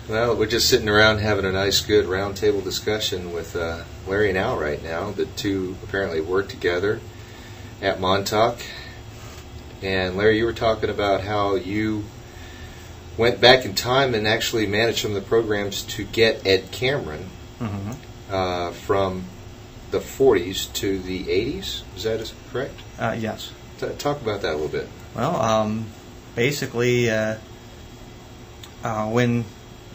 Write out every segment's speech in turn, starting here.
Well, we're just sitting around having a nice, good roundtable discussion with Larry and Al right now. The two apparently work together at Montauk. And Larry, you were talking about how you went back in time and actually managed some of the programs to get Ed Cameron from the 40s to the 80s. Is that correct? Yes. Talk about that a little bit. Well, basically, when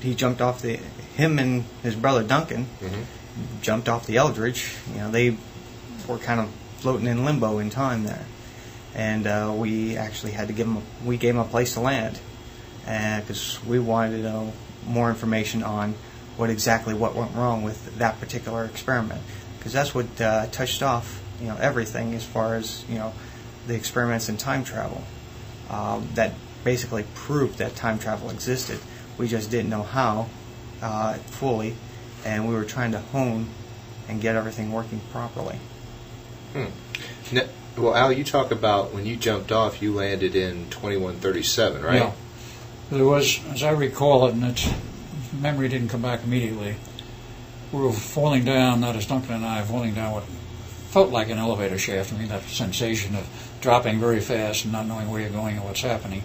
he jumped off him and his brother Duncan jumped off the Eldridge, they were kind of floating in limbo in time there. And we actually had to gave him a place to land, because we wanted to know more information on what went wrong with that particular experiment, because that's what touched off everything as far as the experiments in time travel that basically proved that time travel existed. We just didn't know how fully, and we were trying to hone and get everything working properly. Now, well, Al, you talk about when you jumped off, you landed in 2137, right? Yeah. There was, as I recall it, and its memory didn't come back immediately, we were falling down, not as Duncan and I, falling down what felt like an elevator shaft. I mean, that sensation of dropping very fast and not knowing where you're going and what's happening.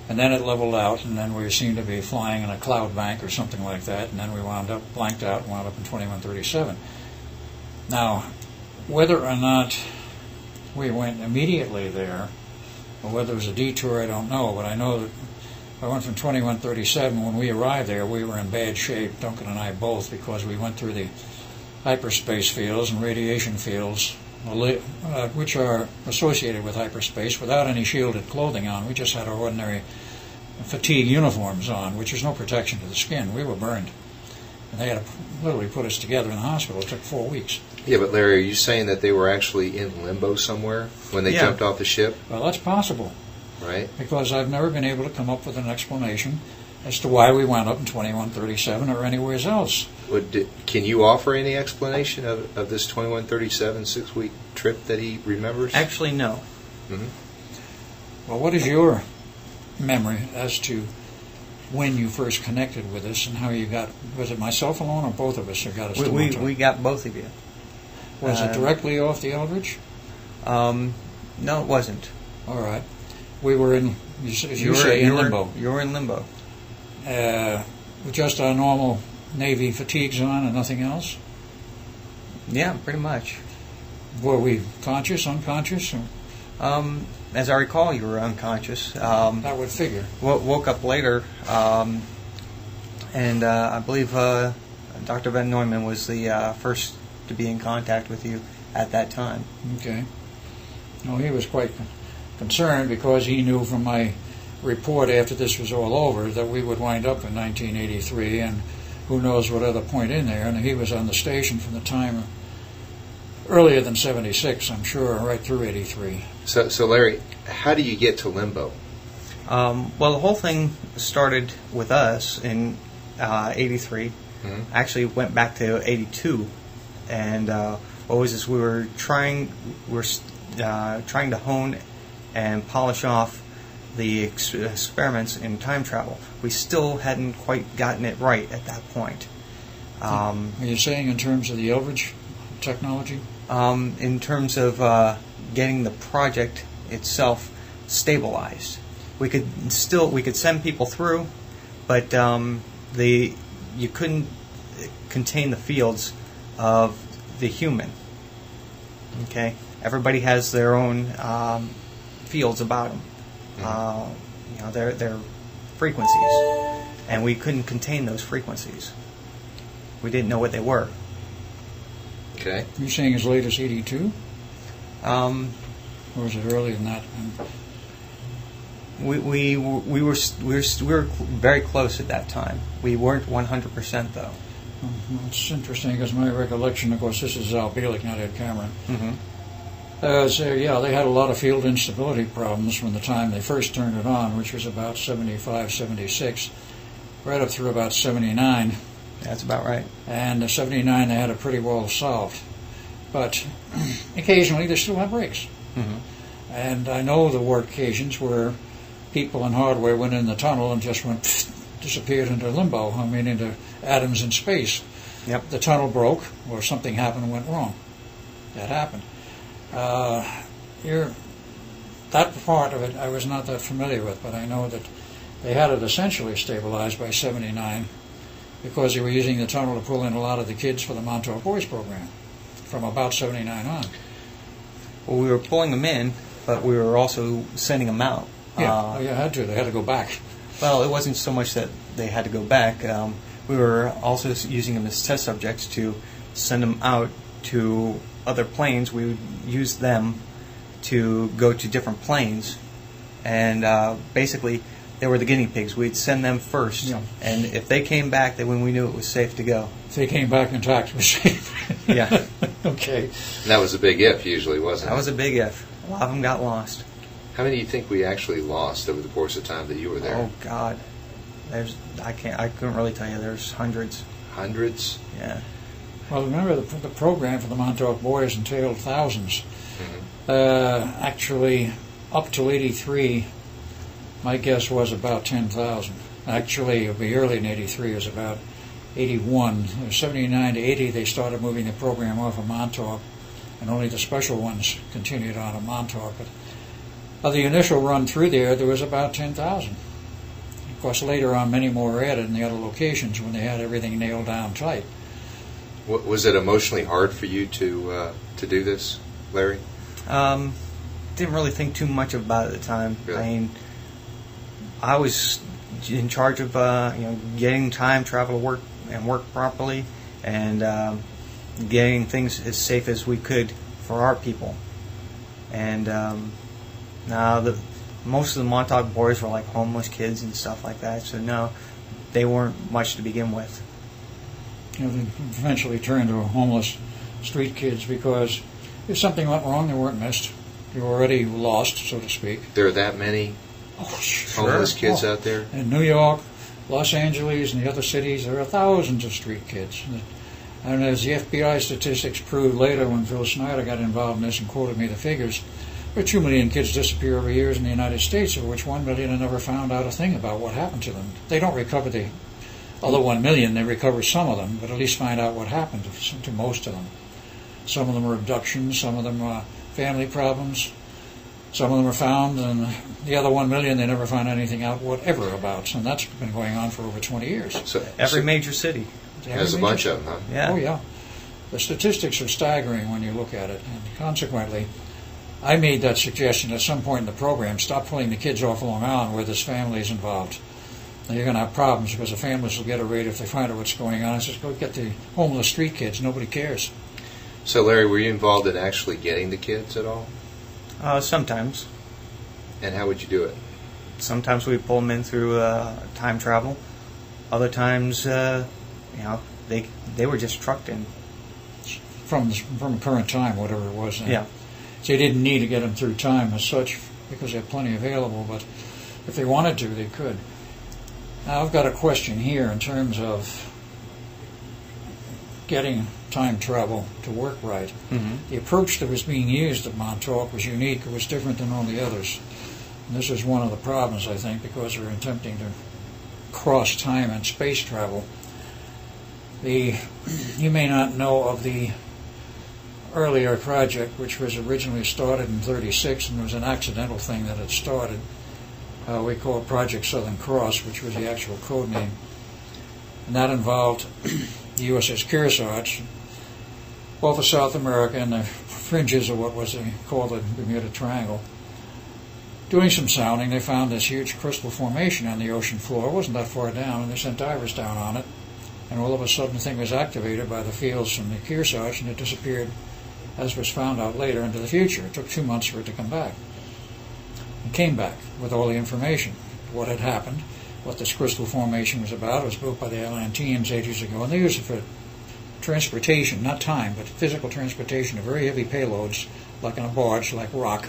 And then it leveled out, and then we seemed to be flying in a cloud bank or something like that, and then we blanked out and wound up in 2137. Now, whether or not we went immediately there, or whether it was a detour, I don't know, but I know that I went from 2137. When we arrived there, we were in bad shape, Duncan and I both, because we went through the hyperspace fields and radiation fields, which are associated with hyperspace, without any shielded clothing on. We just had our ordinary fatigue uniforms on, which is no protection to the skin. We were burned. And they had to literally put us together in the hospital. It took 4 weeks. Yeah, but Larry, are you saying that they were actually in limbo somewhere when they jumped off the ship? Well, that's possible. Right. Because I've never been able to come up with an explanation as to why we wound up in 2137 or anywhere else. Can you offer any explanation of this 2137 6-week trip that he remembers? Actually, no. Well, what is your memory as to when you first connected with us and how you got, was it myself alone or both of us who got us to Montauk? We got both of you. Was it directly off the Eldridge? No, it wasn't. All right. We were in, as you say, in limbo. You were in limbo. With just our normal Navy fatigues on and nothing else? Yeah, pretty much. Were we conscious, unconscious? Or? As I recall, you were unconscious. That would figure. Woke up later, and I believe Dr. Van Neumann was the first to be in contact with you at that time. Okay. No, he was quite concerned because he knew from my report after this was all over that we would wind up in 1983 and who knows what other point in there. And he was on the station from the time earlier than 76, I'm sure, right through 83. So Larry, how do you get to limbo? Well, the whole thing started with us in 83. Actually went back to 82. And what was this? We were trying to hone and polish off the experiments in time travel. We still hadn't quite gotten it right at that point. Are you saying in terms of the Eldridge technology? In terms of getting the project itself stabilized. We could send people through, but you couldn't contain the fields of the human. Okay, everybody has their own fields about them. Their frequencies, and we couldn't contain those frequencies. We didn't know what they were. Okay. You're saying as late as 82? Or was it earlier than that? We were very close at that time. We weren't 100% though. Well, it's interesting because my recollection, of course, this is Al Bielek, not Ed Cameron. They had a lot of field instability problems from the time they first turned it on, which was about 75, 76, right up through about 79. That's about right. And in 79 they had it pretty well solved. But occasionally they still have breaks. And I know there were occasions where people in hardware went in the tunnel and just went disappeared into limbo, into atoms in space. Yep. The tunnel broke, or something happened and went wrong. That happened. That part of it I was not that familiar with, but I know that they had it essentially stabilized by 79 because they were using the tunnel to pull in a lot of the kids for the Montauk Boys program from about 79 on. Well, we were pulling them in, but we were also sending them out. Yeah, you had to. They had to go back. Well, it wasn't so much that they had to go back. We were also using them as test subjects to send them out to other planes. We would use them to go to different planes, and basically they were the guinea pigs. We'd send them first, Yeah. and if they came back, then when we knew it was safe to go. If they came back intact, it was safe. Yeah. Okay. And that was a big if, usually, wasn't That it? was a big if. A lot of them got lost. How many do you think we actually lost over the course of time that you were there? Oh God, I couldn't really tell you. There's hundreds. Hundreds? Yeah. Well, remember the program for the Montauk Boys entailed thousands. Actually, up to 83, my guess was about 10,000. Actually, it would be early in 83. It was about 81. 79 to 80, they started moving the program off of Montauk, and only the special ones continued on at Montauk. But of the initial run through there was about 10,000. Of course, later on, many more were added in the other locations when they had everything nailed down tight. Was it emotionally hard for you to do this, Larry? Didn't really think too much about it at the time. Really? I mean, I was in charge of getting time travel to work properly, and getting things as safe as we could for our people. And now most of the Montauk Boys were like homeless kids and stuff like that. So no, they weren't much to begin with. They eventually turned to homeless street kids because if something went wrong, they weren't missed. You were already lost, so to speak. There are that many homeless kids out there? In New York, Los Angeles, and the other cities, there are thousands of street kids. And as the FBI statistics proved later when Phil Snyder got involved in this and quoted me the figures, there are 2 million kids disappear every year in the United States, of which 1 million have never found out a thing about what happened to them. They don't recover the other 1 million, they recover some of them, but at least find out what happened to most of them. Some of them are abductions, some of them are family problems, some of them are found, and the other 1 million they never find anything out whatever about, and that's been going on for over 20 years. So Every major city. there's a bunch of them, huh? Yeah. Oh, yeah. The statistics are staggering when you look at it, and consequently, I made that suggestion at some point in the program, stop pulling the kids off Long Island where there's families involved. Now, you're going to have problems because the families will get a rate if they find out what's going on. I says, go get the homeless street kids. Nobody cares. So, Larry, were you involved in actually getting the kids at all? Sometimes. And how would you do it? Sometimes we pull them in through time travel. Other times, they were just trucked in. From current time, whatever it was. Yeah. So you didn't need to get them through time as such because they had plenty available, but if they wanted to, they could. Now, I've got a question here in terms of getting time travel to work right. Mm-hmm. The approach that was being used at Montauk was unique. It was different than all the others. And this is one of the problems, I think, because they're attempting to cross time and space travel. You may not know of the earlier project, which was originally started in > and was an accidental thing that had started. We call it Project Southern Cross, which was the actual code name. And that involved the USS Kearsarge off of South America and the fringes of what was called the Bermuda Triangle. Doing some sounding, they found this huge crystal formation on the ocean floor. It wasn't that far down, and they sent divers down on it. And all of a sudden, the thing was activated by the fields from the Kearsarge, and it disappeared, as was found out later, into the future. It took 2 months for it to come back. It came back with all the information, what had happened, what this crystal formation was about. It was built by the Atlanteans ages ago, and they used it for transportation, not time, but physical transportation of very heavy payloads, like on a barge, like rock,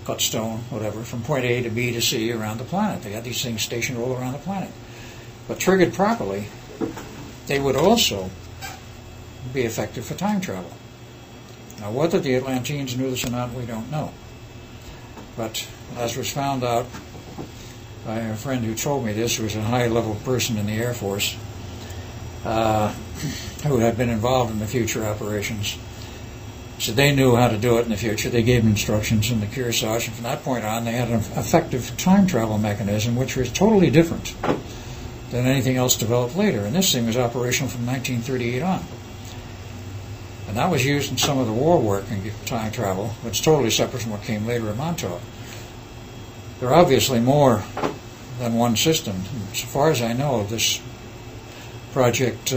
cut stone, whatever, from point A to B to C around the planet. They had these things stationed all around the planet. But triggered properly, they would also be effective for time travel. Now, whether the Atlanteans knew this or not, we don't know. But as was found out by a friend who told me this, who was a high-level person in the Air Force, who had been involved in the future operations. So they knew how to do it in the future. They gave instructions in the Kearsarge, and from that point on, they had an effective time travel mechanism, which was totally different than anything else developed later. And this thing was operational from 1938 on. And that was used in some of the war work in time travel, which is totally separate from what came later at Montauk. There are obviously more than one system. And so far as I know, this project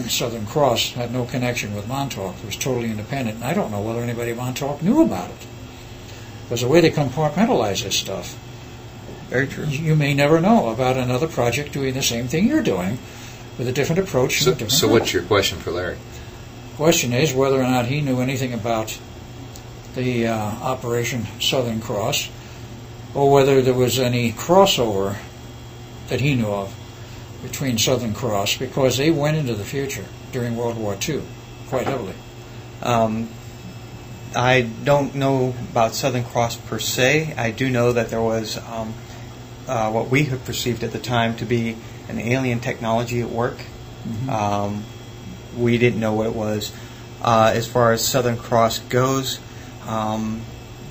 Southern Cross had no connection with Montauk. It was totally independent. And I don't know whether anybody at Montauk knew about it. Because the way they compartmentalize this stuff, Very true. you may never know about another project doing the same thing you're doing with a different approach. So, so what's your question for Larry? Question is whether or not he knew anything about the Operation Southern Cross, or whether there was any crossover that he knew of between Southern Cross, because they went into the future during World War II quite heavily. I don't know about Southern Cross per se. I do know that there was what we had perceived at the time to be an alien technology at work. Mm-hmm. We didn't know what it was. As far as Southern Cross goes,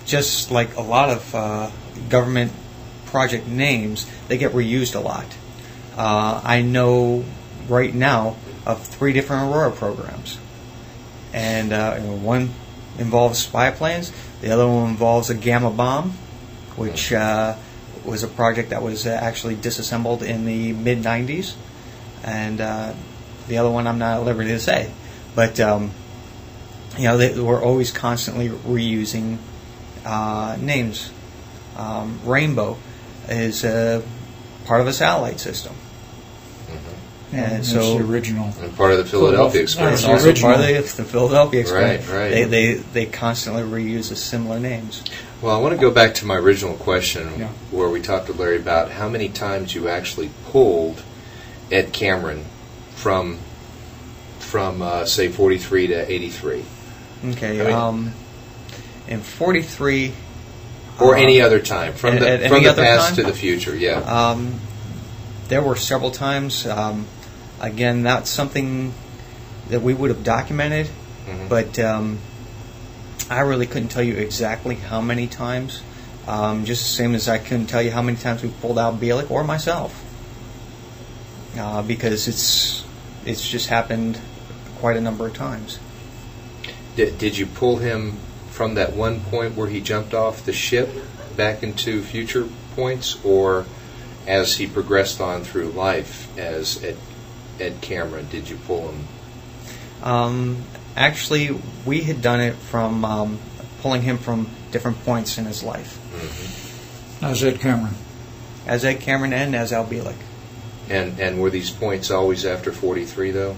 just like a lot of government project names, they get reused a lot. I know right now of 3 different Aurora programs. And one involves spy planes, the other one involves a gamma bomb, which was a project that was actually disassembled in the mid-90s. And the other one I'm not at liberty to say. But, they were always constantly reusing names. Rainbow is part of a satellite system. And It's so the original. And part of the Philadelphia experience. it's the also original. part of the Philadelphia experience. Right. They constantly reuse the similar names. Well, I want to go back to my original question, Yeah. where we talked to Larry about how many times you actually pulled Ed Cameron from say 43 to 83, Okay. I mean- In 43. or any other time from at the any other past time? to the future. Yeah. There were several times. Again, that's something that we would have documented, Mhm. but I really couldn't tell you exactly how many times. Just the same as I couldn't tell you how many times we pulled out Bielek or myself, because it's just happened quite a number of times. Did you pull him from that one point where he jumped off the ship back into future points, or as he progressed on through life as Ed Cameron, did you pull him? Actually, we had done it from pulling him from different points in his life, As Ed Cameron. as Ed Cameron and as Al Bielek. And were these points always after 43, though?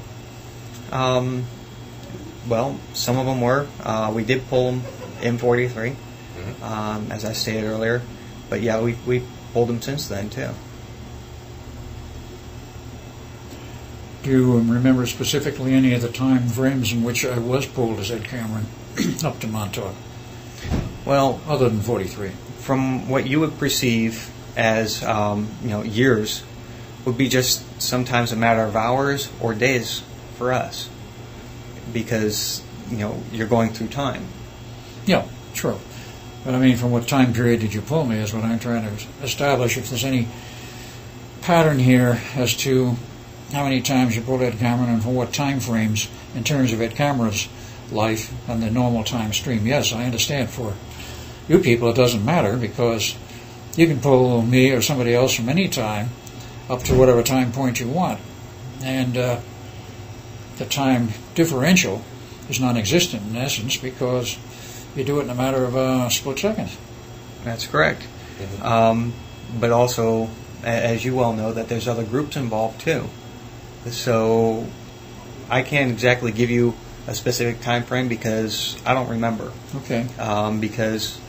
Well, some of them were. We did pull them in 43, Mm-hmm. as I stated earlier. But yeah, we pulled them since then too. Do you remember specifically any of the time frames in which I was pulled as Ed Cameron up to Montauk, Well, other than 43? from what you would perceive as years, would be just sometimes a matter of hours or days for us, because you're going through time. Yeah, true. But I mean, from what time period did you pull me is what I'm trying to establish. If there's any pattern here as to how many times you pulled Ed Cameron and for what time frames in terms of Ed Cameron's life and the normal time stream. Yes, I understand for you people it doesn't matter, because you can pull me or somebody else from any time up to whatever time point you want. And the time differential is non-existent in essence, because you do it in a matter of a split second. That's correct. But also, as you well know, that there's other groups involved too. So I can't exactly give you a specific time frame because I don't remember. Okay. Because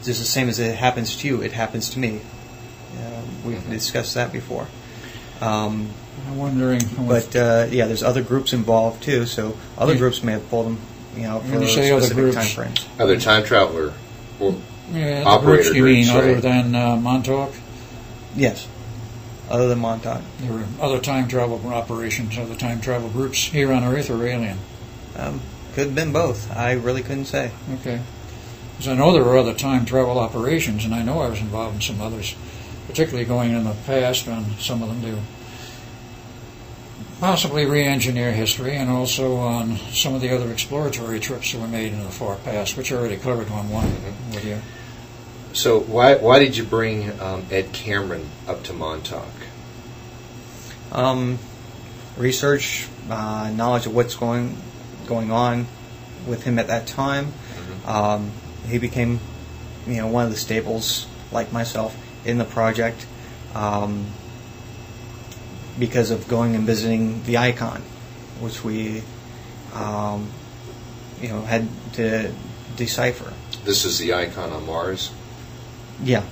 just the same as it happens to you, it happens to me. We've discussed that before. I'm wondering. But there's other groups involved too. So other groups may have pulled them, for When you say other specific groups- time frames. Other time traveler Yeah, the operator groups you mean, groups, other right? than Montauk? Yes, other than Montauk. There were other time travel operations, other time travel groups here on Earth or alien? Could have been both. I really couldn't say. Okay. Because I know there were other time travel operations, and I know I was involved in some others, particularly going in the past on some of them to possibly re-engineer history, and also on some of the other exploratory trips that were made in the far past, which I already covered on one with you. So why did you bring Ed Cameron up to Montauk? Research, knowledge of what's going on with him at that time. He became, one of the staples, like myself, in the project because of going and visiting the icon, which we, had to decipher. This is the icon on Mars? Yeah.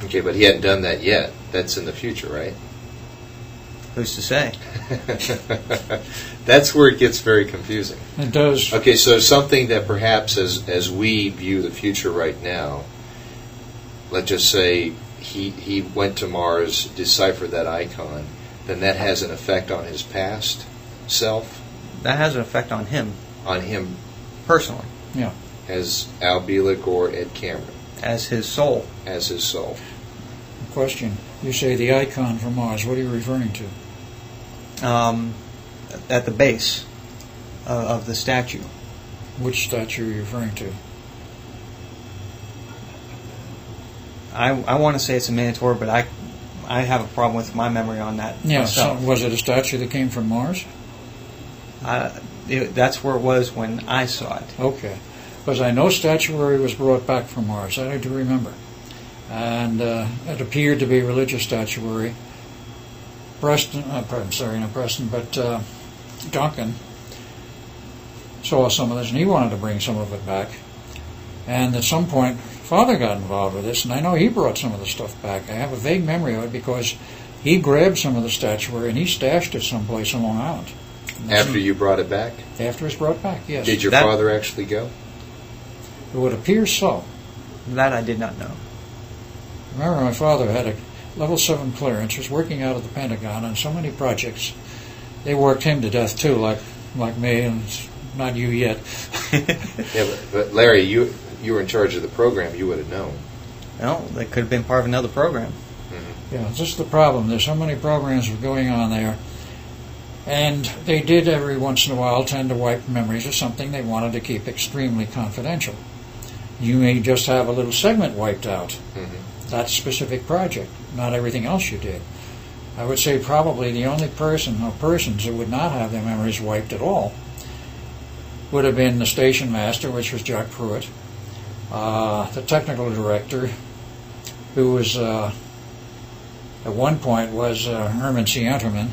Okay, but he hadn't done that yet. That's in the future, right? Who's to say? That's where it gets very confusing. It does. Okay, so something that perhaps as we view the future right now, let's just say he went to Mars, deciphered that icon, then that has an effect on his past self? That has an effect on him. On him personally. Yeah. As Al Bielek or Ed Cameron? As his soul. As his soul. Question. You say the icon from Mars. What are you referring to? At the base of the statue. Which statue are you referring to? I want to say it's a Minotaur, but I have a problem with my memory on that myself. So was it a statue that came from Mars? That's where it was when I saw it. Okay. Because I know statuary was brought back from Mars. That I do remember. And it appeared to be religious statuary. Duncan saw some of this, and he wanted to bring some of it back. And at some point, Father got involved with this, and I know he brought some of the stuff back. I have a vague memory of it because he grabbed some of the statuary and he stashed it someplace on Long Island. After you brought it back? After it's brought back, yes. Did your father actually go? It would appear so. That I did not know. Remember, my father had a level 7 clearance, was working out of the Pentagon on so many projects. They worked him to death too, like me, and it's not you yet. Yeah, but Larry, you were in charge of the program. You would have known. No, they could have been part of another program. Yeah, this is the problem. There's so many programs going on there, and they did every once in a while tend to wipe memories of something they wanted to keep extremely confidential. You may just have a little segment wiped out. That specific project, not everything else you did. I would say probably the only person or persons who would not have their memories wiped at all would have been the station master, which was Jack Pruitt, the technical director, who was at one point was Herman C. Enterman,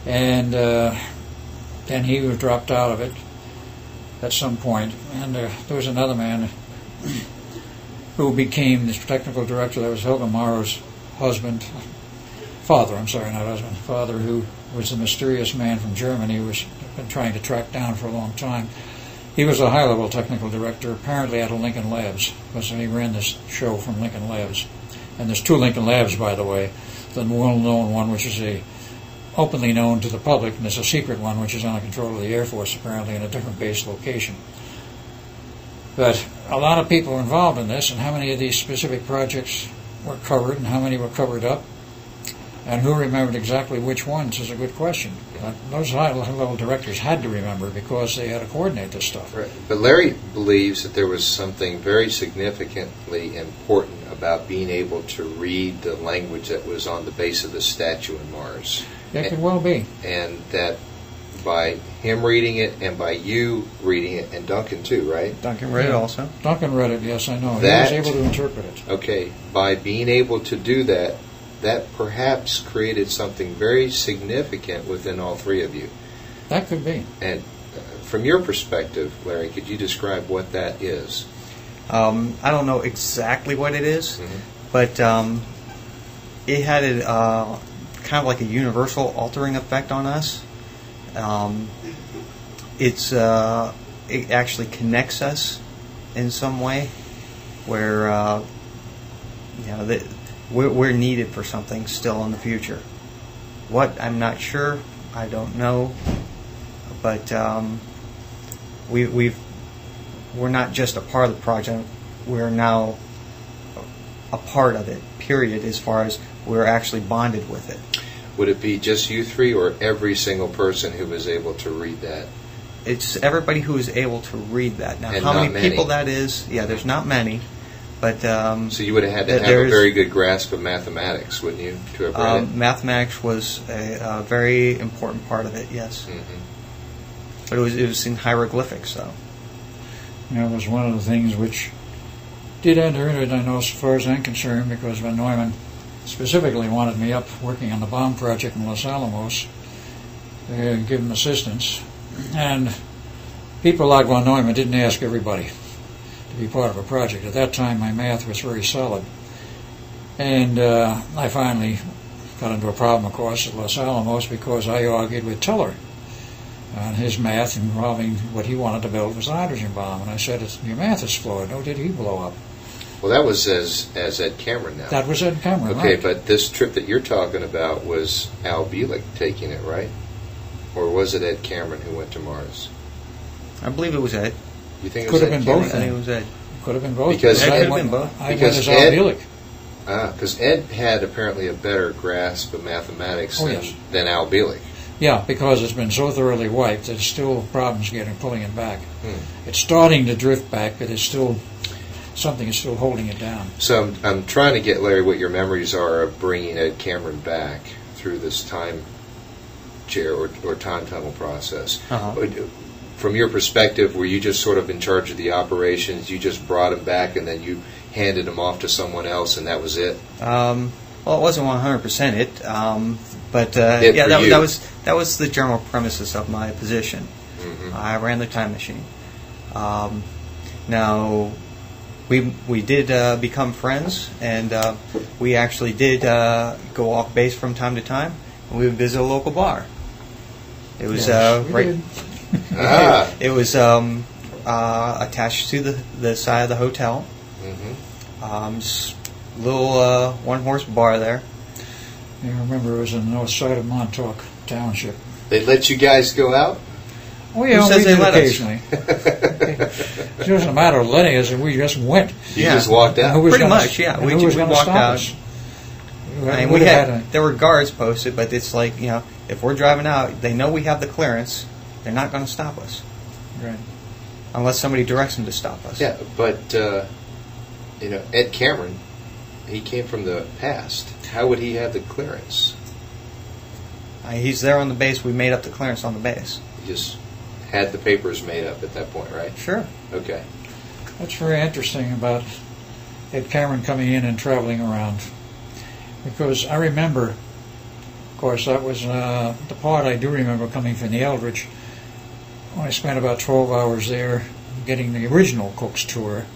and then he was dropped out of it at some point, and there was another man who became the technical director. That was Helga Morrow's father, who was the mysterious man from Germany who was been trying to track down for a long time. He was a high-level technical director, apparently out of Lincoln Labs, because he ran this show from Lincoln Labs. And there's 2 Lincoln Labs, by the way. The well-known one, which is openly known to the public, and there's a secret one, which is under control of the Air Force, apparently, in a different base location. But a lot of people were involved in this, and how many of these specific projects were covered, and how many were covered up, and who remembered exactly which ones is a good question. Those high-level directors had to remember because they had to coordinate this stuff. Right. But Larry believes that there was something very significantly important about being able to read the language that was on the base of the statue in Mars. It could well be. And that by him reading it and by you reading it, and Duncan too, right? Duncan read it also. Duncan read it, yes, I know. He was able to interpret it. Okay. By being able to do that, that perhaps created something very significant within all 3 of you. That could be. And from your perspective, Larry, could you describe what that is? I don't know exactly what it is, but it had kind of like a universal altering effect on us. It actually connects us in some way, where we're needed for something still in the future. What, I'm not sure. I don't know, but we're not just a part of the project. We're now a part of it. Period. As far as we're actually bonded with it. Would it be just you three, or every single person who was able to read that? It's everybody who is able to read that. Now, And how not many people that is? Yeah, there's not many, but so you would have had to have a very good grasp of mathematics, wouldn't you, to have read it? Mathematics was a very important part of it. Yes, but it was in hieroglyphics, so. It was one of the things which did enter into it, I know, as far as I'm concerned, because when Neumann specifically wanted me up working on the bomb project in Los Alamos, give him assistance. And people like von Neumann didn't ask everybody to be part of a project. At that time, my math was very solid. And I finally got into a problem, of course, at Los Alamos because I argued with Teller on his math involving what he wanted to build was a hydrogen bomb. And I said, your math is flawed. No, did he blow up? Well, that was as Ed Cameron now. That was Ed Cameron, okay, right. But this trip that you're talking about was Al Bielek taking it, right? Or was it Ed Cameron who went to Mars? I believe it was Ed. You think it Could was have Ed been Cameron? both. I think it was Ed. Could have been both. Because Ed Ed, could have been both. I went because as Al Ed, Bielek. because Ed had apparently a better grasp of mathematics than Al Bielek. Yeah, because it's been so thoroughly wiped, there's still problems pulling it back. It's starting to drift back, but it's still something is still holding it down. So I'm trying to get, Larry, what your memories are of bringing Ed Cameron back through this time chair or time tunnel process. From your perspective, were you just sort of in charge of the operations? You just brought him back and then you handed him off to someone else, and that was it? Well, it wasn't 100% it, but that was the general premises of my position. I ran the time machine. Now, we did become friends, and we actually did go off base from time to time, and we would visit a local bar. It was it was attached to the side of the hotel. Just a little one-horse bar there. I remember it was on the north side of Montauk Township. They let you guys go out? Oh yeah, Who says we they did let occasionally. It wasn't a matter of letting us, we just went. You just walked out? Pretty much, yeah. We walked out. I mean, there were guards posted, but it's like, if we're driving out, they know we have the clearance. They're not going to stop us. Right. Unless somebody directs them to stop us. Yeah, but, Ed Cameron, he came from the past. How would he have the clearance? He's there on the base. We made up the clearance on the base. He just had the papers made up at that point, right? Sure. Okay. That's very interesting about Ed Cameron coming in and traveling around. Because I remember, of course, that was the part I do remember coming from the Eldridge. I spent about 12 hours there getting the original Cook's tour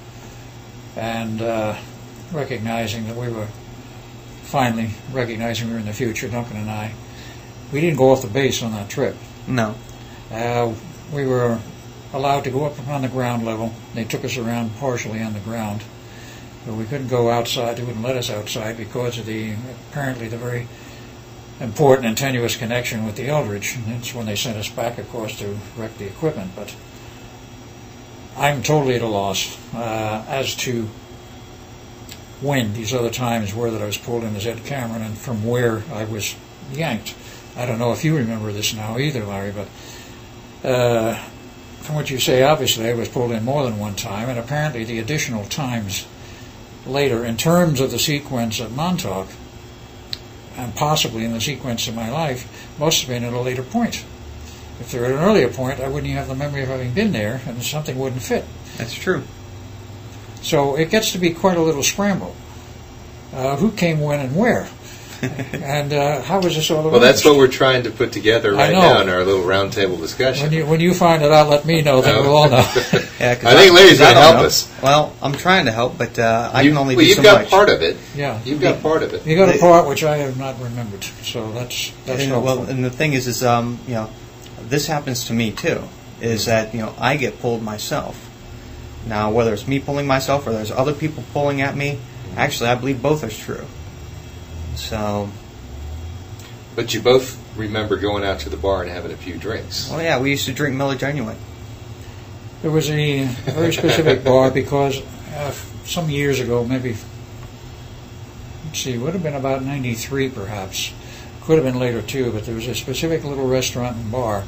and recognizing that we were in the future, Duncan and I. We didn't go off the base on that trip. No. We were allowed to go up on the ground level. They took us around partially on the ground. But we couldn't go outside. They wouldn't let us outside because of apparently the very important and tenuous connection with the Eldridge. And that's when they sent us back, of course, to wreck the equipment. But I'm totally at a loss as to when these other times were that I was pulled in as Ed Cameron and from where I was yanked. I don't know if you remember this now either, Larry, but from what you say, obviously I was pulled in more than one time, and apparently the additional times later, in terms of the sequence at Montauk, and possibly in the sequence of my life, must have been at a later point. If they're at an earlier point, I wouldn't have the memory of having been there, and something wouldn't fit. That's true. So it gets to be quite a little scramble. Who came when and where? And how was this all arranged? Well, that's what we're trying to put together right now in our little roundtable discussion. When you find it out, let me know, then we'll all know. Yeah, I think Larry's going to help us. Well, I'm trying to help, but I can only do so much. You've got part of it. Yeah. You've got part of it. You got a part which I have not remembered, so that's helpful. Well, and the thing is this happens to me too, is that, I get pulled myself. Now, whether it's me pulling myself or there's other people pulling at me, actually, I believe both are true. So. But you both remember going out to the bar and having a few drinks. Well, yeah, we used to drink Miller Genuine. There was a very specific bar because some years ago, maybe, let's see, it would have been about 93 perhaps. Could have been later too, but there was a specific little restaurant and bar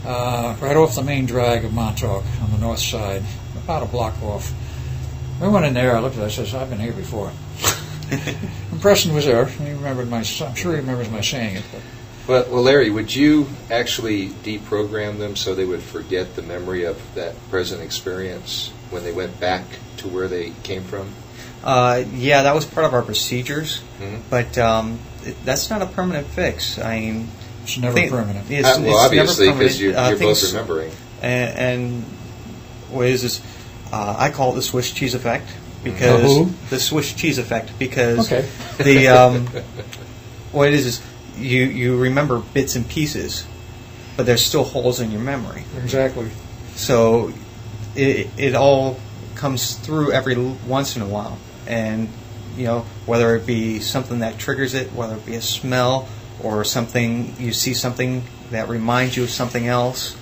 right off the main drag of Montauk on the north side, about a block off. We went in there, I looked at it, I says, I've been here before. And Preston was there. I'm sure he remembers my saying it. Well, Larry, would you actually deprogram them so they would forget the memory of that present experience when they went back to where they came from? Yeah, that was part of our procedures, but that's not a permanent fix. I mean, it's never permanent. It's obviously, because you're both remembering. And what is this? I call it the Swiss cheese effect because the Swiss cheese effect because the what it is you remember bits and pieces, but there's still holes in your memory. Exactly. So it all comes through every once in a while, and whether it be something that triggers it, whether it be a smell or something, you see something that reminds you of something else.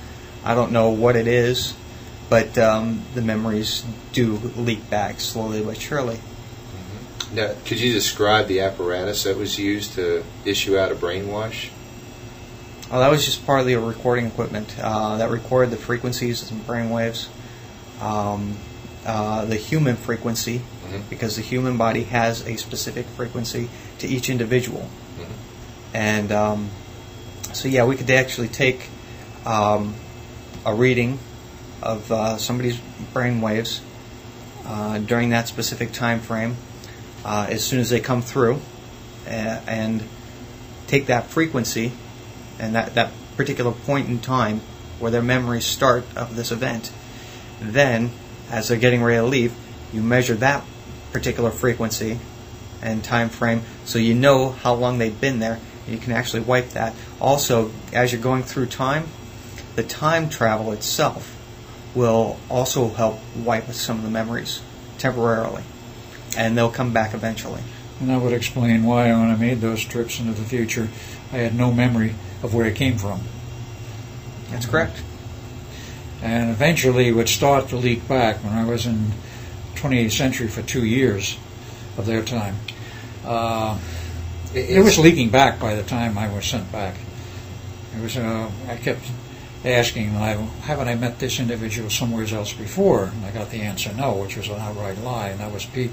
I don't know what it is, but the memories do leak back slowly but surely. Now, could you describe the apparatus that was used to issue out a brainwash? Oh, that was just part of the recording equipment that recorded the frequencies and brain waves. The human frequency, because the human body has a specific frequency to each individual. And so, yeah, we could actually take a reading of somebody's brain waves during that specific time frame as soon as they come through, and take that frequency and that particular point in time where their memories start of this event. Then, as they're getting ready to leave, you measure that particular frequency and time frame so you know how long they've been there, and you can actually wipe that. Also, as you're going through time, the time travel itself will also help wipe some of the memories temporarily, and they'll come back eventually. And that would explain why when I made those trips into the future, I had no memory of where I came from. That's correct. And eventually it would start to leak back when I was in 28th century for 2 years of their time. It was leaking back by the time I was sent back. It was. I kept asking, haven't I met this individual somewhere else before? And I got the answer no, which was an outright lie, and that was Pete.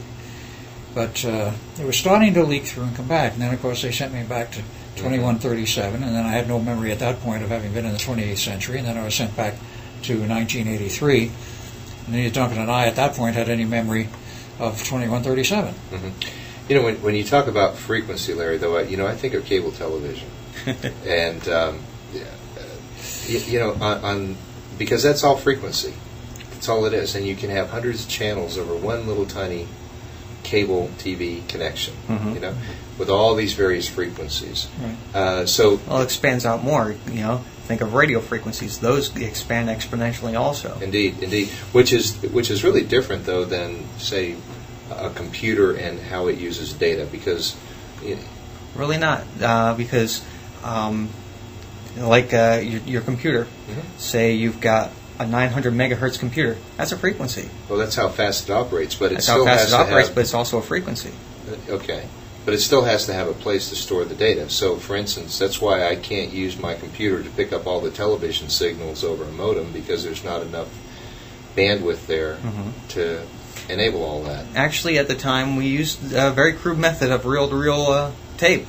But it was starting to leak through and come back. And then, of course, they sent me back to 2137, and then I had no memory at that point of having been in the 28th century, and then I was sent back to 1983. And then Duncan and I, at that point, had any memory of 2137. When you talk about frequency, Larry, though, I think of cable television. And, because that's all frequency. That's all it is. And you can have hundreds of channels over one little tiny cable TV connection, with all these various frequencies. Right. Well, it expands out more, Think of radio frequencies; those expand exponentially, also. Indeed. Which is really different, though, than say a computer and how it uses data, because really not, because like your computer, say you've got a 900 megahertz computer. That's a frequency. Well, that's how fast it operates, but that's how fast it operates, but it's also a frequency. Okay. But it still has to have a place to store the data. So, for instance, that's why I can't use my computer to pick up all the television signals over a modem, because there's not enough bandwidth there to enable all that. Actually, at the time, we used a very crude method of reel-to-reel tape.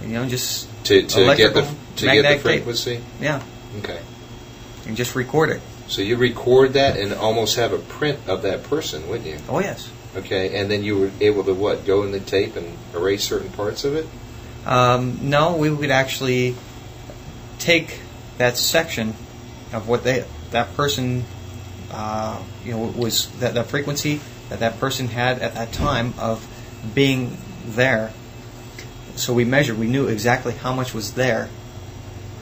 Just to get the frequency. Tape. Yeah. Okay. And just record it. So you record that and almost have a print of that person, wouldn't you? Oh, yes. Okay, and then you were able to go in the tape and erase certain parts of it? No, we would actually take that section of what that person, was that frequency that person had at that time of being there. So we measured. We knew exactly how much was there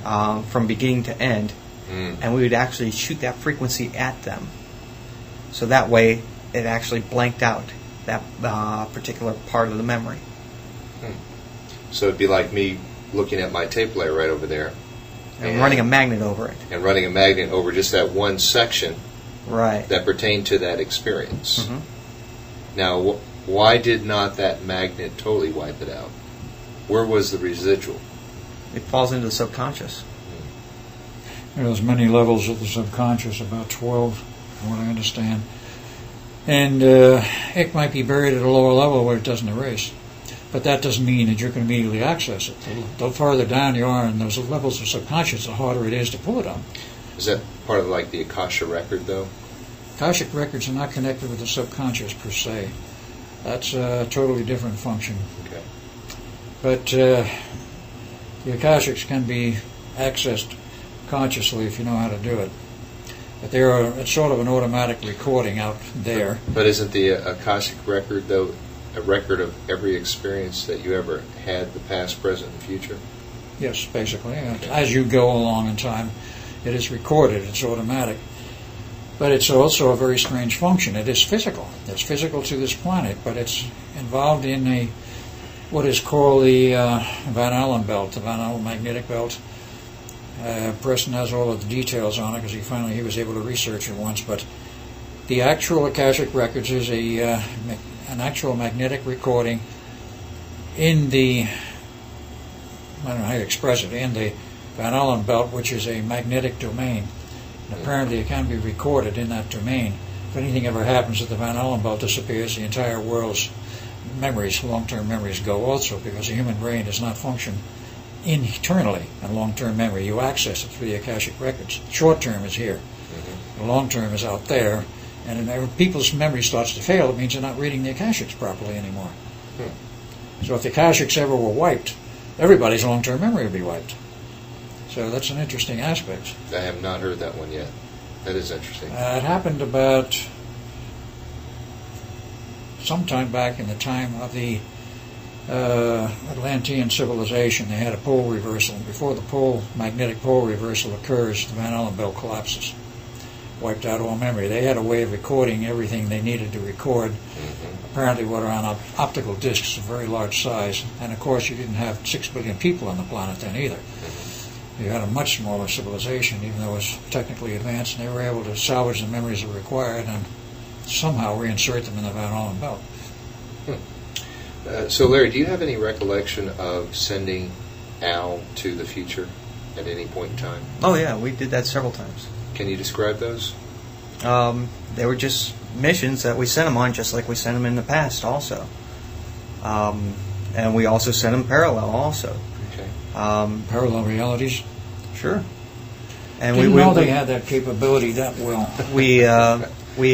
from beginning to end, and we would actually shoot that frequency at them. So that way, it actually blanked out that particular part of the memory. So it'd be like me looking at my tape player right over there. And running a magnet over it. And running a magnet over just that one section right. that pertained to that experience. Mm-hmm. Now, why did not that magnet totally wipe it out? Where was the residual? It falls into the subconscious. There's many levels of the subconscious, about 12, from what I understand. And it might be buried at a lower level where it doesn't erase. But that doesn't mean that you can immediately access it. The farther down you are in those levels of subconscious, the harder it is to pull it on. Is that part of like the Akasha record, though? Akashic records are not connected with the subconscious per se. That's a totally different function. Okay. But the Akashics can be accessed consciously if you know how to do it. But it's sort of an automatic recording out there. But isn't the Akashic record, though, a record of every experience that you ever had, the past, present, and future? Yes, basically. As you go along in time, it is recorded. It's automatic. But it's also a very strange function. It is physical. It's physical to this planet, but it's involved in what is called the Van Allen belt, the Van Allen magnetic belt. Preston has all of the details on it because he was able to research it once. But the actual Akashic records is an actual magnetic recording in the, I don't know how you express it, in the Van Allen belt, which is a magnetic domain. And apparently it can be recorded in that domain. If anything ever happens, if the Van Allen belt disappears, the entire world's memories, long-term memories, go also, because the human brain does not function internally in long-term memory. You access it through the Akashic records. Short-term is here. The long-term is out there. And if people's memory starts to fail, it means they're not reading the Akashics properly anymore. So if the Akashics ever were wiped, everybody's long-term memory would be wiped. So that's an interesting aspect. I have not heard that one yet. That is interesting. It happened about sometime back in the time of the Atlantean civilization. They had a pole reversal. Before the magnetic pole reversal occurs, the Van Allen belt collapses. Wiped out all memory. They had a way of recording everything they needed to record. Apparently what are on optical discs of very large size. And of course you didn't have 6 billion people on the planet then either. You had a much smaller civilization, even though it was technically advanced, and they were able to salvage the memories that were required and somehow reinsert them in the Van Allen belt. So Larry, do you have any recollection of sending Al to the future at any point in time? Oh yeah, we did that several times. Can you describe those? They were just missions that we sent them on, just like we sent them in the past also. And we also sent them parallel also. Okay. Parallel realities? Sure. And Didn't know they had that capability that well. We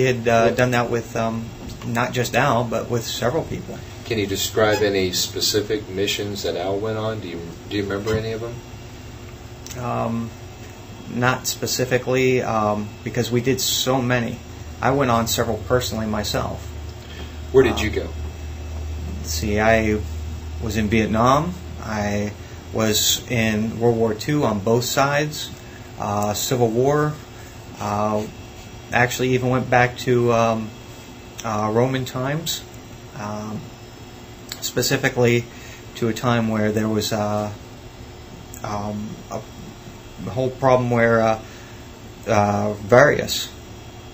had done that with not just Al, but with several people. Can you describe any specific missions that Al went on? Do you remember any of them? Not specifically, because we did so many. I went on several personally myself. Where did you go? Let's see, I was in Vietnam. I was in World War II on both sides. Civil War. Actually, even went back to Roman times. Specifically to a time where there was a whole problem where Varius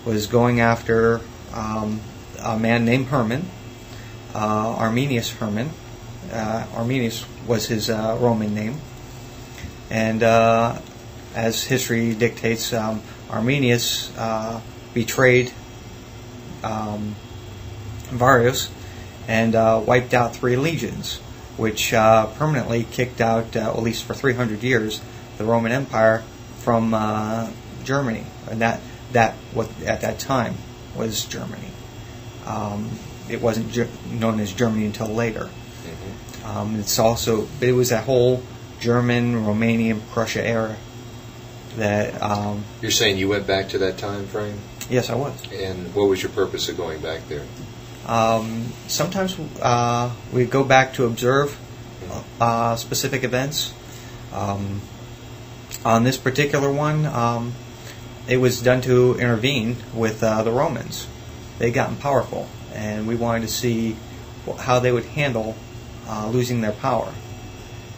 was going after a man named Herman, Arminius Herman. Arminius was his Roman name. And as history dictates, Arminius betrayed Varius and wiped out 3 legions, which permanently kicked out, at least for 300 years, the Roman Empire from Germany. And that what at that time was Germany. It wasn't known as Germany until later. It was that whole German, Romanian, Prussia era that. You're saying you went back to that time frame? Yes, I was. And what was your purpose of going back there? Sometimes we go back to observe specific events. On this particular one, it was done to intervene with the Romans. they'd gotten powerful, and we wanted to see how they would handle losing their power,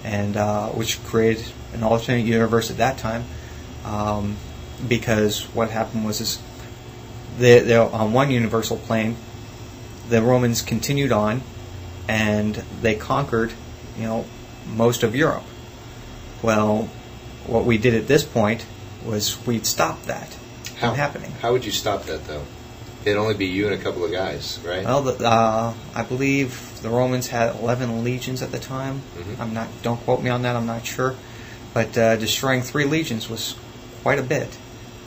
and which created an alternate universe at that time, because what happened was they're on one universal plane, the Romans continued on, and they conquered, most of Europe. Well, what we did at this point was we'd stop that from happening. How would you stop that, though? It'd only be you and a couple of guys, right? Well, I believe the Romans had 11 legions at the time. Mm-hmm. Don't quote me on that. I'm not sure, but destroying 3 legions was quite a bit,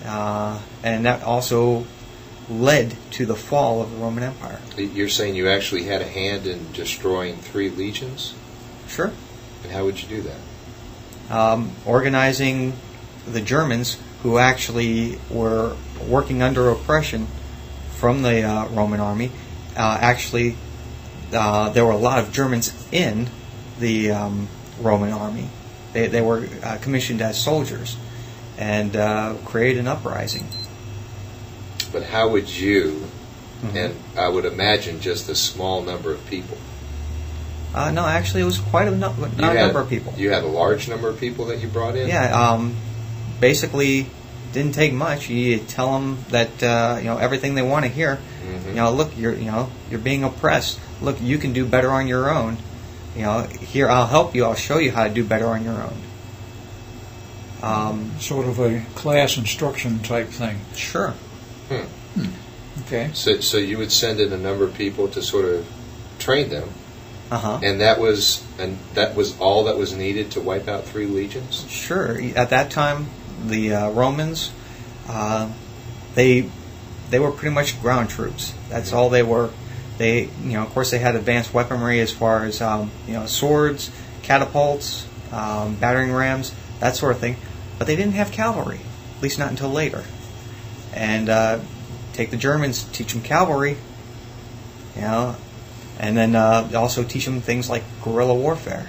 and that also led to the fall of the Roman Empire. You're saying you actually had a hand in destroying 3 legions? Sure. And how would you do that? Organizing the Germans, who actually were working under oppression from the Roman army. Actually, there were a lot of Germans in the Roman army. They were commissioned as soldiers and create an uprising. But how would you, and I would imagine just a small number of people. No, actually it was quite a number of people. You had a large number of people that you brought in? Yeah, basically didn't take much. You tell them that everything they want to hear. Mm-hmm. Look, you're being oppressed. Look, you can do better on your own. Here I'll help you. I'll show you how to do better on your own. Sort of a class instruction type thing. Sure. Okay. So you would send in a number of people to sort of train them, and that was all that was needed to wipe out 3 legions? Sure. At that time, the Romans, they were pretty much ground troops. That's all they were. They, of course, they had advanced weaponry as far as swords, catapults, battering rams, that sort of thing. But they didn't have cavalry, at least not until later. And take the Germans, teach them cavalry, and then also teach them things like guerrilla warfare.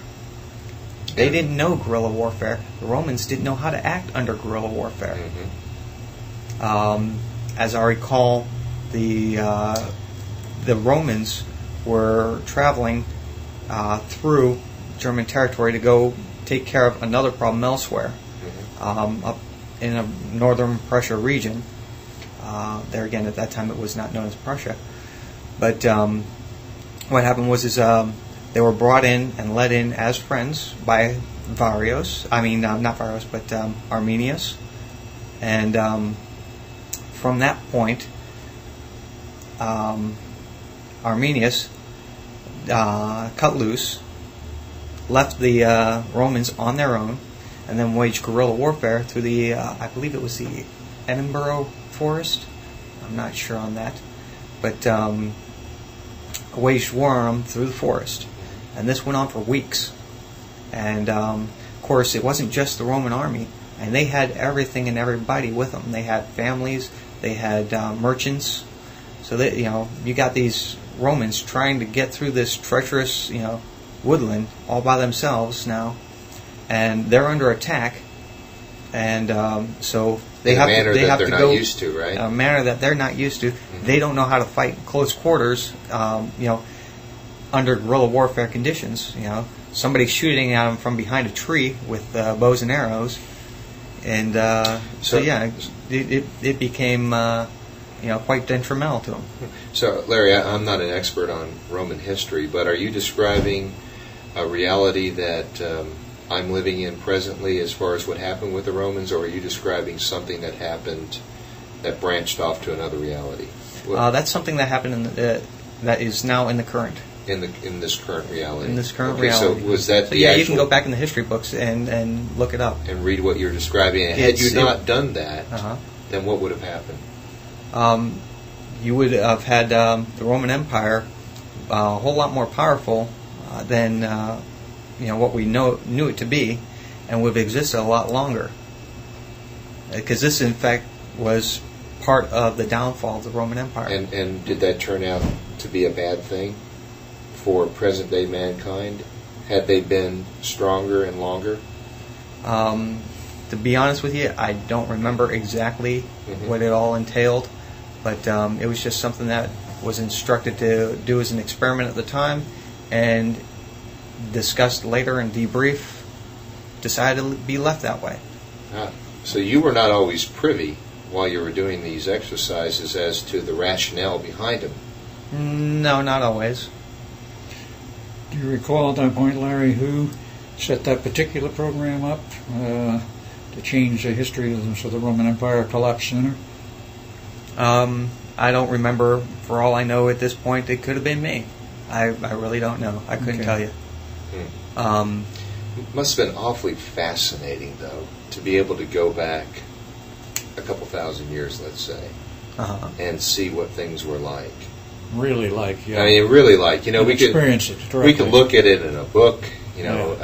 They didn't know guerrilla warfare. The Romans didn't know how to act under guerrilla warfare. As I recall, the Romans were traveling through German territory to go take care of another problem elsewhere, up in a northern Prussia region. There again, at that time, it was not known as Prussia. But what happened was they were brought in and led in as friends by Varius. I mean, not Varius, but Arminius. And from that point, Arminius cut loose, left the Romans on their own, and then waged guerrilla warfare through the, I believe it was the Edinburgh Forest. I'm not sure on that. But waged war on them through the forest. And this went on for weeks. And, of course, it wasn't just the Roman army. And they had everything and everybody with them. They had families. They had merchants. So that you got these Romans trying to get through this treacherous, woodland all by themselves now, and they're under attack. And so they have to go used to, right? A manner that they're not used to. Mm-hmm. They don't know how to fight in close quarters. Under guerrilla warfare conditions. Somebody shooting at them from behind a tree with bows and arrows, and it became quite detrimental to them. So, Larry, I'm not an expert on Roman history, but are you describing a reality that I'm living in presently as far as what happened with the Romans, or are you describing something that happened that branched off to another reality? That's something that happened that is now in the current. In this current reality. In this current reality. So was that you can go back in the history books and look it up and read what you're describing. And had you not done that, then what would have happened? You would have had the Roman Empire a whole lot more powerful than what we knew it to be, and would have existed a lot longer. Because this, in fact, was part of the downfall of the Roman Empire. And did that turn out to be a bad thing for present-day mankind? Had they been stronger and longer? To be honest with you, I don't remember exactly what it all entailed. But it was just something that was instructed to do as an experiment at the time, and discussed later and debrief, decided to be left that way. So you were not always privy while you were doing these exercises as to the rationale behind them? No, not always. Do you recall at that point, Larry, who set that particular program up to change the history of the Roman Empire collapse sooner? I don't remember. For all I know at this point, it could have been me. I really don't know. I couldn't tell you. It must have been awfully fascinating, though, to be able to go back a couple thousand years, let's say, and see what things were like. Really like, yeah. I mean, really like. You know, we could experience it directly. We could look at it in a book, you know,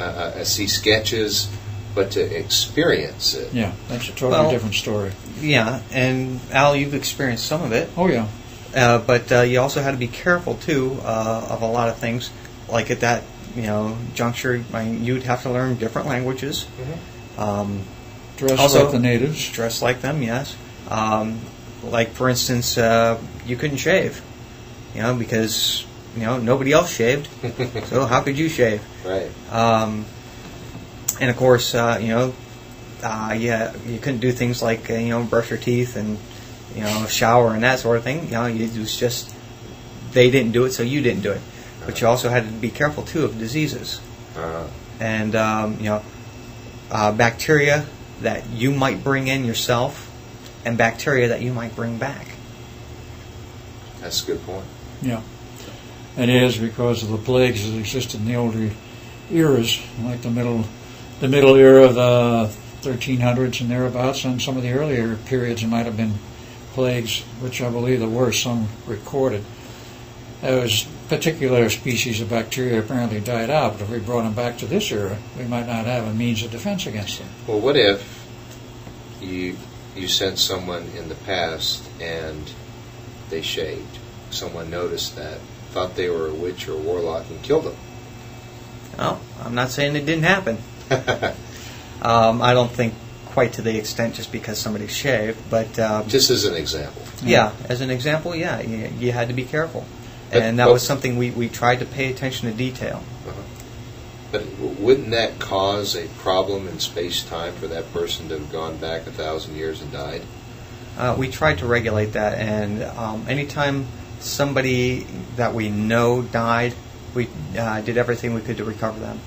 see sketches, but to experience it. Yeah, that's a totally different story. Yeah, and Al, you've experienced some of it. Oh, yeah. But you also had to be careful, too, of a lot of things. Like at that, juncture, you'd have to learn different languages. Dress also, like the natives. Dress like them, yes. Like, for instance, you couldn't shave, because, nobody else shaved. So how could you shave? Right. And, of course, you couldn't do things like, brush your teeth and, shower and that sort of thing. It was just, they didn't do it, so you didn't do it. But you also had to be careful, too, of diseases. And, bacteria that you might bring in yourself and bacteria that you might bring back. That's a good point. Yeah. It is because of the plagues that existed in the older eras, like the middle era of the 1300s and thereabouts, and some of the earlier periods there might have been plagues, which I believe there were some recorded. Those particular species of bacteria apparently died out, but if we brought them back to this era, we might not have a means of defense against them. Well, what if you sent someone in the past and they shaved? Someone noticed that, thought they were a witch or a warlock, and killed them. Well, I'm not saying it didn't happen. I don't think quite to the extent just because somebody shaved, but... just as an example. Yeah, as an example, yeah, you had to be careful. And that was something we tried to pay attention to detail. But wouldn't that cause a problem in space-time for that person to have gone back 1,000 years and died? We tried to regulate that, and anytime somebody that we know died, we did everything we could to recover them.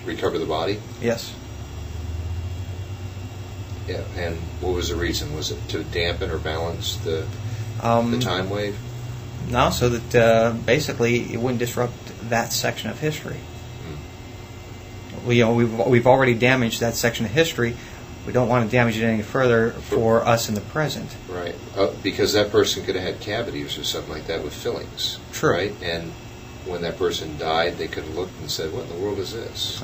Recover the body? Yes. Yeah, and what was the reason? Was it to dampen or balance the time wave? No, so that basically it wouldn't disrupt that section of history. We've already damaged that section of history. We don't want to damage it any further for us in the present. Right, because that person could have had cavities or something like that with fillings. True. Right, and when that person died, they could have looked and said, "What in the world is this?"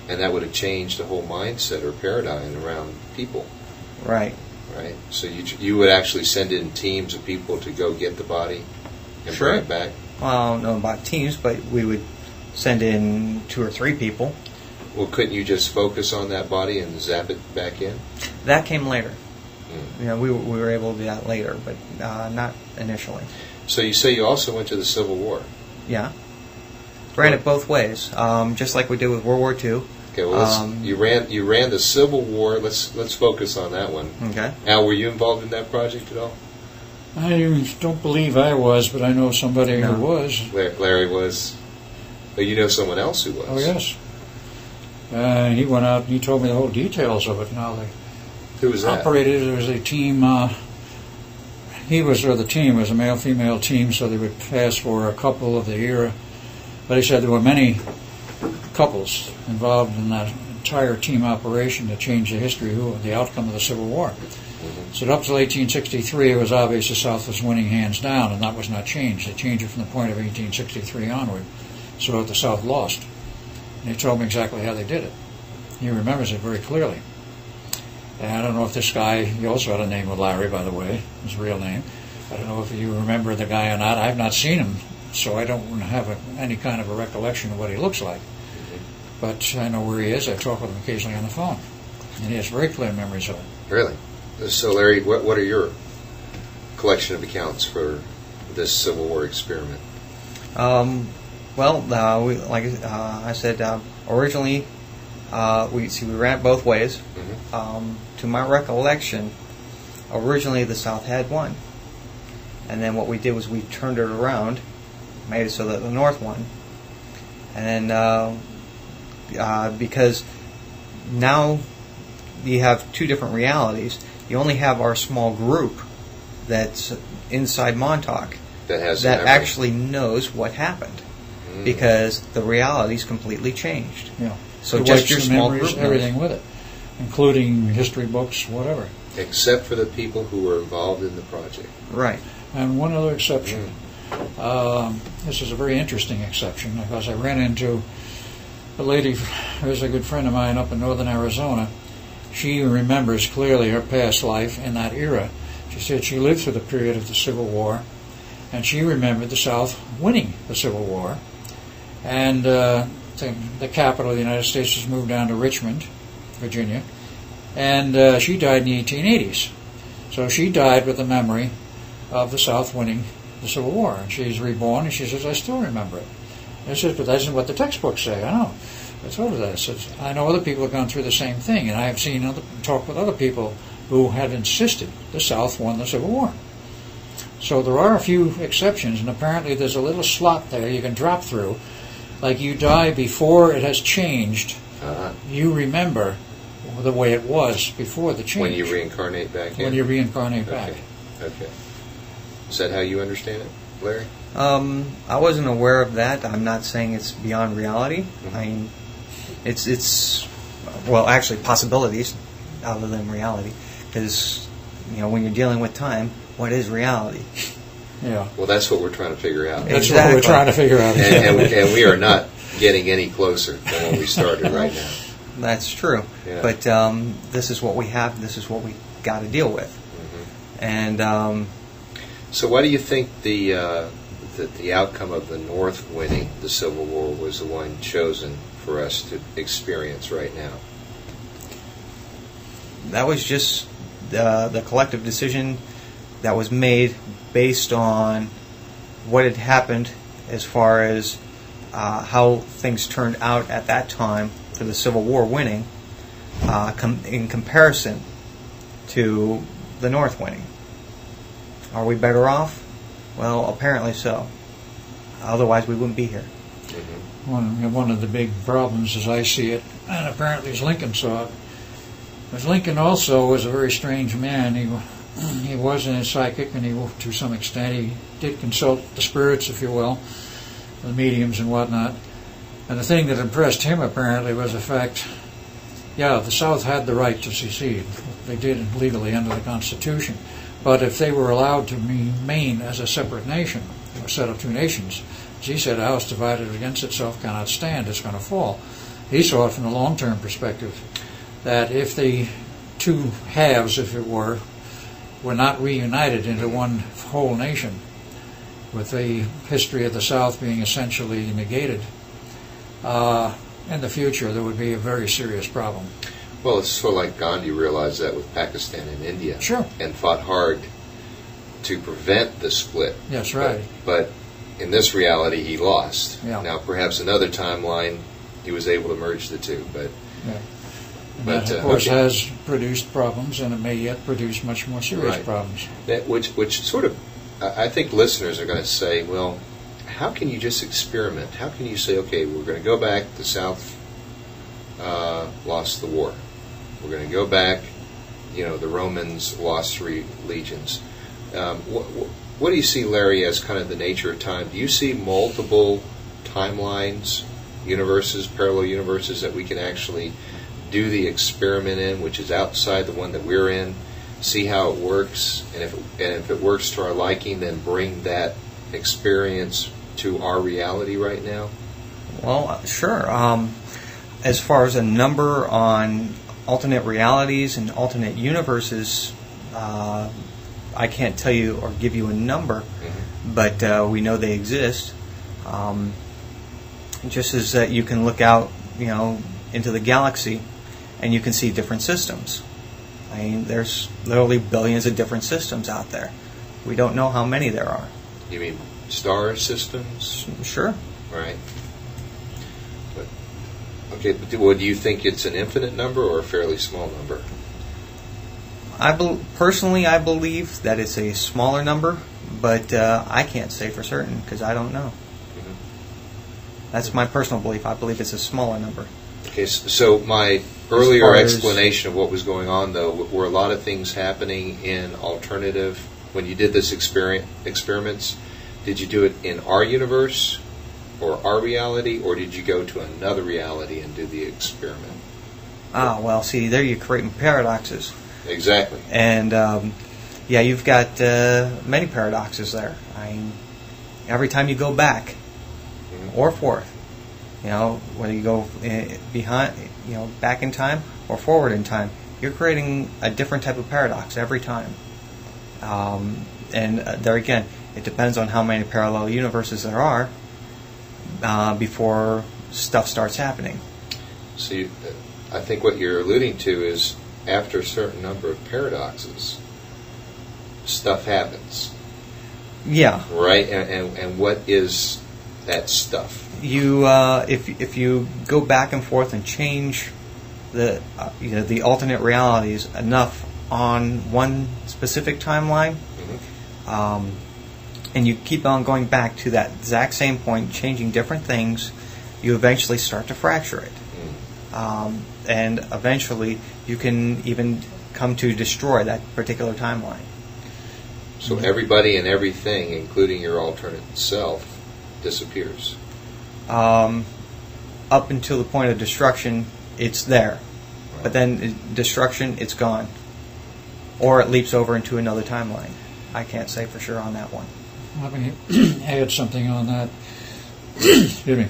And that would have changed the whole mindset or paradigm around people. Right. Right. So you would actually send in teams of people to go get the body and bring it back? Well, I don't know about teams, but we would send in 2 or 3 people. Well, couldn't you just focus on that body and zap it back in? That came later. We were able to do that later, but not initially. So you say you also went to the Civil War? Yeah. Ran it both ways, just like we did with World War II. Okay, well, you ran the Civil War. Let's focus on that one. Okay. Al, were you involved in that project at all? I don't believe I was, but I know somebody who was. Larry was. But you know someone else who was. Oh, yes. He went out and he told me the whole details of it. Now who was that? Operated as a team. The team was a male-female team, so they would pass for a couple of the era. But he said there were many couples involved in that entire team operation to change the history of the outcome of the Civil War. So up until 1863, it was obvious the South was winning hands down, and that was not changed. They changed it from the point of 1863 onward, so that the South lost. And he told me exactly how they did it. He remembers it very clearly. And I don't know if this guy, he also had a name with Larry, by the way, his real name. I don't know if you remember the guy or not. I've not seen him, so I don't have any kind of a recollection of what he looks like. But I know where he is. I talk with him occasionally on the phone. And he has very clear memories of it. Really? So, Larry, what are your collection of accounts for this Civil War experiment? I said, originally we ran it both ways. Mm-hmm. To my recollection, originally the South had won, and then what we did was we turned it around, made it so that the North won, and then because now you have two different realities. You only have our small group that's inside Montauk That actually knows what happened, because the reality's completely changed. Yeah. So It just wipes your the small memories, group everything with it, including history books, whatever. Except for the people who were involved in the project. Right. And one other exception. This is a very interesting exception, because I ran into a lady who is a good friend of mine up in northern Arizona. She remembers clearly her past life in that era. She said she lived through the period of the Civil War, and she remembered the South winning the Civil War. And the capital of the United States was moved down to Richmond, Virginia. And she died in the 1880s. So she died with the memory of the South winning the Civil War. And she's reborn, and she says, I still remember it. And I said, but that isn't what the textbooks say. I know. I told her that. I said, I know other people have gone through the same thing, and I have seen talk with other people who have insisted the South won the Civil War. So there are a few exceptions, and apparently there's a little slot there you can drop through. Like you die before it has changed, you remember the way it was before the change. When you reincarnate back in? When you reincarnate back. Okay. Is that how you understand it, Larry? I wasn't aware of that. I'm not saying it's beyond reality. Mm-hmm. I mean, it's actually possibilities other than reality, because when you're dealing with time, what is reality? Yeah. Well, that's what we're trying to figure out. That's what we're trying to figure out. And we are not getting any closer than when we started right now. That's true. Yeah. But this is what we have. This is what we got to deal with. Mm-hmm. And so, why do you think that the outcome of the North winning the Civil War was the one chosen for us to experience right now? That was just the collective decision that was made based on what had happened as far as how things turned out at that time for the Civil War winning in comparison to the North winning. Are we better off? Well, apparently so. Otherwise, we wouldn't be here. Mm-hmm. One of the big problems, as I see it, and apparently as Lincoln saw it, was Lincoln also was a very strange man. He wasn't a psychic, and to some extent, he did consult the spirits, if you will, the mediums and whatnot. And the thing that impressed him, apparently, was the fact, the South had the right to secede. They did legally under the Constitution. But if they were allowed to remain as a separate nation, a set of two nations, as he said, a house divided against itself cannot stand, it's going to fall. He saw it from the long-term perspective, that if the two halves, if it were not reunited into one whole nation, with the history of the South being essentially negated, in the future there would be a very serious problem. Well, it's sort of like Gandhi realized that with Pakistan and India. Sure. And fought hard to prevent the split. That's right. But in this reality, he lost. Yeah. Now, perhaps another timeline, he was able to merge the two. But that, of course, has produced problems, and it may yet produce much more serious problems. Which sort of, I think listeners are going to say, well, how can you just experiment? How can you say, okay, we're going to go back, the South lost the war. We're going to go back, the Romans lost 3 legions. What do you see, Larry, as kind of the nature of time? Do you see multiple timelines, universes, parallel universes that we can actually do the experiment in, which is outside the one that we're in, see how it works, and if it works to our liking, then bring that experience to our reality right now? Well, sure. As far as a number on alternate realities and alternate universes, I can't tell you or give you a number, but we know they exist. Just as that you can look out, into the galaxy, and you can see different systems. I mean, there's literally billions of different systems out there. We don't know how many there are. You mean star systems? Sure. Right. But, okay, but do you think it's an infinite number or a fairly small number? Personally, I believe that it's a smaller number, but I can't say for certain because I don't know. Mm-hmm. That's my personal belief. I believe it's a smaller number. Okay, so my earlier explanation of what was going on, though, were a lot of things happening in alternative. When you did this experiments, did you do it in our universe or our reality, or did you go to another reality and do the experiment? Well, see, there you're creating paradoxes. Exactly. And, you've got many paradoxes there. Every time you go back or forth, whether you go behind, back in time or forward in time, you're creating a different type of paradox every time. And there again, it depends on how many parallel universes there are before stuff starts happening. So I think what you're alluding to is after a certain number of paradoxes, stuff happens. Yeah. Right? And what is that stuff? You, if you go back and forth and change the alternate realities enough on one specific timeline, and you keep on going back to that exact same point, changing different things, you eventually start to fracture it. And eventually you can even come to destroy that particular timeline. So everybody and everything, including your alternate self, disappears. Up until the point of destruction, it's there. Right. But then destruction, it's gone. Or it leaps over into another timeline. I can't say for sure on that one. Let me add something on that. Excuse me.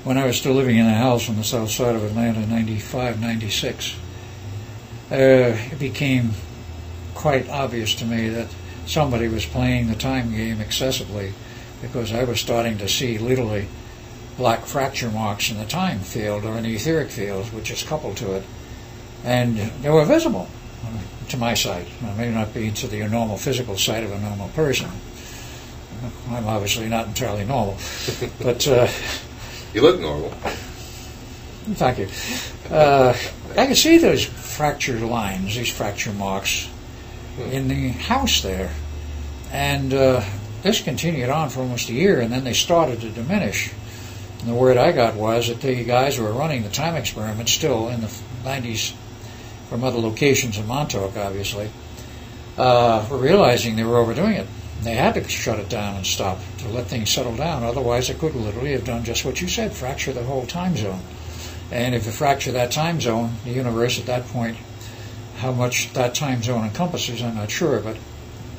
When I was still living in a house on the south side of Atlanta, 95, 96, it became quite obvious to me that somebody was playing the time game excessively, because I was starting to see literally black fracture marks in the time field or in the etheric field, which is coupled to it. And they were visible to my sight. It may not be to the normal physical sight of a normal person. I'm obviously not entirely normal. But you look normal. Thank you. I can see those fractured lines, these fracture marks, in the house there. And this continued on for almost a year, and then they started to diminish. And the word I got was that the guys who were running the time experiment still in the 90s from other locations in Montauk, obviously, were realizing they were overdoing it. They had to shut it down and stop to let things settle down. Otherwise, they could literally have done just what you said, fracture the whole time zone. And if you fracture that time zone, the universe at that point, how much that time zone encompasses, I'm not sure, but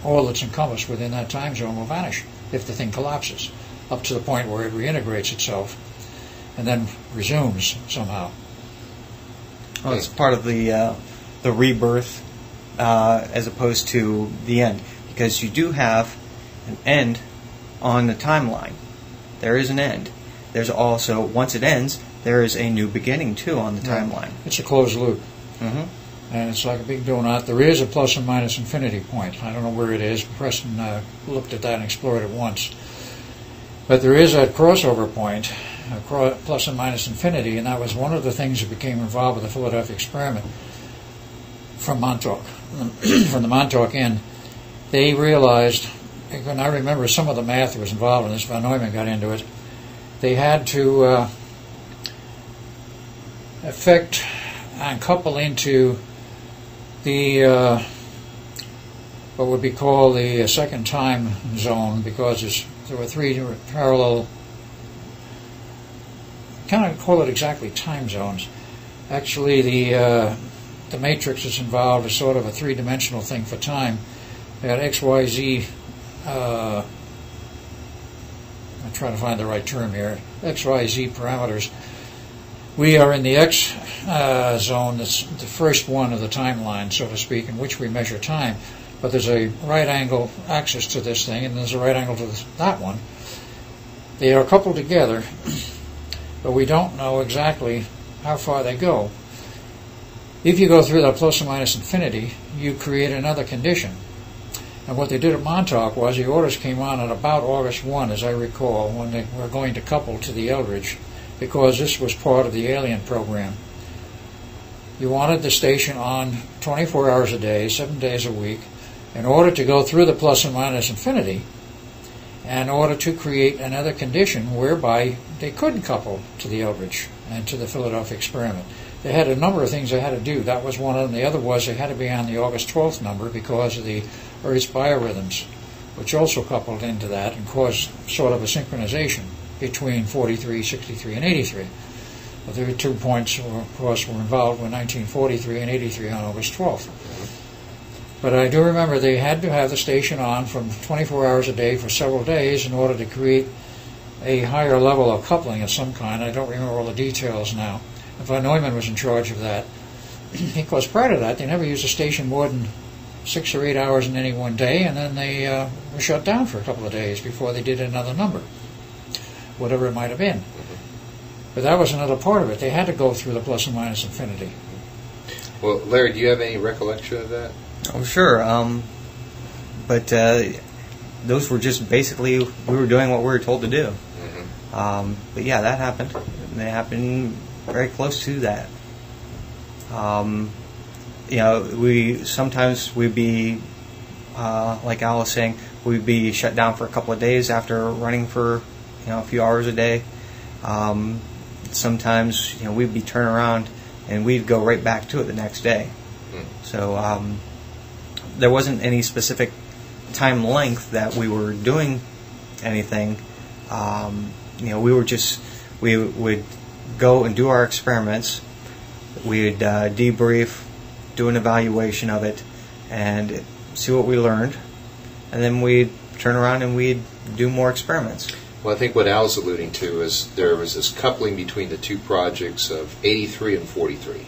all that's encompassed within that time zone will vanish if the thing collapses, up to the point where it reintegrates itself and then resumes somehow. Well, it's part of the rebirth as opposed to the end, because you do have an end on the timeline. There is an end. There's also, once it ends, there is a new beginning too on the timeline. It's a closed loop. Mm-hmm. And it's like a big donut. There is a plus and minus infinity point. I don't know where it is. Preston looked at that and explored it once. But there is a crossover point, plus and minus infinity, and that was one of the things that became involved with the Philadelphia experiment from Montauk. From the Montauk end, they realized, and I remember some of the math that was involved in this, Von Neumann got into it, they had to affect and couple into the what would be called the second time zone, because there were three parallel, can't call it exactly time zones. Actually, the matrix that's involved is sort of a three-dimensional thing for time. They had X, Y, Z. I'm trying to find the right term here. X, Y, Z parameters. We are in the X zone. That's the first one of the timeline, so to speak, in which we measure time. But there's a right angle axis to this thing, and there's a right angle to that one. They are coupled together, but we don't know exactly how far they go. If you go through that plus or minus infinity, you create another condition. And what they did at Montauk was the orders came on at about August 1, as I recall, when they were going to couple to the Eldridge, because this was part of the alien program. You wanted the station on 24 hours a day, 7 days a week, in order to go through the plus and minus infinity, and in order to create another condition whereby they couldn't couple to the Eldridge and to the Philadelphia experiment. They had a number of things they had to do. That was one of them. The other was they had to be on the August 12th number because of the Earth's biorhythms, which also coupled into that and caused sort of a synchronization between 43, 63, and 83. But there were 2 points, of course, were involved in 1943 and 83 on August 12th. But I do remember they had to have the station on from 24 hours a day for several days in order to create a higher level of coupling of some kind. I don't remember all the details now. Von Neumann was in charge of that. Because prior to that, they never used the station more than 6 or 8 hours in any one day, and then they were shut down for a couple of days before they did another number, whatever it might have been. But that was another part of it. They had to go through the plus and minus infinity. Well, Larry, do you have any recollection of that? Oh, sure. But those were just basically, we were doing what we were told to do. But yeah, that happened. And it happened very close to that. You know, sometimes we'd be, like Al was saying, we'd be shut down for a couple of days after running for, a few hours a day. Sometimes, we'd be turning around and we'd go right back to it the next day. So there wasn't any specific time length that we were doing anything. We would go and do our experiments. We'd debrief, do an evaluation of it, and see what we learned. And then we'd turn around and we'd do more experiments. Well, I think what Al's alluding to is there was this coupling between the two projects of 83 and 43.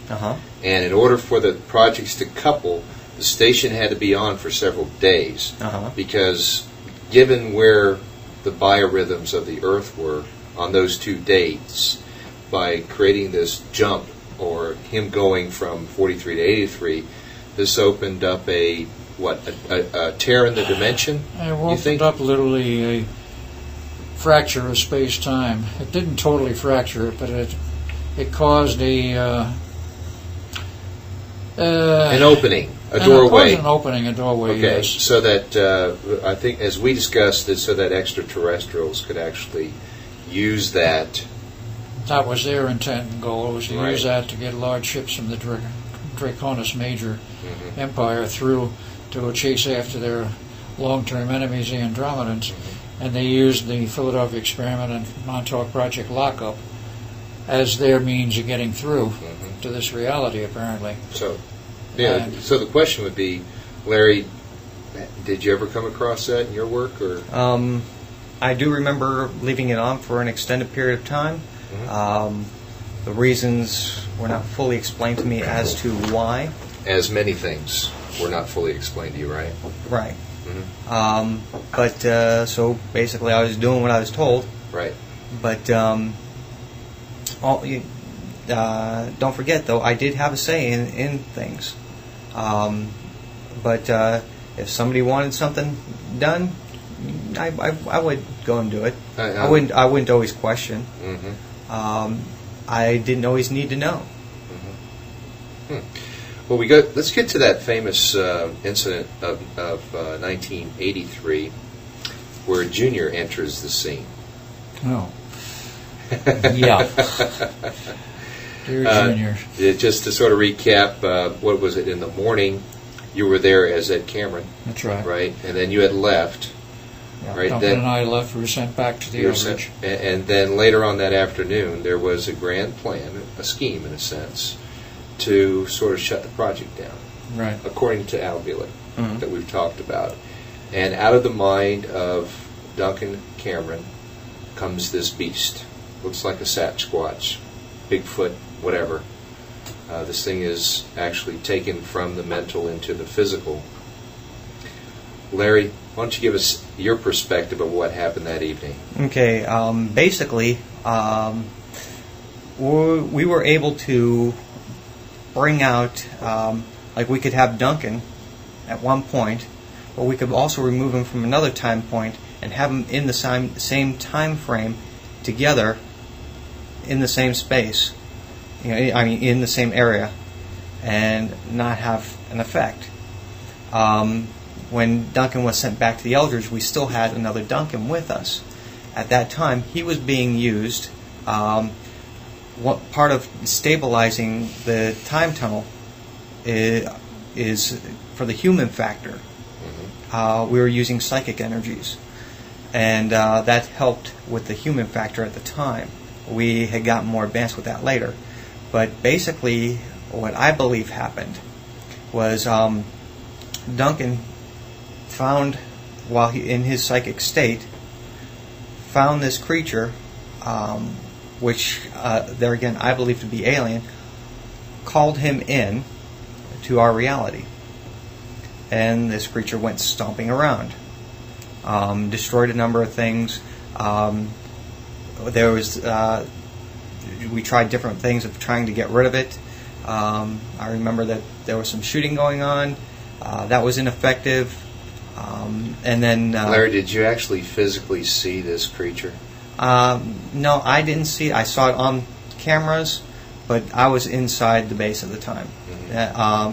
And in order for the projects to couple, the station had to be on for several days. Because given where the biorhythms of the Earth were on those 2 dates, by creating this jump, or him going from 43 to 83, this opened up a tear in the dimension? It opened up literally a fracture of space-time. It didn't totally fracture it, but it caused an opening, a doorway. It caused a doorway, okay, yes. So that, I think, as we discussed, so that extraterrestrials could actually use that. That was their intent and goal, was to use that to get large ships from the Draconis Major Empire through to chase after their long-term enemies, the Andromedans. And they used the Philadelphia experiment and Montauk Project lockup as their means of getting through to this reality, apparently. So the question would be, Larry, did you ever come across that in your work? Or I do remember leaving it on for an extended period of time. The reasons were not fully explained to me as to why. As many things were not fully explained to you, right? Right. So basically I was doing what I was told. Right. But don't forget, though, I did have a say in things. But if somebody wanted something done, I would go and do it. I wouldn't always question. I didn't always need to know. Well, let's get to that famous incident of 1983, where Junior enters the scene. Oh, yeah. Dear Junior. Just to sort of recap, what was it in the morning? You were there as Ed Cameron. That's right. Right, and then you had left. Yeah, right. Duncan and I left. We were sent back to the Eldridge. And then later on that afternoon, there was a grand plan, a scheme in a sense, to sort of shut the project down. Right. According to Al Bielek, that we've talked about. And out of the mind of Duncan Cameron comes this beast. Looks like a Sasquatch, Bigfoot, whatever. This thing is actually taken from the mental into the physical. Larry, why don't you give us your perspective of what happened that evening? Okay, basically, we were able to bring out, like we could have Duncan at one point but we could also remove him from another time point and have them in the same time frame together in the same space, in the same area, and not have an effect. When Duncan was sent back to the Eldridge, we still had another Duncan with us. At that time, he was being used. What part of stabilizing the time tunnel is for the human factor. We were using psychic energies, and that helped with the human factor at the time. We had gotten more advanced with that later. But basically, what I believe happened was Duncan found, while he in his psychic state, found this creature, which there again I believe to be alien, called him in to our reality. And this creature went stomping around, destroyed a number of things. There was we tried different things of trying to get rid of it. I remember that there was some shooting going on. That was ineffective. And then Larry, did you actually physically see this creature? No, I didn't see it. I saw it on cameras, but I was inside the base at the time,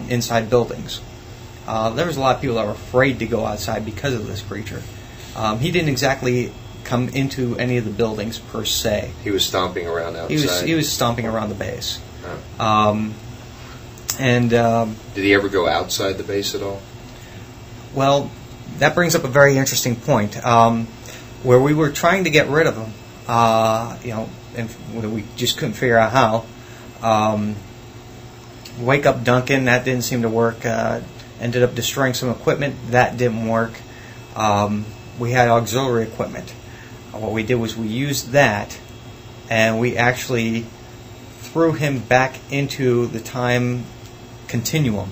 inside buildings. There was a lot of people that were afraid to go outside because of this creature. He didn't exactly come into any of the buildings per se. He was stomping around outside? He was stomping around the base. Oh. And did he ever go outside the base at all? Well, that brings up a very interesting point. Where we were trying to get rid of him, and we just couldn't figure out how. Wake Up Duncan, that didn't seem to work. Ended up destroying some equipment, that didn't work. We had auxiliary equipment. What we did was we used that, and we actually threw him back into the time continuum.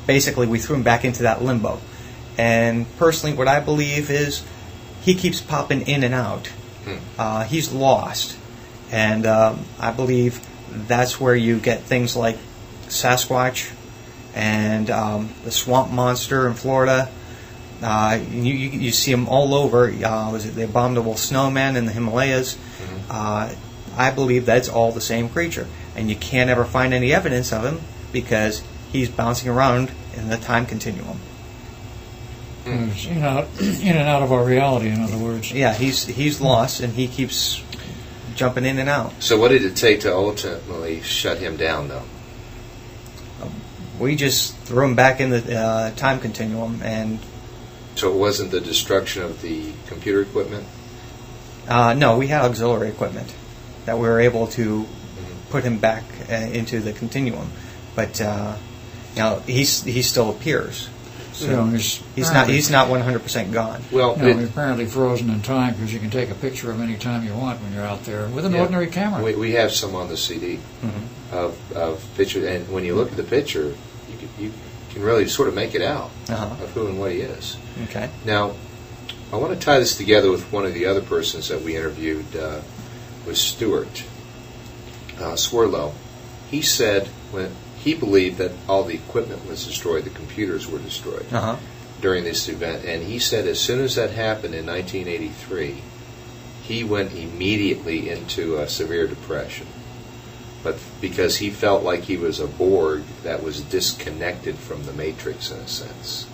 Basically, we threw him back into that limbo. And personally, what I believe is he keeps popping in and out. He's lost. And I believe that's where you get things like Sasquatch and the swamp monster in Florida. You see them all over. Was it the abominable snowman in the Himalayas? I believe that's all the same creature. And you can't ever find any evidence of him because he's bouncing around in the time continuum. It's in and out of our reality, in other words. Yeah, he's lost, and he keeps jumping in and out. So what did it take to ultimately shut him down, though? We just threw him back in the time continuum, and... So it wasn't the destruction of the computer equipment? No, we had auxiliary equipment that we were able to put him back into the continuum. But he still appears. So he's not 100% gone. Well, he's apparently frozen in time because you can take a picture of any time you want when you're out there with an ordinary camera. We have some on the CD of pictures, and when you look at the picture, you can really sort of make it out of who and what he is. Okay. Now, I want to tie this together with one of the other persons that we interviewed, was Stuart Swirlow. He said when he believed that all the equipment was destroyed, the computers were destroyed during this event, and he said as soon as that happened in 1983, he went immediately into a severe depression. But because he felt like he was a Borg that was disconnected from the Matrix in a sense,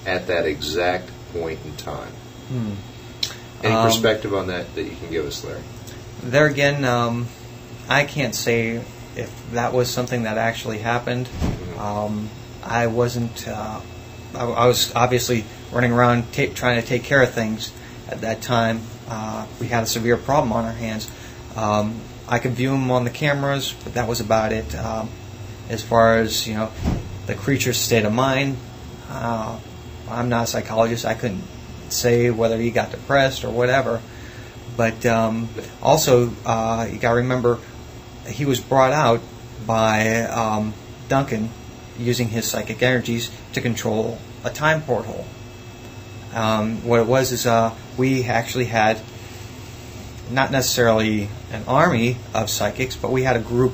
at that exact point in time. Any perspective on that you can give us, Larry? There again, I can't say if that was something that actually happened. I wasn't. I was obviously running around trying to take care of things at that time. We had a severe problem on our hands. I could view him on the cameras, but that was about it. As far as the creature's state of mind, I'm not a psychologist. I couldn't say whether he got depressed or whatever. But also, you got to remember, he was brought out by Duncan using his psychic energies to control a time porthole. What it was is we actually had not necessarily an army of psychics, but we had a group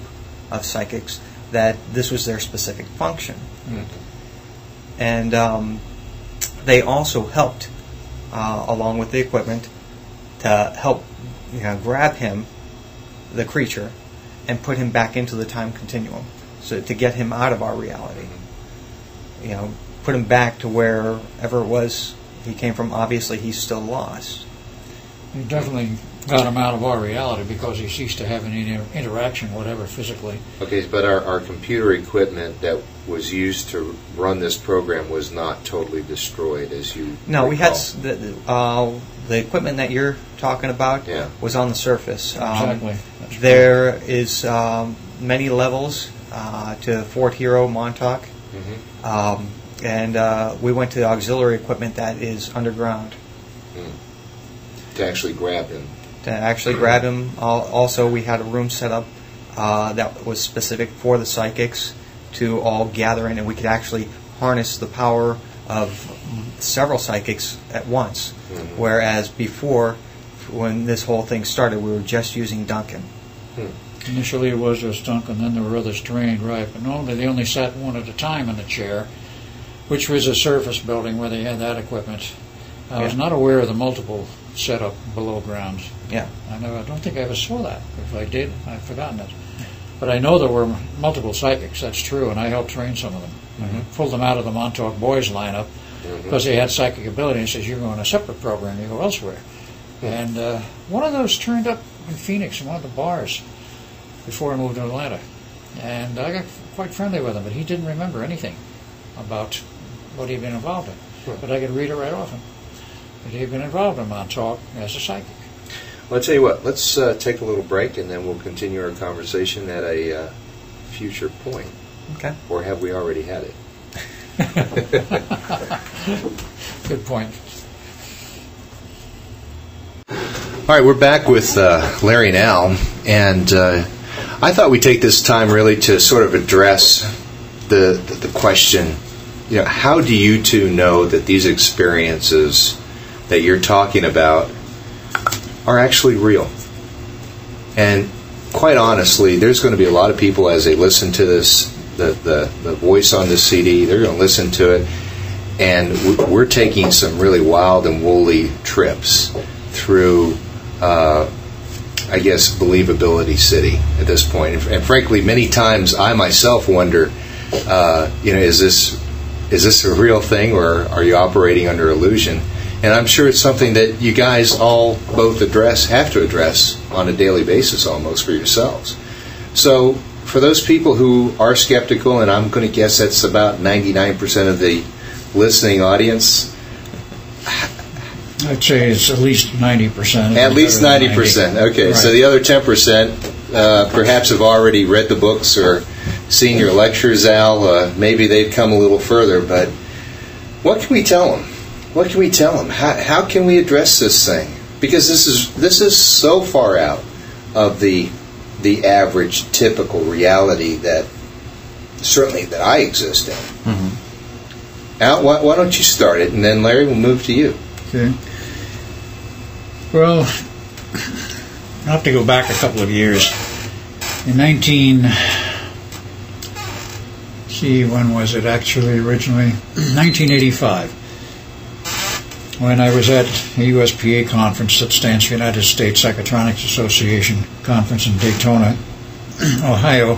of psychics that this was their specific function. And they also helped, along with the equipment, to help grab him, the creature, and put him back into the time continuum, so to get him out of our reality. Put him back to wherever it was he came from. Obviously, he's still lost. You definitely got him out of our reality because he ceased to have any interaction, whatever, physically. Okay, but our computer equipment that was used to run this program was not totally destroyed, as you No, recall. we had the equipment that you're talking about was on the surface. Exactly. There is many levels to Fort Hero, Montauk, and we went to the auxiliary equipment that is underground. To actually grab him. Also, we had a room set up that was specific for the psychics to all gather in, and we could actually harness the power of several psychics at once. Whereas before, when this whole thing started, we were just using Duncan. Initially it was just Duncan, then there were others trained, right, but normally they only sat one at a time in the chair, which was a surface building where they had that equipment. I was not aware of the multiple setup below ground. Yeah. I don't think I ever saw that. If I did, I've forgotten it. But I know there were multiple psychics, that's true, and I helped train some of them. I pulled them out of the Montauk Boys lineup because they had psychic ability, and says, you're going a separate program, you go elsewhere. And one of those turned up in Phoenix in one of the bars before I moved to Atlanta. And I got quite friendly with him, but he didn't remember anything about what he'd been involved in. But I could read it right off him. But he'd been involved in Montauk as a psychic. Well, I'll tell you what, let's take a little break, and then we'll continue our conversation at a future point. Okay. Or have we already had it? Good point. All right, we're back with Larry and Al, and I thought we'd take this time really to sort of address the question, how do you two know that these experiences that you're talking about are actually real? And quite honestly, there's going to be a lot of people as they listen to this, the voice on this CD, they're going to listen to it, and we're taking some really wild and woolly trips through, I guess, believability city at this point. And frankly, many times I myself wonder, is this a real thing, or are you operating under illusion? And I'm sure it's something that you guys all both have to address on a daily basis almost for yourselves. So for those people who are skeptical, and I'm going to guess that's about 99% of the listening audience. I'd say it's at least 90%. At least 90%. Okay, right. So the other 10% perhaps have already read the books or seen your lectures, Al. Maybe they've come a little further, but what can we tell them? What can we tell them? How can we address this thing? Because this is so far out of the average, typical reality that certainly that I exist in. Mm-hmm. Al, why don't you start it, and then Larry will move to you. Okay. Well, I have to go back a couple of years. In when was it actually originally? 1985. When I was at a USPA conference that stands for United States Psychotronics Association conference in Daytona, Ohio.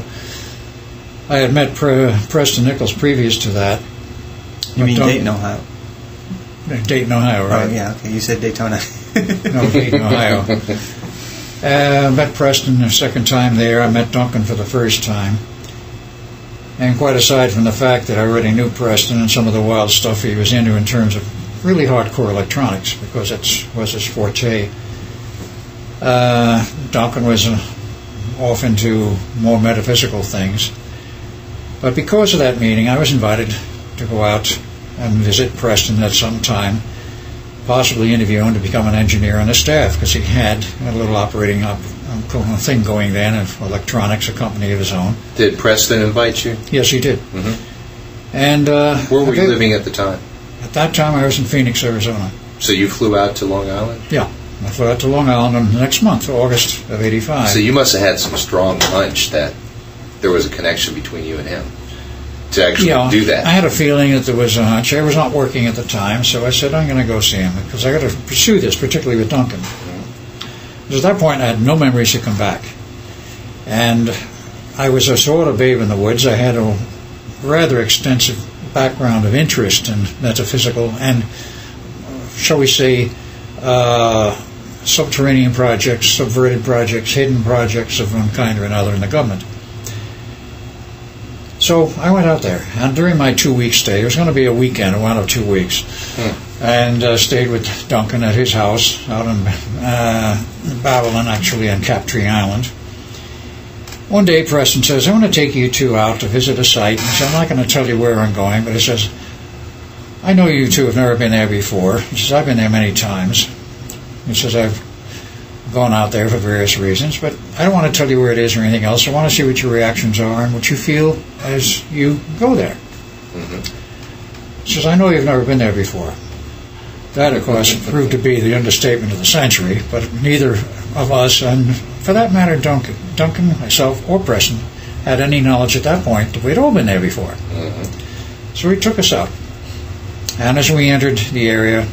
I had met Preston Nichols previous to that. You mean Dayton, Ohio? Dayton, Ohio, right? Oh, yeah, okay. You said Daytona. No, Dayton, Ohio. Met Preston the second time there. I met Duncan for the first time. And quite aside from the fact that I already knew Preston and some of the wild stuff he was into in terms of really hardcore electronics, because that was his forte, Duncan was off into more metaphysical things. But because of that meeting, I was invited to go out and visit Preston at some time, possibly interview him to become an engineer on the staff, because he had a little operating thing going then of electronics, a company of his own. Did Preston invite you? Yes, he did. Mm-hmm. And where were you living at the time? At that time, I was in Phoenix, Arizona. So you flew out to Long Island? Yeah. I flew out to Long Island next month, August of 85. So you must have had some strong hunch that there was a connection between you and him. to actually do that. I had a feeling that there was a hunch. I was not working at the time, so I said, I'm going to go see him because I got to pursue this, particularly with Duncan. Because at that point, I had no memories to come back. And I was a sort of babe in the woods. I had a rather extensive background of interest in metaphysical and, shall we say, subterranean projects, subverted projects, hidden projects of one kind or another in the government. So I went out there, and during my 2-week stay, it was going to be a weekend, a wound up 2 weeks, and stayed with Duncan at his house out in Babylon, actually, on Captree Island. One day, Preston says, I want to take you two out to visit a site. He said, I'm not going to tell you where I'm going, but he says, I know you two have never been there before. He says, I've been there many times. He says, I've gone out there for various reasons, but I don't want to tell you where it is or anything else. I want to see what your reactions are and what you feel as you go there. He says, I know you've never been there before. That, of course, proved to be the understatement of the century, but neither of us, and for that matter, Duncan, myself, or Preston, had any knowledge at that point that we'd all been there before. So he took us out. And as we entered the area,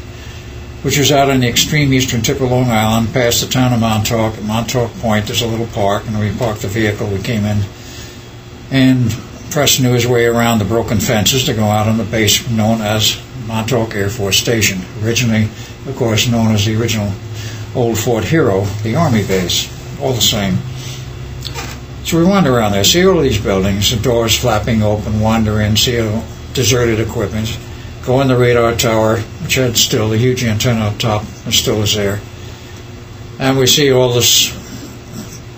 which was out on the extreme eastern tip of Long Island, past the town of Montauk. At Montauk Point, there's a little park, and we parked the vehicle. We came in, and Preston knew his way around the broken fences to go out on the base known as Montauk Air Force Station, originally, of course, known as the original old Fort Hero, the Army base, all the same. So we wander around there, see all these buildings, the doors flapping open, wander in, see all deserted equipment, go in the radar tower, which had still the huge antenna up top, and still is there. And we see all this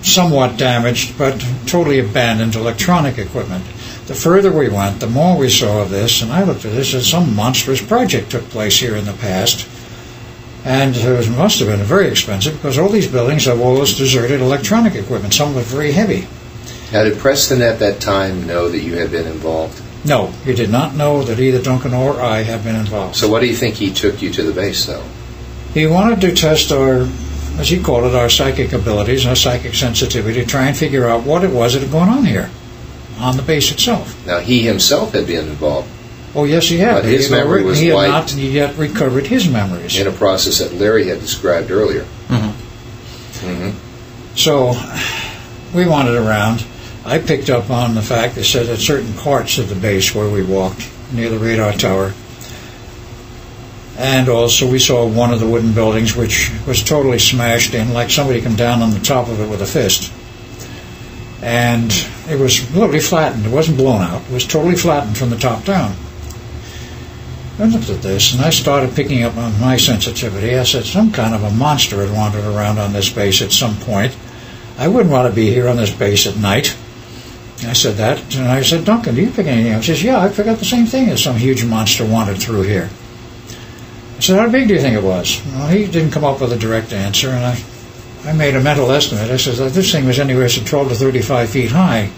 somewhat damaged, but totally abandoned electronic equipment. The further we went, the more we saw of this, and I looked at this as some monstrous project took place here in the past. And it must have been very expensive, because all these buildings have all this deserted electronic equipment, some of it very heavy. Now, did Preston at that time know that you had been involved? No, he did not know that either Duncan or I had been involved. So what do you think he took you to the base, though? He wanted to test our, as he called it, our psychic abilities, our psychic sensitivity, to try and figure out what it was that had gone on here, on the base itself. Now, he himself had been involved. Oh, yes, he had. But his memory was He had wiped not yet recovered his memories. in a process that Larry had described earlier. So we wandered around. I picked up on the fact that said at certain parts of the base where we walked, near the radar tower, and also we saw one of the wooden buildings which was totally smashed in, like somebody come down on the top of it with a fist. And it was literally flattened. It wasn't blown out. It was totally flattened from the top down. I looked at this, and I started picking up on my sensitivity. I said, some kind of a monster had wandered around on this base at some point. I wouldn't want to be here on this base at night. I said that, and I said, Duncan, do you pick anything up? He says, yeah, I picked up the same thing as some huge monster wandered through here. I said, how big do you think it was? Well, he didn't come up with a direct answer, and I made a mental estimate. I said, this thing was anywhere from 12 to 35 feet high.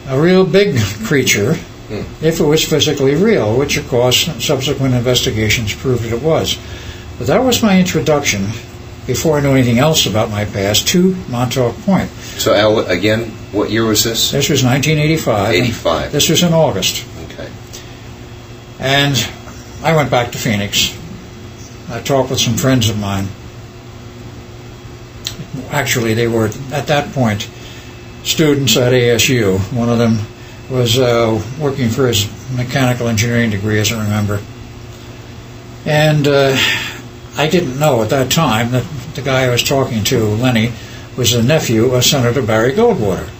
A real big creature, if it was physically real, which, of course, subsequent investigations proved that it was. But that was my introduction, before I knew anything else about my past, to Montauk Point. So, Al, again, what year was this? This was 1985. 85. This was in August. Okay. And I went back to Phoenix. I talked with some friends of mine. Actually, they were, at that point, students at ASU. One of them was working for his mechanical engineering degree, as I remember. And I didn't know at that time that the guy I was talking to, Lenny, was the nephew of Senator Barry Goldwater.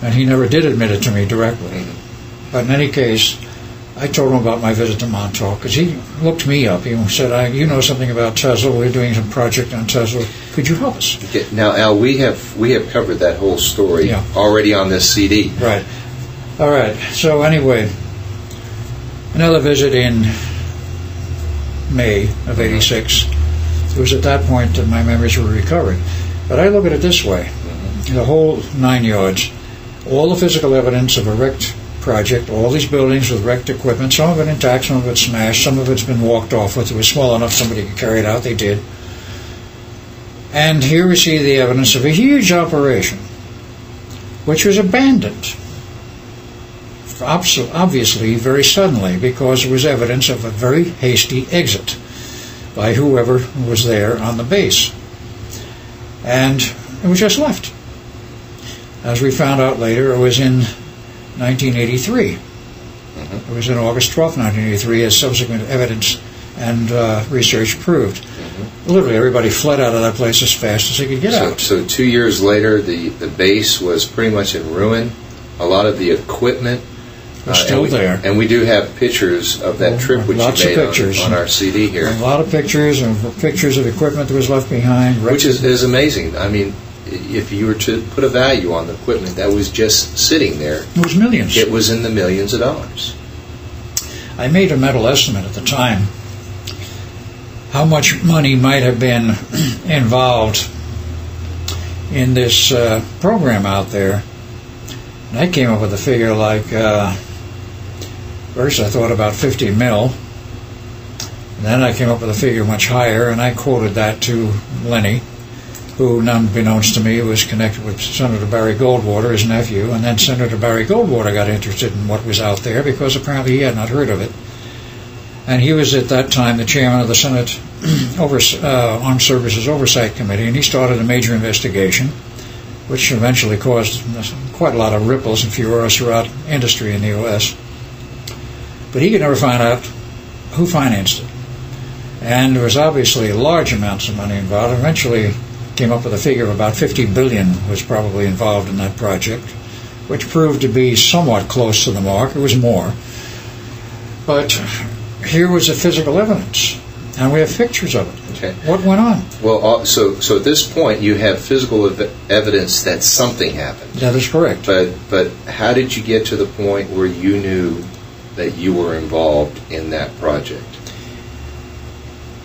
And he never did admit it to me directly. But in any case, I told him about my visit to Montauk, because he looked me up. He said, you know something about Tesla. We're doing some project on Tesla. Could you help us? Okay. Now, Al, we have covered that whole story already on this CD. Right. All right. So anyway, another visit in May of '86. It was at that point that my memories were recovered. But I look at it this way. The whole 9 yards, all the physical evidence of a wrecked project, all these buildings with wrecked equipment, some of it intact, some of it smashed, some of it's been walked off with. It was small enough somebody could carry it out. They did. And here we see the evidence of a huge operation, which was abandoned. obviously very suddenly, because it was evidence of a very hasty exit by whoever was there on the base. And it was just left. As we found out later, it was in 1983. It was in August 12, 1983, as subsequent evidence and research proved. Literally, everybody fled out of that place as fast as they could get out. So 2 years later, the base was pretty much in ruin. A lot of the equipment was still there. And we do have pictures of that trip which lots you made of pictures. On our CD here. A lot of pictures and pictures of equipment that was left behind. Which is amazing. I mean, if you were to put a value on the equipment that was just sitting there, it was millions. It was in the millions of dollars. I made a mental estimate at the time how much money might have been involved in this program out there. And I came up with a figure like, first I thought about 50 mil. And then I came up with a figure much higher, and I quoted that to Lenny, who, unbeknownst to me, was connected with Senator Barry Goldwater, his nephew. And then Senator Barry Goldwater got interested in what was out there because apparently he had not heard of it. And he was at that time the chairman of the Senate Armed Services Oversight Committee, and he started a major investigation, which eventually caused quite a lot of ripples and furor throughout industry in the U.S. But he could never find out who financed it. And there was obviously large amounts of money involved. Eventually came up with a figure of about $50 billion was probably involved in that project, which proved to be somewhat close to the mark. It was more. But here was the physical evidence, and we have pictures of it. Okay. What went on? Well, so at this point, you have physical evidence that something happened. That is correct. But how did you get to the point where you knew that you were involved in that project?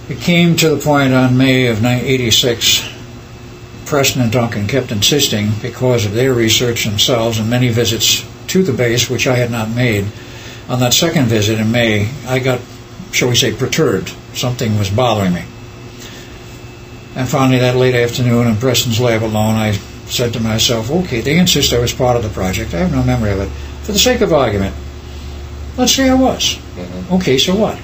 It came to the point on May of 1986. Preston and Duncan kept insisting, because of their research themselves and many visits to the base, which I had not made. On that second visit in May, I got, shall we say, perturbed. Something was bothering me. And finally, that late afternoon in Preston's lab alone, I said to myself, okay, they insist I was part of the project. I have no memory of it. For the sake of argument, let's say I was. Mm-hmm. Okay, so what?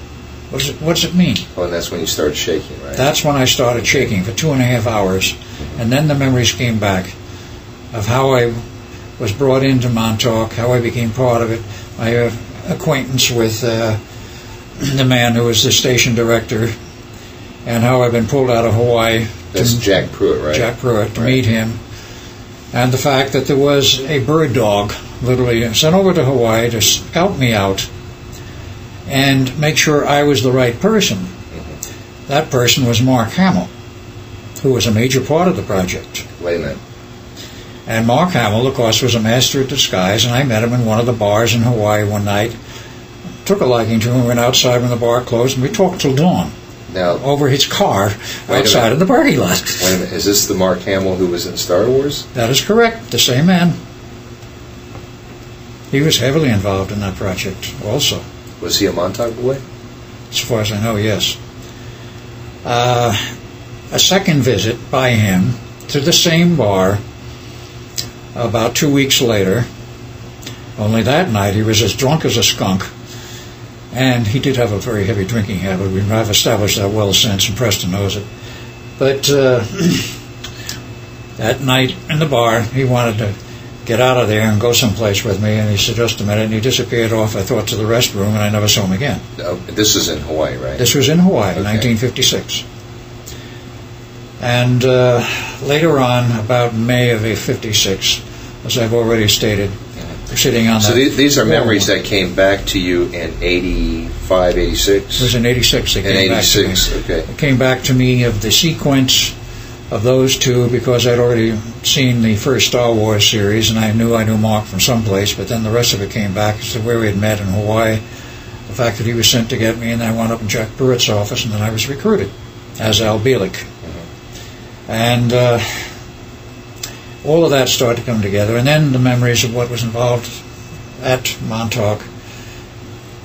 What does it mean? Oh, and that's when you started shaking, right? That's when I started shaking for 2.5 hours. Mm-hmm. And then the memories came back of how I was brought into Montauk, how I became part of it, my acquaintance with the man who was the station director, and how I've been pulled out of Hawaii. That's Jack Pruitt, right? Jack Pruitt, to meet him. And the fact that there was a bird dog, literally, sent over to Hawaii to scout me out and make sure I was the right person. Mm-hmm. That person was Mark Hamill, who was a major part of the project. Wait a minute. And Mark Hamill, of course, was a master at disguise, and I met him in one of the bars in Hawaii one night. Took a liking to him, went outside when the bar closed, and we talked till dawn. Now, over his car outside of the parking lot. Wait a minute, is this the Mark Hamill who was in Star Wars? That is correct, the same man. He was heavily involved in that project also. Was he a Montauk boy? As far as I know, yes. A second visit by him to the same bar about 2 weeks later, only that night he was as drunk as a skunk. And he did have a very heavy drinking habit. I've established that well since, and Preston knows it. But that night in the bar, he wanted to get out of there and go someplace with me, and he said, just a minute, and he disappeared off, I thought, to the restroom, and I never saw him again. This is in Hawaii, right? This was in Hawaii, okay. 1956. And later on, about May of 56, as I've already stated, sitting on so that. So these are memories that came back to you in 85, 86? It was in 86 they came back to me. Okay. It came back to me of the sequence of those two, because I'd already seen the first Star Wars series, and I knew Mark from someplace, but then the rest of it came back as to where we had met in Hawaii, the fact that he was sent to get me, and then I wound up in Jack Pruitt's office, and then I was recruited as Al Bielek. Mm-hmm. And all of that started to come together, and then the memories of what was involved at Montauk.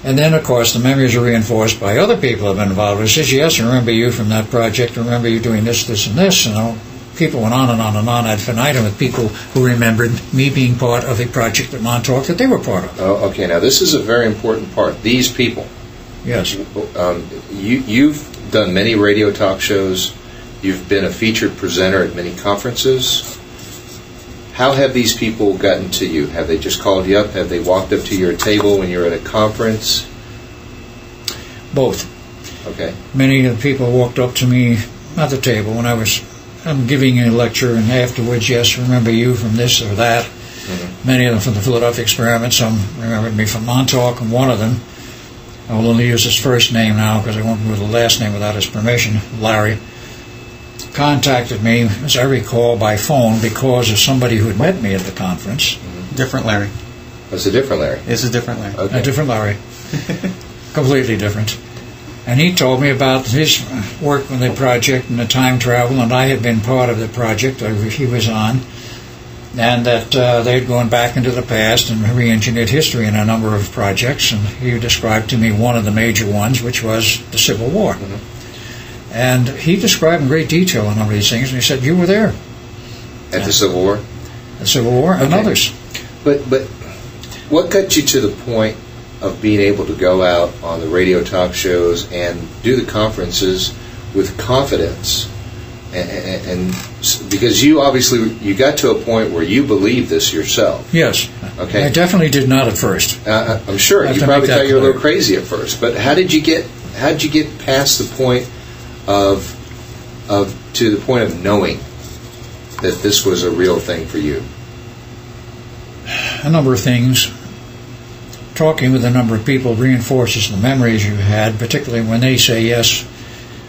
And then, of course, the memories are reinforced by other people who have been involved. It says, yes, I remember you from that project, I remember you doing this, this, and this, people went on and on and on ad infinitum with people who remembered me being part of a project at Montauk that they were part of. Oh, okay. Now this is a very important part. These people. Yes. You've done many radio talk shows. You've been a featured presenter at many conferences. How have these people gotten to you? Have they just called you up? Have they walked up to your table when you're at a conference? Both. Okay. Many of the people walked up to me at the table when I'm giving a lecture, and afterwards, yes, remember you from this or that. Mm-hmm. Many of them from the Philadelphia Experiment. Some remembered me from Montauk, and one of them, I will only use his first name now because I won't use the last name without his permission, Larry, contacted me, as I recall, by phone because of somebody who had met me at the conference. Mm-hmm. Different Larry. It's a different Larry. It's a different Larry. Okay. A different Larry. Completely different. And he told me about his work with the project and the time travel, and I had been part of the project he was on, and that they'd gone back into the past and re-engineered history in a number of projects, and he described to me one of the major ones, which was the Civil War. Mm-hmm. And he described in great detail a number of these things, and he said, you were there. At the Civil War? The Civil War and others. But what got you to the point of being able to go out on the radio talk shows and do the conferences with confidence? And because you got to a point where you believed this yourself. Yes. Okay. I definitely did not at first. I'm sure you probably thought you were a little crazy at first. But how did you get past the point of to the point of knowing that this was a real thing for you? A number of things. Talking with a number of people reinforces the memories you had, particularly when they say, yes,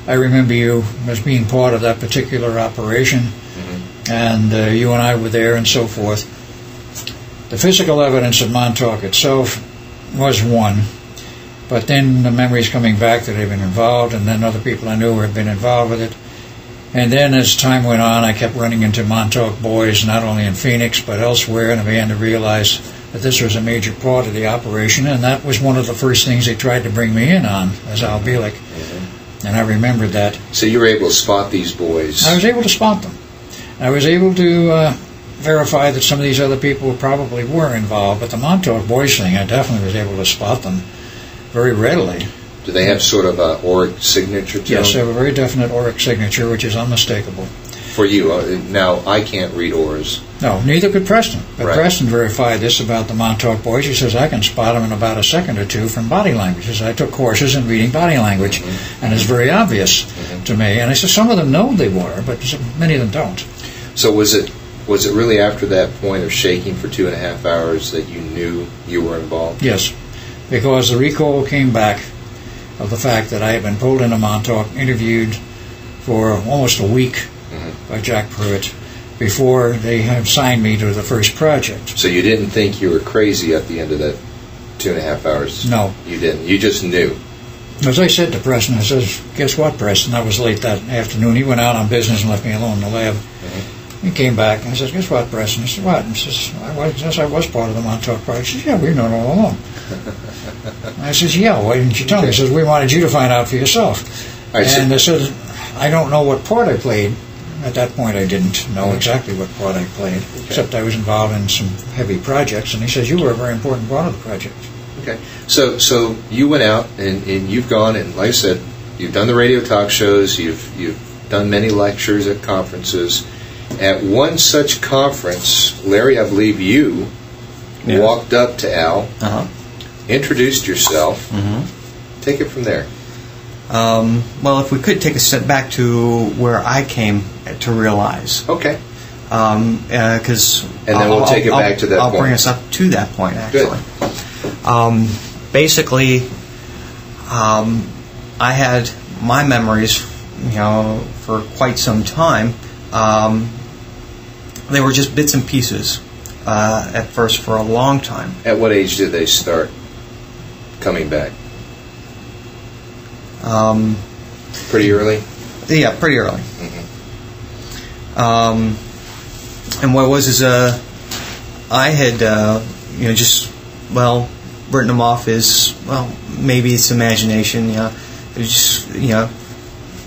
I remember you as being part of that particular operation, mm-hmm. and you and I were there, and so forth. The physical evidence of Montauk itself was one, but then the memories coming back that they've been involved, and then other people I knew had been involved with it. And then as time went on, I kept running into Montauk boys, not only in Phoenix, but elsewhere, and I began to realize that this was a major part of the operation, and that was one of the first things they tried to bring me in on, as Al Bielek. Mm-hmm. And I remembered that. So you were able to spot these boys? I was able to spot them. I was able to verify that some of these other people probably were involved, but the Montauk boys thing, I definitely was able to spot them very readily. Do they have sort of an auric signature to them? Yes, they have a very definite auric signature, which is unmistakable. For you. Now, I can't read auras. No, neither could Preston. But right. Preston verified this about the Montauk boys. He says, I can spot them in about a second or two from body language. He says, I took courses in reading body language, mm-hmm. and it's very obvious mm-hmm. to me. And I said, some of them know they were, but many of them don't. So was it really after that point of shaking for 2.5 hours that you knew you were involved? Yes, because the recall came back of the fact that I had been pulled into Montauk, interviewed for almost a week mm-hmm. by Jack Pruitt before they had signed me to the first project. So you didn't think you were crazy at the end of that 2.5 hours? No. You didn't. You just knew. As I said to Preston, I says, guess what, Preston? I was late that afternoon. He went out on business and left me alone in the lab. Mm-hmm. He came back and I says, guess what, Preston? I said, what? And he says, I was part of the Montauk project. He says, yeah, we've known all along. I says, yeah, why didn't you tell me? He says, we wanted you to find out for yourself. Right, and I said, I don't know what part I played. At that point, I didn't know exactly what part I played, except I was involved in some heavy projects. And he says, you were a very important part of the project. Okay. So you went out and you've gone, and like I said, you've done the radio talk shows, you've done many lectures at conferences. At one such conference, Larry, I believe you walked up to Al, uh-huh. introduced yourself. Mm-hmm. Take it from there. Well, if we could take a step back to where I came to realize. Okay. Because and then we'll take it back to that point. I'll bring us up to that point, actually. Good. Basically, I had my memories, for quite some time. They were just bits and pieces at first for a long time. At what age did they start coming back? Pretty early? Yeah, pretty early. Mm-hmm. And what was is I had written them off as, well, maybe it's imagination. It was just,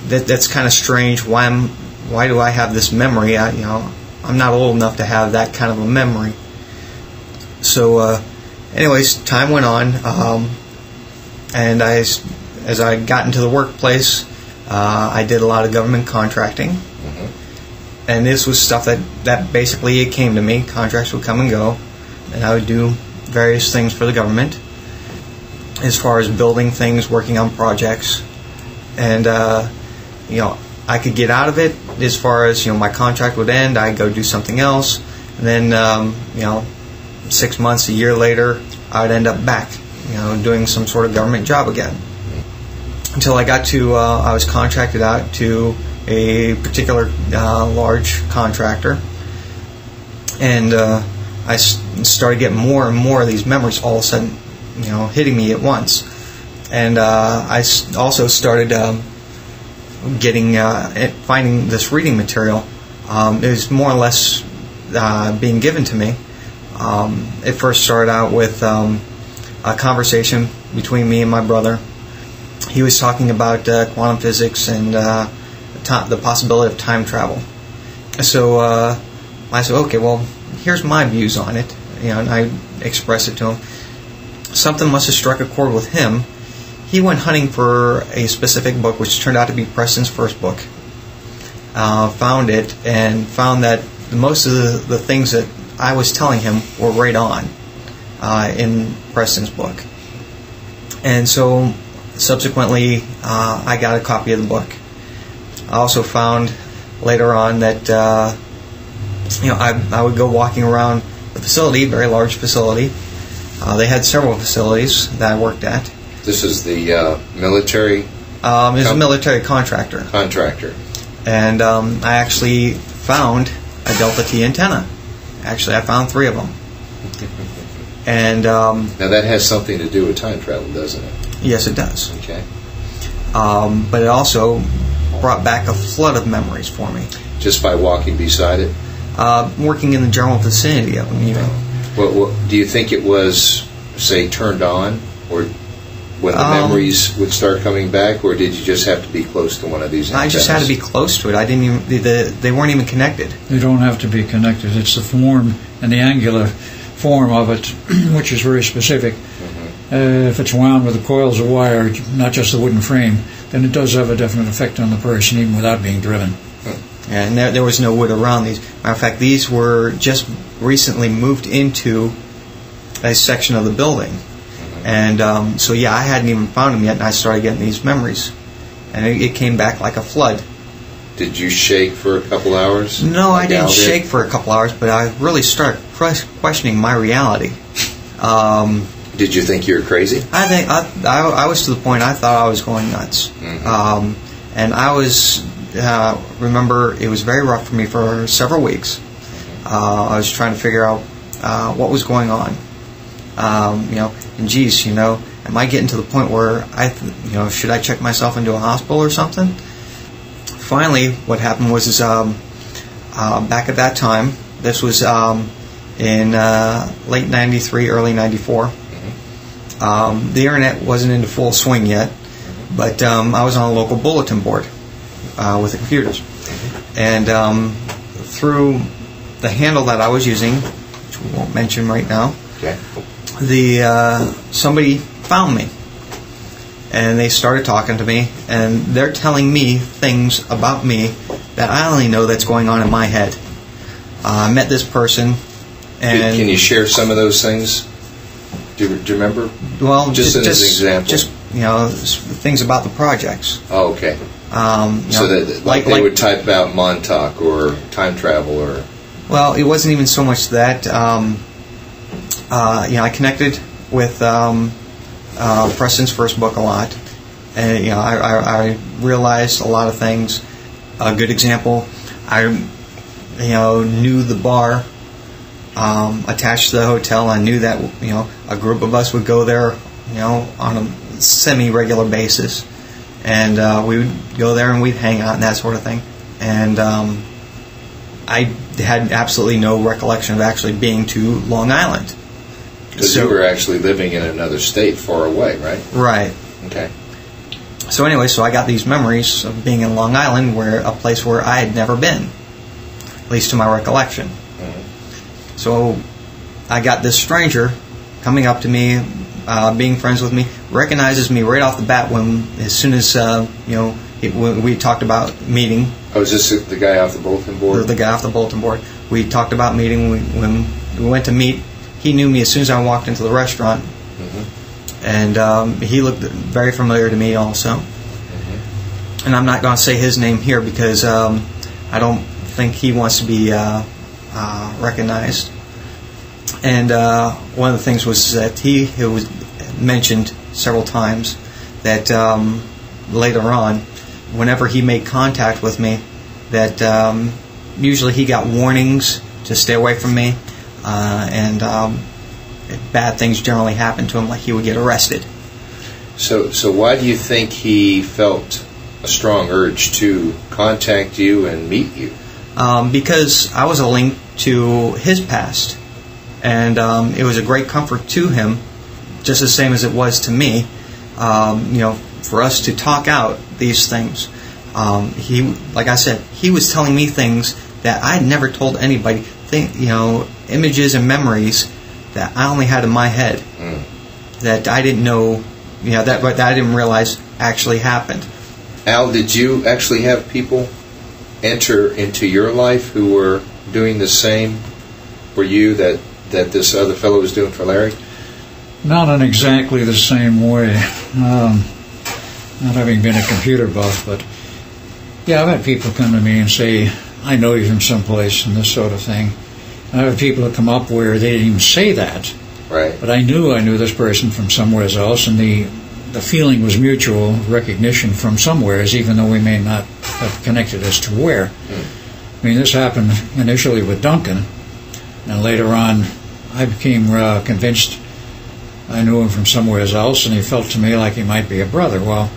that's kind of strange. Why why do I have this memory? I'm not old enough to have that kind of a memory. So, anyways, time went on, and as I got into the workplace, I did a lot of government contracting, and this was stuff that basically it came to me. Contracts would come and go, and I would do various things for the government, as far as building things, working on projects, and I could get out of it as far as my contract would end. I'd go do something else, and then 6 months, a year later, I would end up back, doing some sort of government job again. Until I got to, I was contracted out to a particular large contractor, and I started getting more and more of these memories all of a sudden, hitting me at once. And I also started finding this reading material. It was more or less being given to me. It first started out with a conversation between me and my brother. He was talking about quantum physics and the possibility of time travel. So I said, okay, well, here's my views on it, and I expressed it to him. Something must have struck a chord with him. He went hunting for a specific book, which turned out to be Preston's first book. Found it, and found that most of the things that I was telling him were right on in Preston's book. And so subsequently, I got a copy of the book. I also found later on that I would go walking around the facility, very large facility. They had several facilities that I worked at. This is the military? It was a military contractor. Contractor. And I actually found a Delta T antenna. Actually, I found 3 of them. And now that has something to do with time travel, doesn't it? Yes, it does. Okay. But it also brought back a flood of memories for me. Just by walking beside it? Working in the general vicinity of them, even. Well, do you think it was, say, turned on, or when the memories would start coming back, or did you just have to be close to one of these antennas? I just had to be close to it. I didn't even. They weren't even connected. They don't have to be connected. It's the form and the angular form of it, which is very specific. If it's wound with the coils of wire, not just the wooden frame, then it does have a definite effect on the person, even without being driven. And there was no wood around these. Matter of fact, these were just recently moved into a section of the building. And so, yeah, I hadn't even found them yet, and I started getting these memories. And it came back like a flood. Did you shake for a couple hours? No, I didn't shake for a couple hours, but I really started questioning my reality. Did you think you were crazy? I think I was to the point I thought I was going nuts. And I was... remember, it was very rough for me for several weeks. I was trying to figure out what was going on. And geez, am I getting to the point where should I check myself into a hospital or something? Finally, what happened was back at that time, this was in late '93, early '94. The internet wasn't into full swing yet, but I was on a local bulletin board with the computers, and through the handle that I was using, which we won't mention right now, somebody found me, and they started talking to me, and they're telling me things about me that I only know that's going on in my head. I met this person, and can you share some of those things? Do you remember? Well, just as an example, just things about the projects. Oh, okay. So that they would type out Montauk or time travel, or well, it wasn't even so much that. I connected with Preston's first book a lot, and I realized a lot of things. A good example, I knew the bar attached to the hotel. I knew that a group of us would go there on a semi-regular basis, and we would go there and we'd hang out and that sort of thing. And I had absolutely no recollection of actually being to Long Island. Because you were actually living in another state far away, right? Right. Okay. So anyway, so I got these memories of being in Long Island, where a place where I had never been, at least to my recollection. Mm-hmm. So I got this stranger coming up to me, being friends with me, recognizes me right off the bat as soon as we talked about meeting. Oh, is this the guy off the bulletin board? The guy off the bulletin board. We talked about meeting when we went to meet. He knew me as soon as I walked into the restaurant. Mm-hmm. And he looked very familiar to me also. Mm-hmm. And I'm not going to say his name here because I don't think he wants to be recognized. And one of the things was that he was mentioned several times that later on, whenever he made contact with me, that usually he got warnings to stay away from me, and bad things generally happened to him, like he would get arrested. So why do you think he felt a strong urge to contact you and meet you? Because I was a link to his past, and it was a great comfort to him, just the same as it was to me, for us to talk out these things. Like I said, he was telling me things that I had never told anybody. Images and memories that I only had in my head, that I didn't know, that I didn't realize actually happened. Al, did you actually have people enter into your life who were doing the same for you that this other fellow was doing for Larry? Not in exactly the same way. Not having been a computer buff, but yeah, I've had people come to me and say, I know you from someplace and this sort of thing. And I've had people that come up where they didn't even say that. Right. But I knew this person from somewhere else, and the feeling was mutual recognition from somewheres, even though we may not have connected as to where. I mean, this happened initially with Duncan, and later on I became convinced I knew him from somewhere else, and he felt to me like he might be a brother. Well,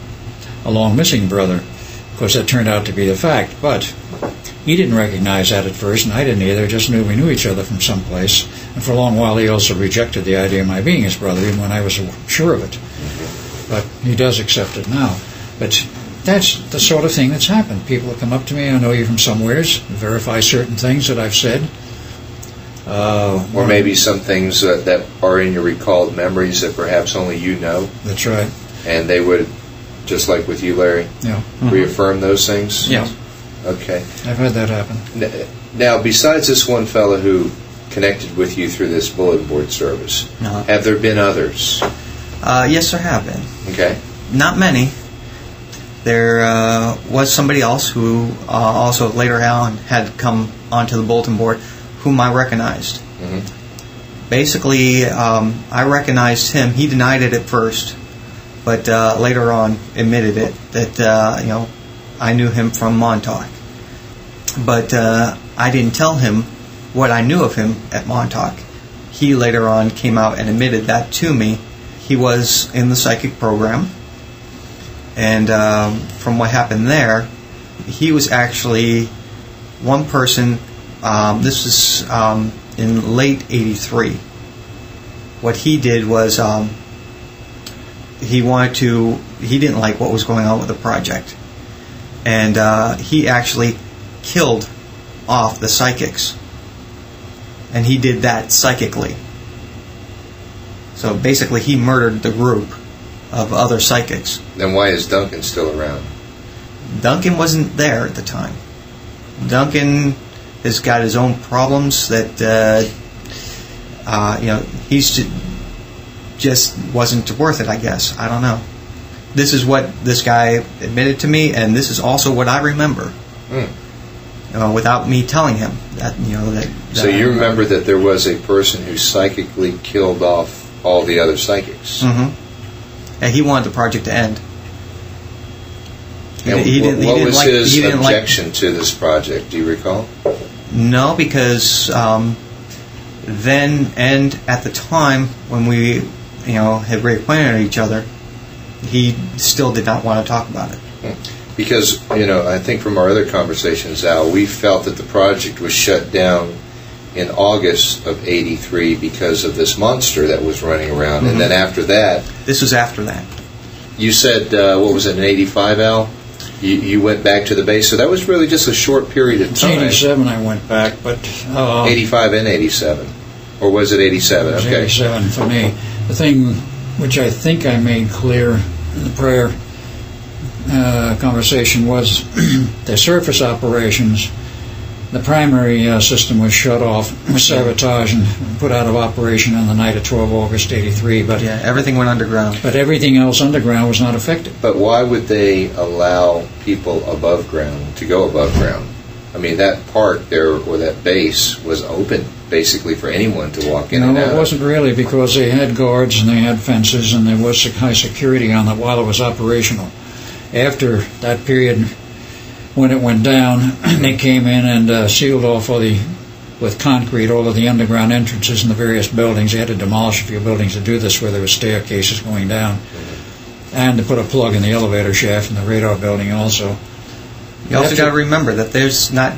a long-missing brother. Of course, that turned out to be the fact, but he didn't recognize that at first, and I didn't either, just knew we knew each other from someplace. And for a long while, he also rejected the idea of my being his brother, even when I was sure of it. But he does accept it now. But that's the sort of thing that's happened. People that come up to me, I know you from somewheres, verify certain things that I've said. Or maybe some things that are in your recalled memories that perhaps only you know. That's right. And they would, just like with you, Larry, reaffirm those things? Yeah. Okay. I've had that happen. Now, besides this one fellow who connected with you through this bulletin board service, have there been others? Yes, there have been. Okay. Not many. There was somebody else who also later on had come onto the bulletin board, whom I recognized. Mm-hmm. Basically, I recognized him. He denied it at first, but later on admitted it, that I knew him from Montauk. But I didn't tell him what I knew of him at Montauk. He later on came out and admitted that to me. He was in the psychic program, and from what happened there, he was actually one person. This was in late '83. What he did was he didn't like what was going on with the project, and he actually killed off the psychics, and he did that psychically. So basically he murdered the group of other psychics. Then why is Duncan still around? Duncan wasn't there at the time. Duncan has got his own problems that he's just wasn't worth it, I guess. I don't know. This is what this guy admitted to me, and this is also what I remember. Without me telling him that. So you remember that there was a person who psychically killed off all the other psychics. Mm-hmm. And he wanted the project to end. What was his objection to this project? Do you recall? No, because then and at the time when we, had reacquainted each other, he still did not want to talk about it. Because, I think from our other conversations, Al, we felt that the project was shut down in August of '83 because of this monster that was running around. Mm-hmm. And then after that... This was after that. you said, what was it, in 85, Al? You went back to the base, so that was really just a short period of It's time. 87 I went back, but... 85 and 87. Or was it 87? It was Okay. 87 for me. The thing which I think I made clear in the prior conversation was the surface operations. The primary system was shut off, was sabotaged and put out of operation on the night of 12 August 83. But Yeah, everything went underground. But everything else underground was not affected. But why would they allow people above ground to go above ground? I mean, that part there, or that base, was open basically for anyone to walk in and out. No, it wasn't really, because they had guards and they had fences and there was high security on it while it was operational. After that period, when it went down, they came in and sealed off with concrete all of the underground entrances in the various buildings. They had to demolish a few buildings to do this, where there were staircases going down, and to put a plug in the elevator shaft in the radar building also. You also got to remember that there's not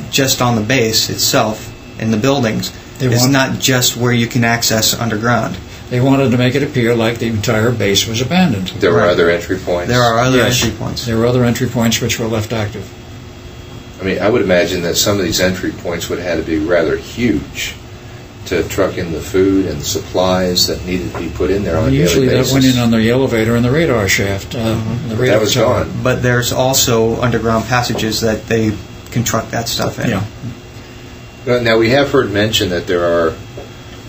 just on the base itself, in the buildings, it's not just where you can access underground. They wanted to make it appear like the entire base was abandoned. There were other entry points. There are other entry points. There were other entry points which were left active. I mean, I would imagine that some of these entry points would have had to be rather huge to truck in the food and supplies that needed to be put in there on a daily basis. Usually that went in on the elevator and the radar shaft. The radar that was gone. But there's also underground passages that they can truck that stuff in. Yeah. Now, we have heard mention that there are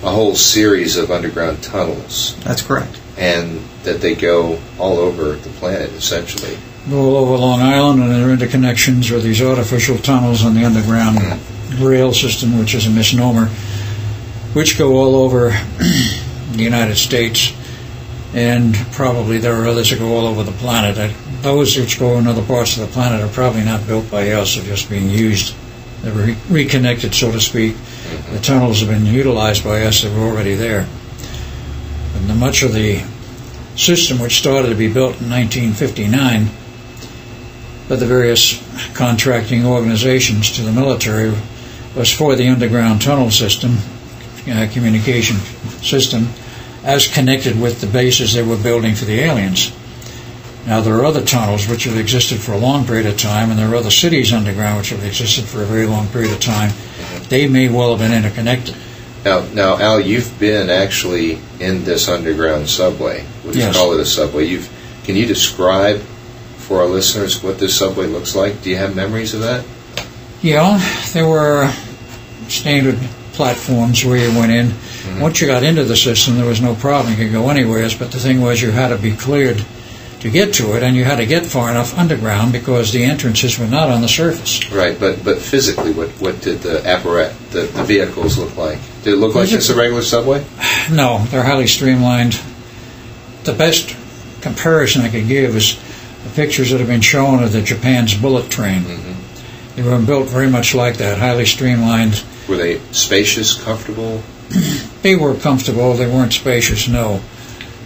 a whole series of underground tunnels. That's correct. And that they go all over the planet, essentially. All over Long Island, and there are interconnections with these artificial tunnels on the underground rail system, which is a misnomer, which go all over the United States, and probably there are others that go all over the planet. Those which go in other parts of the planet are probably not built by us, they're just being used. They're reconnected, so to speak. The tunnels have been utilized by us that were already there. And much of the system, which started to be built in 1959 by the various contracting organizations to the military, was for the underground tunnel system, communication system, as connected with the bases they were building for the aliens. Now, there are other tunnels which have existed for a long period of time, and there are other cities underground which have existed for a very long period of time. They may well have been interconnected. Now, Al, you've been actually in this underground subway. We'll just call it a subway. Can you describe for our listeners what this subway looks like? Do you have memories of that? Yeah, there were standard platforms where you went in. Once you got into the system, there was no problem. You could go anywhere, but the thing was you had to be cleared to get to it, and you had to get far enough underground because the entrances were not on the surface. Right, but physically, what did the the vehicles look like? Did it look like just a regular subway? No, they're highly streamlined. The best comparison I could give is the pictures that have been shown of the Japan's bullet train. They were built very much like that, highly streamlined. Were they spacious, comfortable? They were comfortable. They weren't spacious, no.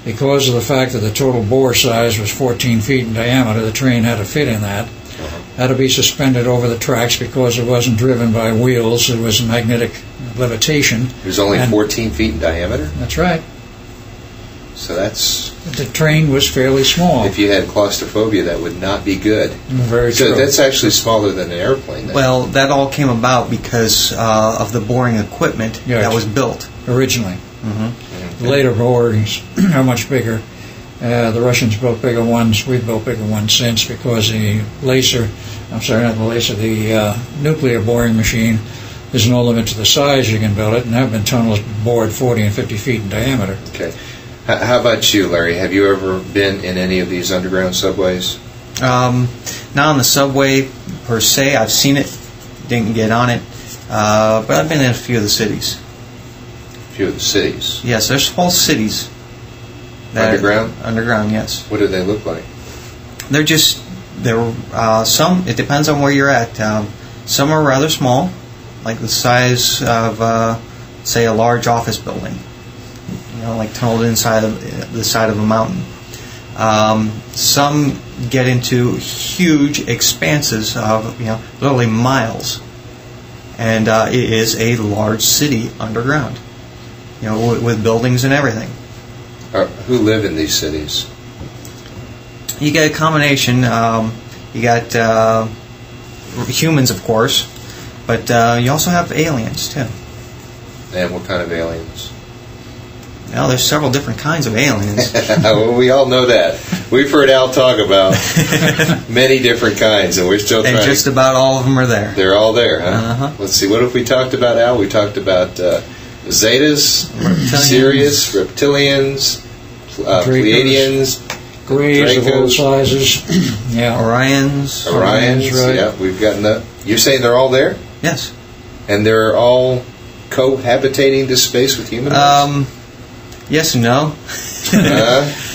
Because of the fact that the total bore size was 14 feet in diameter, the train had to fit in that. Had to be suspended over the tracks because it wasn't driven by wheels. It was magnetic levitation. It was only 14 feet in diameter? That's right. So that's... The train was fairly small. If you had claustrophobia, that would not be good. Very true. So that's actually smaller than an airplane, then. Well, that all came about because of the boring equipment that was built. Originally. The later borings are much bigger. The Russians built bigger ones. We've built bigger ones since because the nuclear boring machine, there's no limit to the size you can build it, and there have been tunnels bored 40 and 50 feet in diameter. Okay. How about you, Larry? Have you ever been in any of these underground subways? Not on the subway per se. I've seen it, didn't get on it, but I've been in a few of the cities. A few of the cities? Yes, there's whole cities. Underground? Underground, yes. What do they look like? Some, it depends on where you're at. Some are rather small, like the size of, say, a large office building. Like tunneled inside of the side of a mountain. Some get into huge expanses of, literally miles. And it is a large city underground, with buildings and everything. Who live in these cities? You get a combination. You got humans, of course, but you also have aliens too. And what kind of aliens? Well, there's several different kinds of aliens. Well, we all know that. We've heard Al talk about many different kinds, and we're still trying. And just about all of them are there. They're all there, huh? Uh-huh. Let's see. What have we talked about, Al? We talked about Zetas, Sirius, Reptilians, Pleiadians, Grays of all sizes. Yeah. Orions. Orions. right. Yeah, we've gotten that. You're saying they're all there, Yes. and they're all cohabitating this space with humans. Yes and no.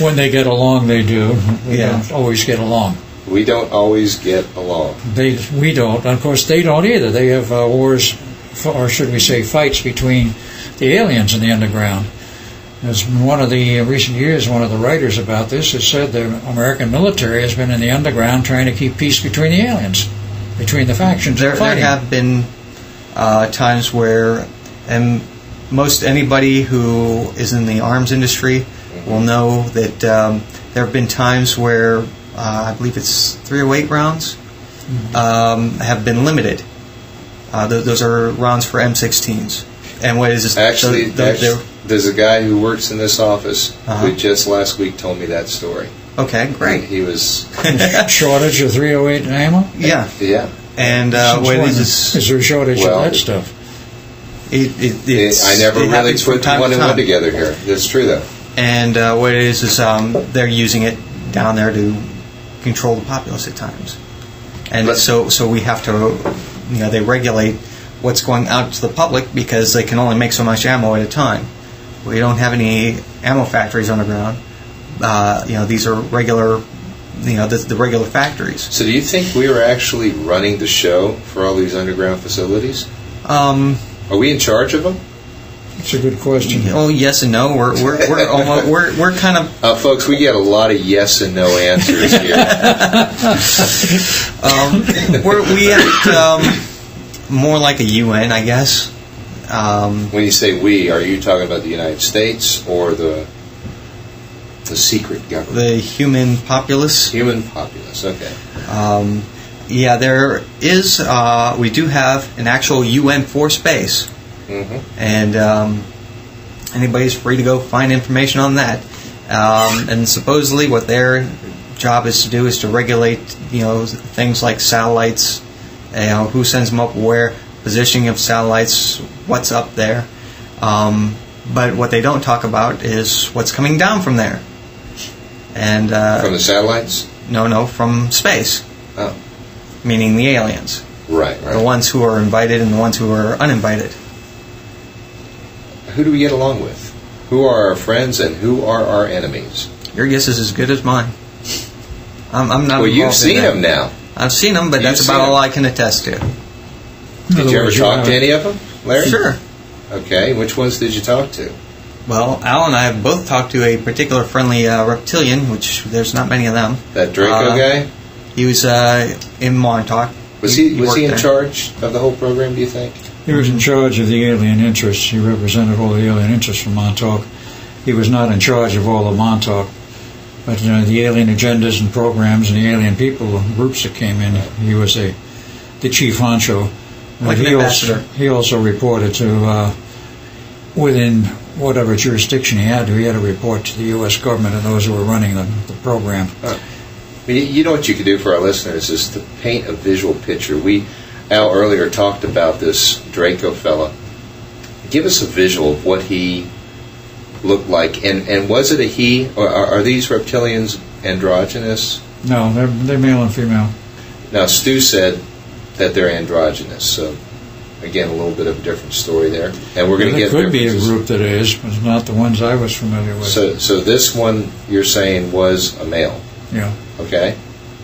When they get along, they do. We Yeah. don't always get along. We don't always get along. We don't. Of course, they don't either. They have wars, or should we say fights, between the aliens and the underground. As one of the recent years, one of the writers about this has said the American military has been in the underground trying to keep peace between the aliens, between the factions. There have been times where, and most anybody who is in the arms industry will know that there have been times where I believe it's 308 rounds have been limited. Those are rounds for M16s. And what is this? Actually, there's a guy who works in this office who just last week told me that story. Okay, great. He was shortage of 308 ammo. Yeah. Yeah. And what it is there a shortage well, of that stuff? I never really put one and one together here. That's true, though. And what it is they're using it down there to control the populace at times. And so we have to, they regulate what's going out to the public because they can only make so much ammo at a time. We don't have any ammo factories underground. These are regular, the regular factories. So do you think we are actually running the show for all these underground facilities? Are we in charge of them? That's a good question. Oh, yes and no. We're kind of folks. We get a lot of yes and no answers here. we act more like a UN, I guess. When you say we, are you talking about the United States or the secret government? The human populace. Human populace. Okay. Yeah, there is. We do have an actual UN force base, and anybody's free to go find information on that. And supposedly, what their job is to do is to regulate, things like satellites. Who sends them up where, positioning of satellites, what's up there. But what they don't talk about is what's coming down from there. And from the satellites? No, from space. Oh. Meaning the aliens. Right. The ones who are invited and the ones who are uninvited. Who do we get along with? Who are our friends and who are our enemies? Your guess is as good as mine. I'm not. Well, you've seen them now. I've seen them, but that's about all I can attest to. Did you ever talk to any of them, Larry? Sure. Okay. Which ones did you talk to? Well, Al and I have both talked to a particular friendly reptilian, which there's not many of them. That Draco guy? He was in Montauk. Was he in charge of the whole program, do you think? He was in charge of the alien interests. He represented all the alien interests from Montauk. He was not in charge of all of Montauk. But the alien agendas and programs and the alien people, groups that came in, he was the chief honcho. Like an ambassador. He also reported to, within whatever jurisdiction he had to report to the U.S. government and those who were running the program. You know what you could do for our listeners is to paint a visual picture. Al earlier talked about this Draco fella. Give us a visual of what he looked like, and was it a he, or are these reptilians androgynous? No, they're male and female. Now Stu said that they're androgynous, so again a little bit of a different story there, and we're going to get. There could be a group that is, but it's not the ones I was familiar with. So this one you're saying was a male. Yeah. Okay.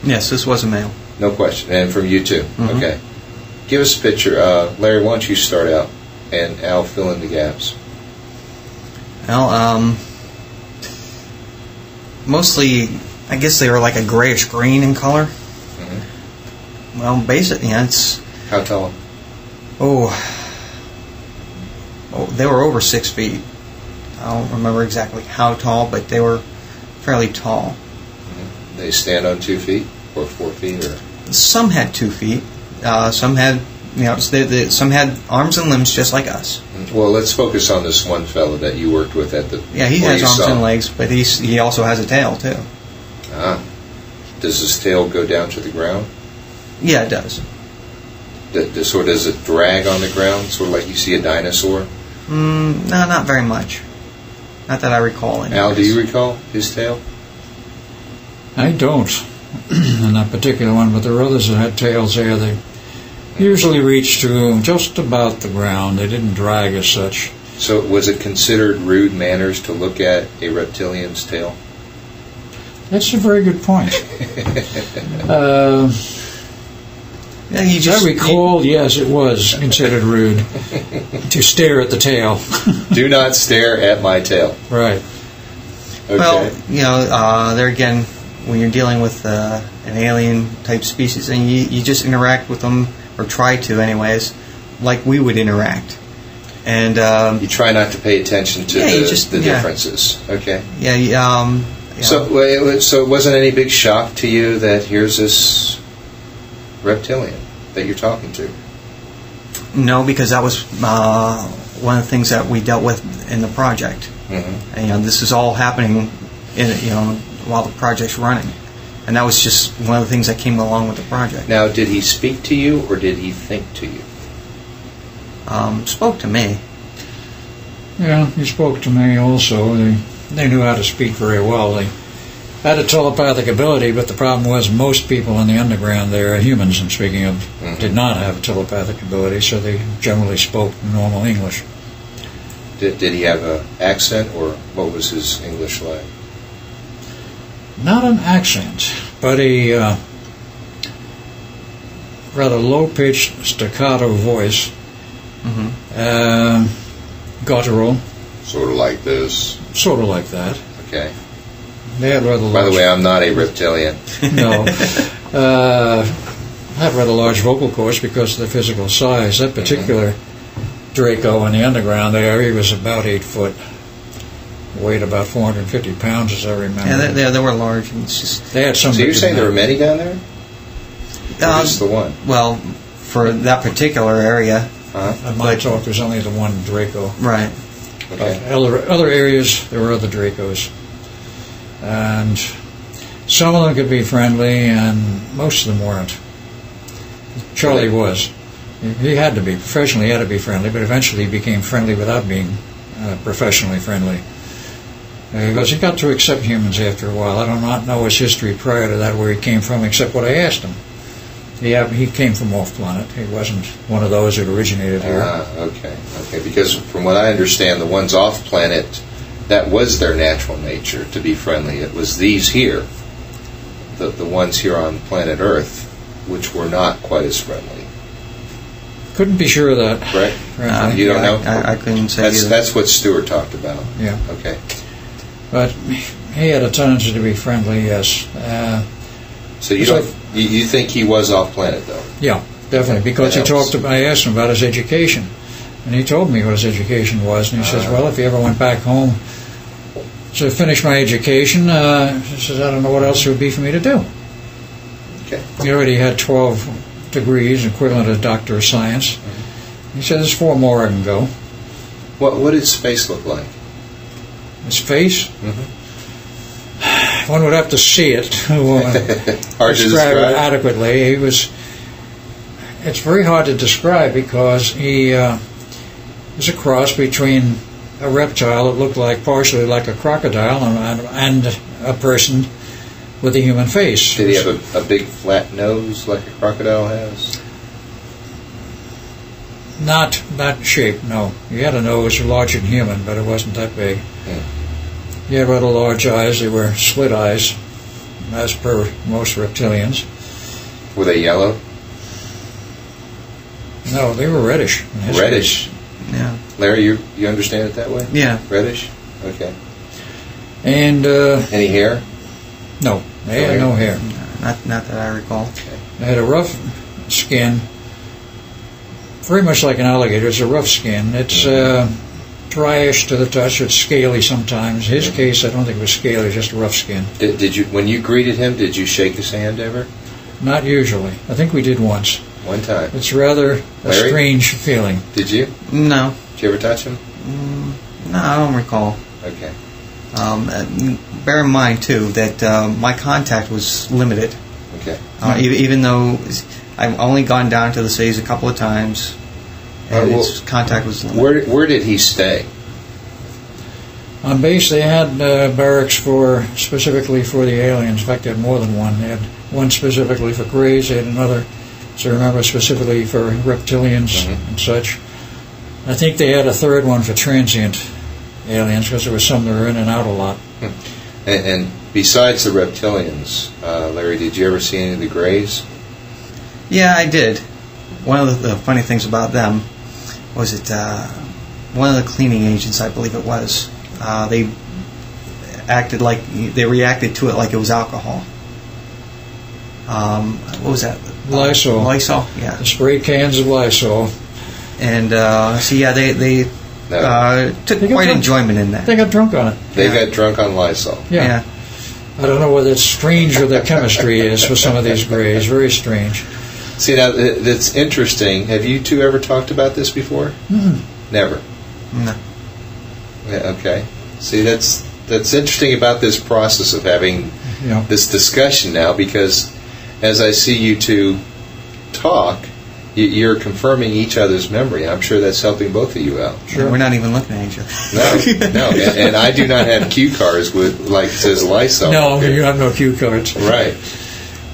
Yes, this was a male. No question, and from you too. Okay. Give us a picture, Larry. Why don't you start out, and Al fill in the gaps. Well, mostly, I guess they were like a grayish green in color. Well, basically, it's... How tall? Oh, they were over 6 feet. I don't remember exactly how tall, but they were fairly tall. they stand on 2 feet or 4 feet, or Some had 2 feet. Some had, some had arms and limbs just like us. well, let's focus on this one fellow that you worked with at the. Yeah, he where has you arms saw and him. legs, but he also has a tail too. Ah. Does his tail go down to the ground? Yeah, it does. So does it drag on the ground, sort of like you see a dinosaur? No, not very much. Not that I recall. Anyways. Al, do you recall his tail? I don't, in that particular one, but there were others that had tails there. They usually reached to just about the ground. They didn't drag as such. So was it considered rude manners to look at a reptilian's tail? That's a very good point. Yeah, he As just, I recall, yes, it was considered rude to stare at the tail. Do not stare at my tail. Right. Okay. Well, there again, when you're dealing with an alien type species, and you just interact with them, or try to, anyways, like we would interact. And you try not to pay attention to the differences. Okay. Yeah. So it wasn't any big shock to you that here's this reptilian that you're talking to? No, because that was one of the things that we dealt with in the project. Mm-hmm. And, this is all happening, while the project's running, and that was just one of the things that came along with the project. Now, did he speak to you, or did he think to you? Spoke to me. Yeah, he spoke to me also. They knew how to speak very well. They had a telepathic ability, but the problem was most people in the underground there, humans I'm speaking of, did not have a telepathic ability, so they generally spoke normal English. Did he have an accent, or what was his English like? Not an accent, but a rather low-pitched staccato voice, guttural. Sort of like this. Sort of like that. Okay. They had rather large. By the way, I'm not a reptilian. No. Had rather large vocal cords because of the physical size. That particular Draco in the underground there, he was about 8 foot. Weighed about 450 pounds, as I remember. Yeah, they were large. And it's just, they had some. So you're saying there were many down there? Or just the one? Well, for that particular area. At my talk, there's only the one Draco. Right. Okay. Other areas, there were other Dracos. And some of them could be friendly, and most of them weren't. Charlie was. He had to be. Professionally, he had to be friendly, but eventually he became friendly without being professionally friendly. Because he got to accept humans after a while. I do not know his history prior to that, where he came from, except what I asked him. He came from off-planet. He wasn't one of those that originated here. Okay. Because from what I understand, the ones off-planet, that was their natural nature, to be friendly. It was these here, the ones here on planet Earth, which were not quite as friendly. Couldn't be sure of that. Right? You don't know? I couldn't say either. That's what Stuart talked about. Yeah. Okay. But he had a tendency to be friendly, yes. So you think he was off-planet, though? Yeah, definitely. Because I asked him about his education. And he told me what his education was. And he says, well, if he ever went back home to finish my education, he says, I don't know what else there would be for me to do. Okay. He already had 12 degrees, equivalent to Doctor of Science. He says, there's 4 more I can go. What did space look like? His face? Mm-hmm. One would have to see it to describe it adequately. It's very hard to describe because he was a cross between a reptile that looked partially like a crocodile and a person with a human face. Did he have a big flat nose like a crocodile has? Not that shape, no. He had a nose larger than human, but it wasn't that big. Yeah. He had rather large eyes. They were slit eyes, as per most reptilians. Were they yellow? No, they were reddish. Reddish? Case. Yeah. Larry, you understand it that way? Yeah. Reddish? Okay. And any hair? No, they had no hair. Not that I recall. Okay. They had a rough skin, very much like an alligator. It's a rough skin. It's dryish to the touch. It's scaly sometimes. His case, I don't think it was scaly, just rough skin. Did you, when you greeted him, did you shake his hand ever? Not usually. I think we did once. One time. It's rather a Larry? strange feeling. Did you? No. Did you ever touch him? No, I don't recall. Okay. Bear in mind, too, that my contact was limited. Okay. Even though I've only gone down to the cities a couple of times, and its contact was limited. Where did he stay? On base, they had barracks specifically for the aliens. In fact, they had more than one. They had one specifically for Greys. They had another, so I remember, specifically for reptilians and such. I think they had a third one for transient aliens because there were some that were in and out a lot. And besides the reptilians, Larry, did you ever see any of the Greys? Yeah, I did. One of the funny things about them was one of the cleaning agents, I believe it was, they reacted to it like it was alcohol. What was that? Lysol. Lysol, yeah. The spray cans of Lysol. And they took quite enjoyment in that. They got drunk on it. They got drunk on Lysol. Yeah. I don't know whether it's strange or the chemistry is for some of these Greys. Very strange. See, now, that's interesting. Have you two ever talked about this before? Mm-hmm. Never? No. Yeah, okay. See, that's interesting about this process of having this discussion now, because as I see you two talk, you're confirming each other's memory. I'm sure that's helping both of you out. Sure. We're not even looking at each other. No. And I do not have cue cards with, like it says, Lysol. No, you have no cue cards. Right.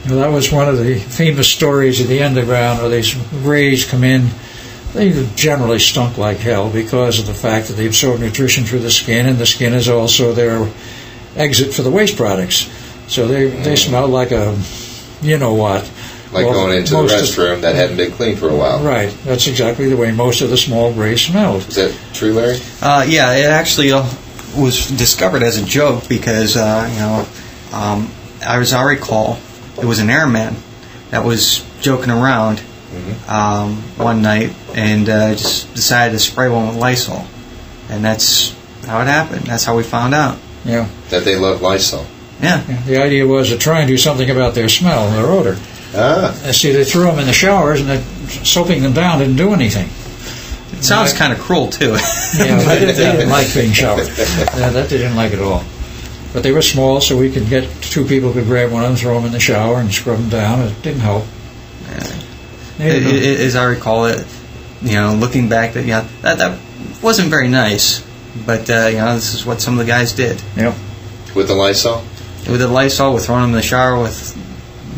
Well, that was one of the famous stories of the underground where these Greys come in. They generally stunk like hell because of the fact that they absorb nutrition through the skin, and the skin is also their exit for the waste products. So they smell like a, you know what. Like going into the restroom that hadn't been cleaned for a while. Right. That's exactly the way most of the small Greys smelled. Is that true, Larry? Yeah, it actually was discovered as a joke because, as I recall, it was an airman that was joking around one night and just decided to spray one with Lysol. And that's how it happened. That's how we found out. Yeah. That they love Lysol. Yeah. The idea was to try and do something about their smell, their odor. See, they threw them in the showers, and soaping them down didn't do anything. It sounds kind of cruel, too. Yeah, they didn't like being showered. That they didn't like at all. But they were small, so we could get two people could grab one of them, throw them in the shower, and scrub them down. It didn't help. As I recall it, looking back, that wasn't very nice. But this is what some of the guys did. Yeah. With the Lysol? With the Lysol, with throwing them in the shower, with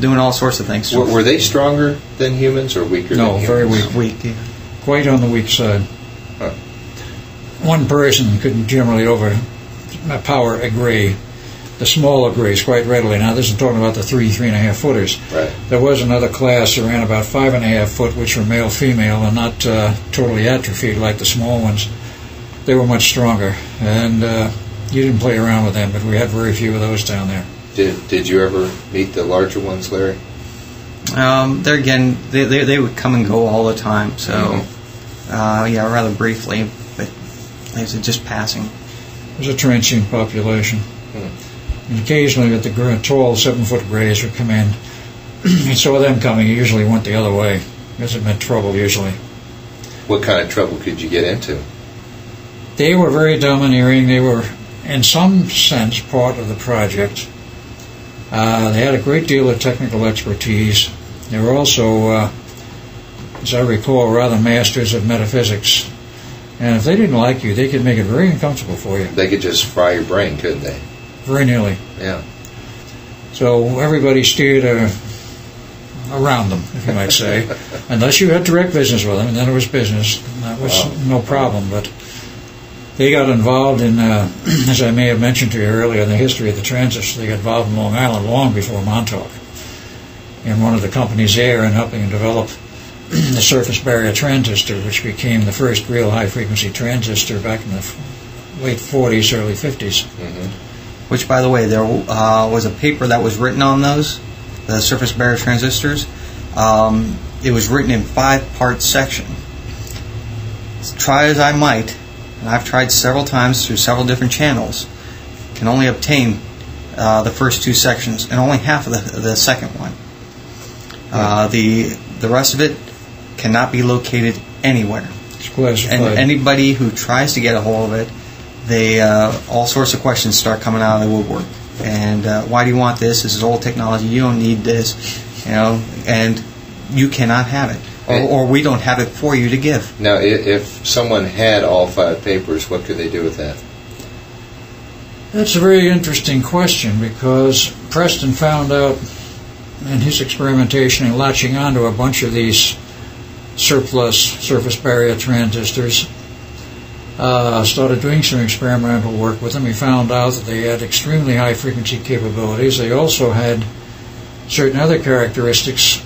doing all sorts of things. Were they stronger than humans or weaker than humans? No, very weak. Weak, yeah. Quite on the weak side. Huh. One person could generally overpower a Grey, the smaller Greys, quite readily. Now, this is talking about the 3.5 footers. Right. There was another class that ran about 5.5 foot, which were male-female and not totally atrophied like the small ones. They were much stronger, and you didn't play around with them, but we had very few of those down there. Did you ever meet the larger ones, Larry? There again, they would come and go all the time. So, rather briefly, but they were just passing. It was a transient population. And occasionally, the tall 7-foot Greys would come in. You saw them coming. You usually went the other way because it meant trouble. Usually. What kind of trouble could you get into? They were very domineering. They were, in some sense, part of the project. They had a great deal of technical expertise. They were also, as I recall, rather masters of metaphysics. And if they didn't like you, they could make it very uncomfortable for you. They could just fry your brain, couldn't they? Very nearly. Yeah. So everybody steered around them, if you might say, unless you had direct business with them, and then it was business. That was no problem, but they got involved in, as I may have mentioned to you earlier, in the history of the transistor. They got involved in Long Island long before Montauk, in one of the companies there, in helping develop the surface barrier transistor, which became the first real high-frequency transistor back in the late 40s, early 50s. Which, by the way, there was a paper that was written on those, the surface barrier transistors. It was written in 5-part section. Try as I might, and I've tried several times through several different channels, can only obtain the first 2 sections and only half of the second one. The rest of it cannot be located anywhere. It's classified. And anybody who tries to get a hold of it, they all sorts of questions start coming out of the woodwork. And why do you want this? This is old technology. You don't need this, and you cannot have it, or we don't have it for you to give. Now, if someone had all 5 papers, what could they do with that? That's a very interesting question, because Preston found out in his experimentation and latching onto a bunch of these surplus surface barrier transistors, started doing some experimental work with them. He found out that they had extremely high frequency capabilities. They also had certain other characteristics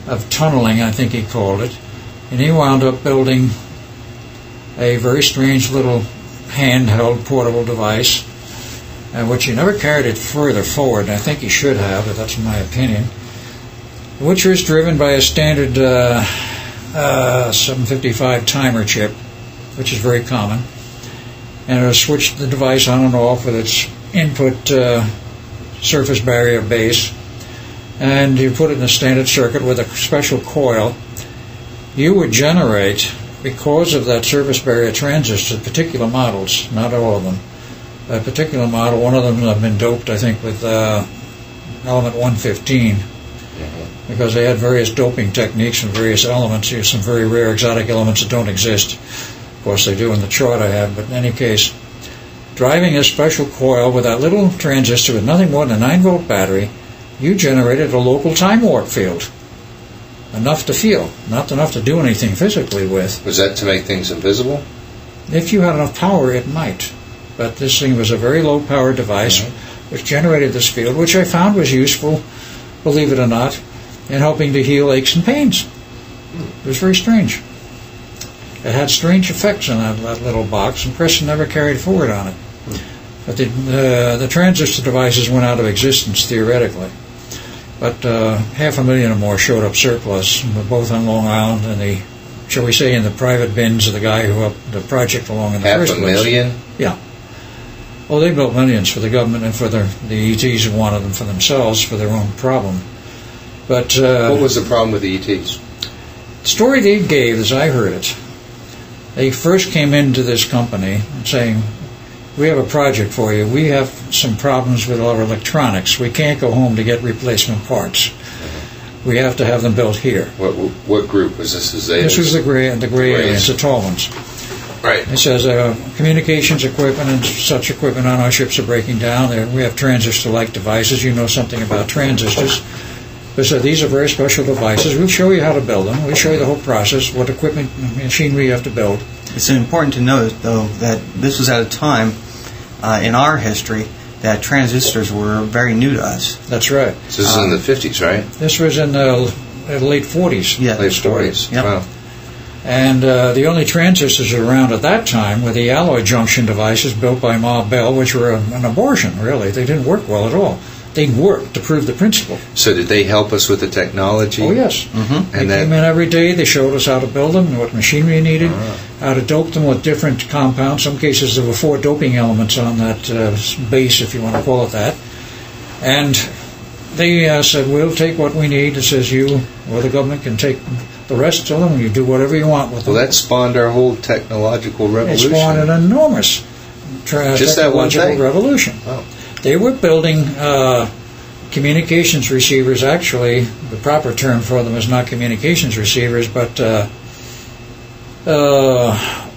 of tunneling, I think he called it, and he wound up building a very strange little handheld portable device, which he never carried it further forward, and I think he should have, but that's my opinion, which was driven by a standard 755 timer chip, which is very common, and it switched the device on and off with its input surface barrier base, and you put it in a standard circuit with a special coil. You would generate, because of that surface barrier transistor, particular models, not all of them, a particular model, one of them have been doped, I think, with element 115, because they had various doping techniques and various elements. Here's some very rare exotic elements that don't exist. Of course, they do in the chart I have, but in any case, driving a special coil with that little transistor with nothing more than a 9-volt battery, you generated a local time warp field. Enough to feel, not enough to do anything physically with. Was that to make things invisible? If you had enough power, it might. But this thing was a very low-power device which generated this field, which I found was useful, believe it or not, in helping to heal aches and pains. It was very strange. It had strange effects in that little box, and Preston never carried forward on it. But the transistor devices went out of existence, theoretically. But 500,000 or more showed up surplus, both on Long Island and the, shall we say, in the private bins of the guy who helped the project along in the first place. 500,000? Yeah. Oh, they built millions for the government and for the ETs who wanted them for themselves, for their own problem. But what was the problem with the ETs? The story they gave, as I heard it, they first came into this company saying, "We have a project for you. We have some problems with our electronics. We can't go home to get replacement parts. We have to have them built here." What group was this? This was the gray aliens, the tall ones. Right. It says communications equipment and such equipment on our ships are breaking down. We have transistor-like devices. You know something about transistors. They said these are very special devices. We'll show you how to build them. We'll show you the whole process, what equipment and machinery you have to build. It's important to note, though, that this was at a time in our history that transistors were very new to us. That's right. So this is in the 50s, right? This was in the late 40s. Yeah. Late 40s. Yep. Wow. And the only transistors around at that time were the alloy junction devices built by Ma Bell, which were an abortion, really. They didn't work well at all. They worked to prove the principle. So did they help us with the technology? Oh, yes. Mm-hmm. They came in every day. They showed us how to build them, what machinery needed, how to dope them with different compounds. In some cases, there were 4 doping elements on that base, if you want to call it that. And they said, we'll take what we need. It says you or the government can take the rest of them. You do whatever you want with them. Well, that spawned our whole technological revolution. It spawned an enormous technological revolution. Wow. They were building communications receivers. Actually, the proper term for them is not communications receivers, but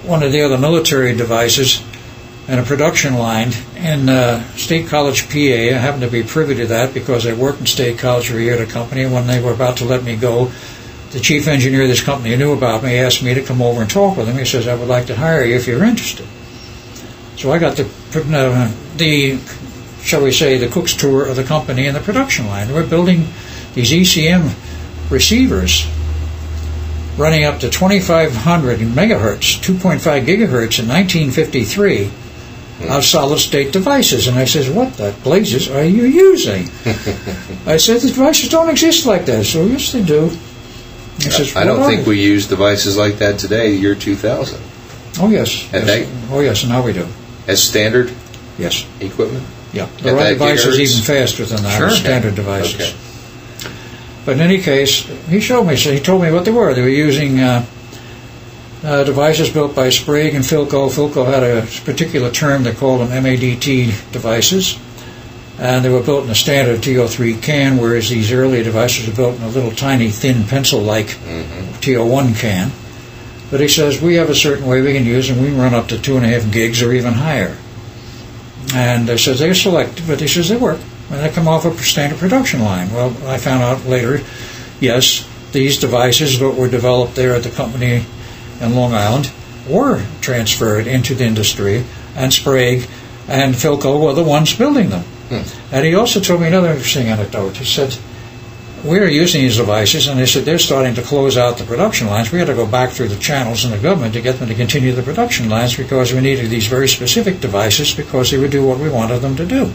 one of the other military devices and a production line in State College, PA. I happened to be privy to that because I worked in State College for a year at a company. When they were about to let me go, the chief engineer of this company who knew about me asked me to come over and talk with him. He says, I would like to hire you if you're interested. So I got the shall we say, the cook's tour of the company and the production line. They were building these ECM receivers running up to 2,500 megahertz, 2.5 gigahertz in 1953 of solid-state devices. And I says, what the blazes are you using? I said, the devices don't exist like that. So, yes, they do. He says, I don't think we use devices like that today, year 2000. Oh, yes. At Yes. that, Oh, yes, now we do. as standard Yes. equipment? Yeah. At There are that devices gigahertz? even faster than that, Sure. standard devices. Okay. But in any case, he showed me, so he told me what they were. They were using devices built by Sprague and Philco. Philco had a particular term, they called them MADT devices. And they were built in a standard TO3 can, whereas these earlier devices were built in a little tiny, thin, pencil-like TO1 can. But he says, we have a certain way we can use them. We can run up to 2.5 gigs or even higher. And he says, they're selective, but he says they work. And they come off a standard production line. Well, I found out later, yes, these devices that were developed there at the company in Long Island were transferred into the industry, and Sprague and Philco were the ones building them. And he also told me another interesting anecdote. He said, we're using these devices, and they said they're starting to close out the production lines. We had to go back through the channels in the government to get them to continue the production lines because we needed these very specific devices because they would do what we wanted them to do.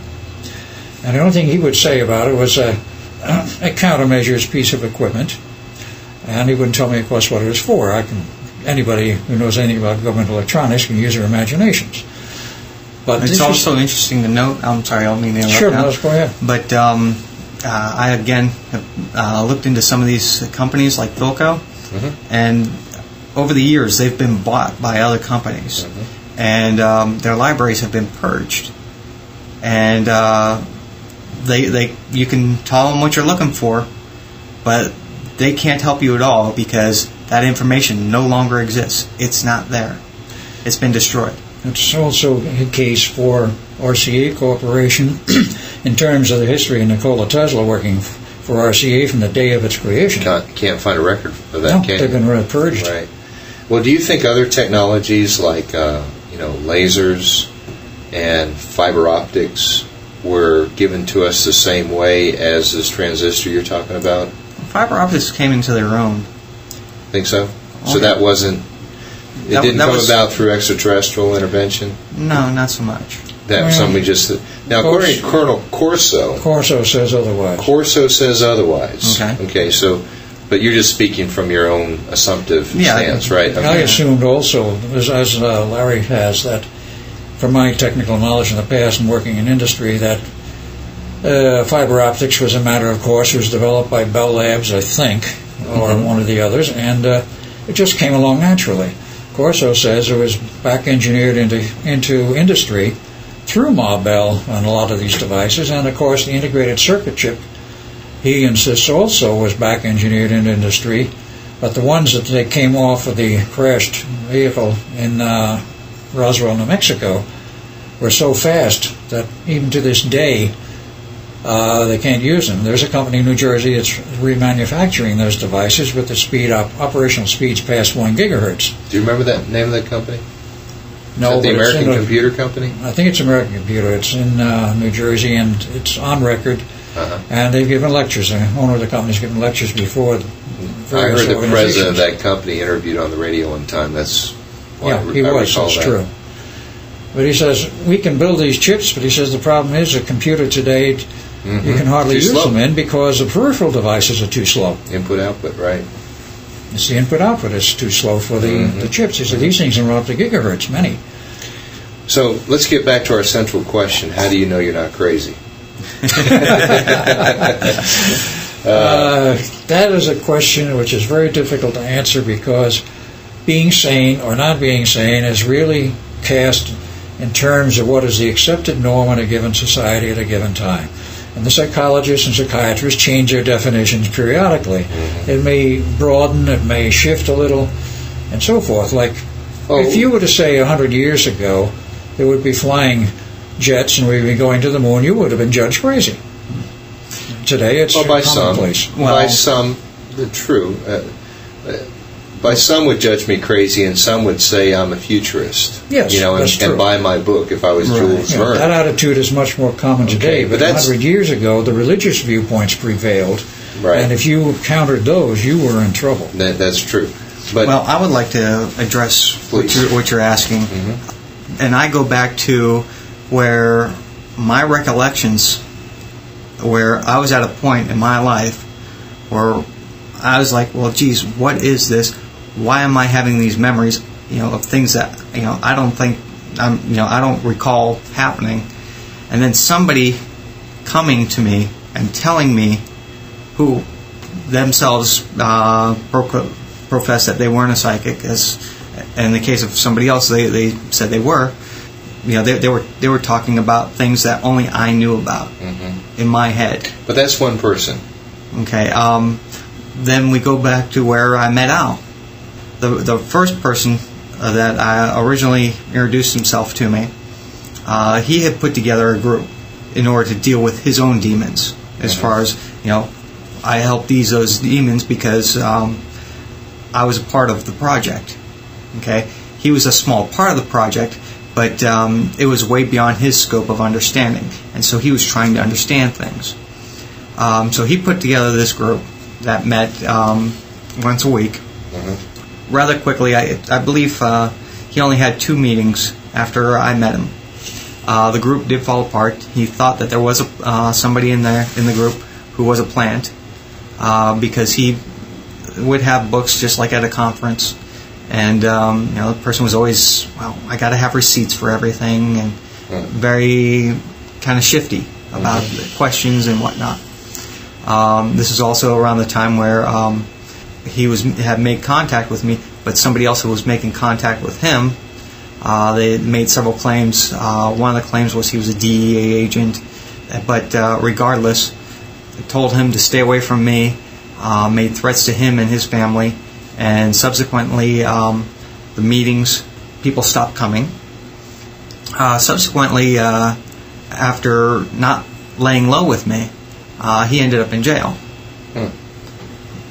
And the only thing he would say about it was a countermeasures piece of equipment, and he wouldn't tell me, of course, what it was for. Anybody who knows anything about government electronics can use their imaginations. But It's also interesting to note. I'm sorry, I don't mean to interrupt. Sure, now, no, go ahead. But I again have looked into some of these companies like Philco, and over the years they've been bought by other companies, and their libraries have been purged, and you can tell them what you're looking for, but they can't help you at all because that information no longer exists. It's not there. It's been destroyed. It's also a case for RCA Corporation in terms of the history of Nikola Tesla working for RCA from the day of its creation. Can't find a record of that, No, can they've you? been purged. Right. Well, do you think other technologies like lasers and fiber optics were given to us the same way as this transistor you're talking about? Fiber optics came into their own. Think so? So Okay. that wasn't. It didn't that come was- about through extraterrestrial intervention. No, not so much. That Well, somebody just now, according to Colonel Corso. Corso says otherwise. Corso says otherwise. Okay. Okay. So, but you're just speaking from your own assumptive stance, right? I Okay. assumed also, as Larry has, that from my technical knowledge in the past and working in industry, that fiber optics was a matter of course. It was developed by Bell Labs, I think, or one of the others, and it just came along naturally. Corso says it was back engineered into industry through Ma Bell on a lot of these devices, and of course the integrated circuit chip, he insists also was back engineered into industry, but the ones that they came off of the crashed vehicle in Roswell, New Mexico, were so fast that even to this day they can't use them. There's a company in New Jersey that's remanufacturing those devices with the operational speeds past 1 gigahertz. Do you remember that name of that company? No, Is that the but it's American in Computer Company? I think it's American Computer. It's in New Jersey, and it's on record. And they've given lectures. The owner of the company's given lectures before. I heard the president of that company interviewed on the radio one time. That's why Yeah, he I was. recall It's that. true. But he says we can build these chips, but he says the problem is a computer today you can hardly Too use slow. them in because the peripheral devices are too slow. Input output, right? It's the input output is too slow for the chips. He said these things can run up to gigahertz, many. So let's get back to our central question: how do you know you're not crazy? That is a question which is very difficult to answer because being sane or not being sane is really cast in terms of what is the accepted norm in a given society at a given time. And the psychologists and psychiatrists change their definitions periodically. It may broaden, it may shift a little, and so forth. Like, if you were to say 100 years ago there would be flying jets and we'd be going to the moon, you would have been judged crazy. Today it's by commonplace. some, by some, true. By some would judge me crazy, and some would say I'm a futurist. Yes, that's true. And buy my book if I was Jules Verne. That attitude is much more common today, but 100 years ago, the religious viewpoints prevailed, and if you countered those, you were in trouble. That's true. But well, I would like to address what you're asking, and I go back to where my recollections, where I was at a point in my life where I was like, well, geez, what is this? Why am I having these memories? of things that I don't think I don't recall happening, and then somebody coming to me and telling me, who themselves professed that they weren't a psychic, as in the case of somebody else, they said they were. They were talking about things that only I knew about in my head. But that's one person. Okay. Then we go back to where I met Al. The first person that I originally introduced himself to me, he had put together a group in order to deal with his own demons. As far as I helped those demons because I was a part of the project. Okay, he was a small part of the project, but it was way beyond his scope of understanding, and so he was trying to understand things. So he put together this group that met once a week. Rather quickly, I believe he only had 2 meetings after I met him. The group did fall apart. He thought that there was somebody in the group who was a plant, because he would have books just like at a conference, and the person was always, well, I got to have receipts for everything, and very kind of shifty about the questions and whatnot. This is also around the time where he had made contact with me, but somebody else who was making contact with him. They made several claims. One of the claims was he was a DEA agent, but regardless, told him to stay away from me, made threats to him and his family, and subsequently the meetings, people stopped coming. Subsequently, after not laying low with me, he ended up in jail.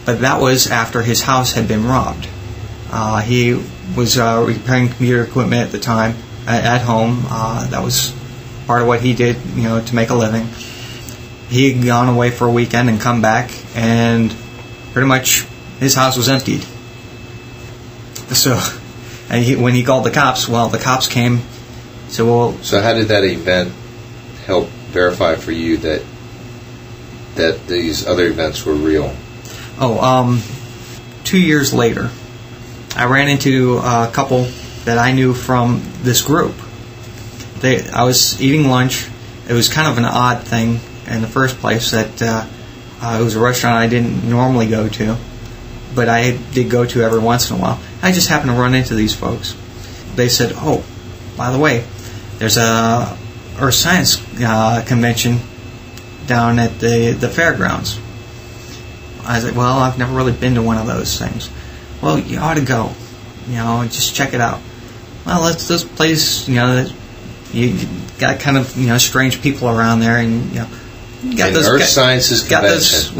But that was after his house had been robbed. He was repairing computer equipment at the time at home. That was part of what he did, to make a living. He had gone away for a weekend and come back, and pretty much his house was emptied. So, and when he called the cops, the cops came. So how did that event help verify for you that these other events were real? 2 years later, I ran into a couple that I knew from this group. I was eating lunch. It was kind of an odd thing in the first place that it was a restaurant I didn't normally go to, but I did go to every once in a while. I just happened to run into these folks. They said, "Oh, by the way, there's a Earth Science convention down at the fairgrounds." I was like, "Well, I've never really been to one of those things." "Well, you ought to go, just check it out." Well, it's this place, you got kind of, strange people around there, and you got those Earth Sciences convention.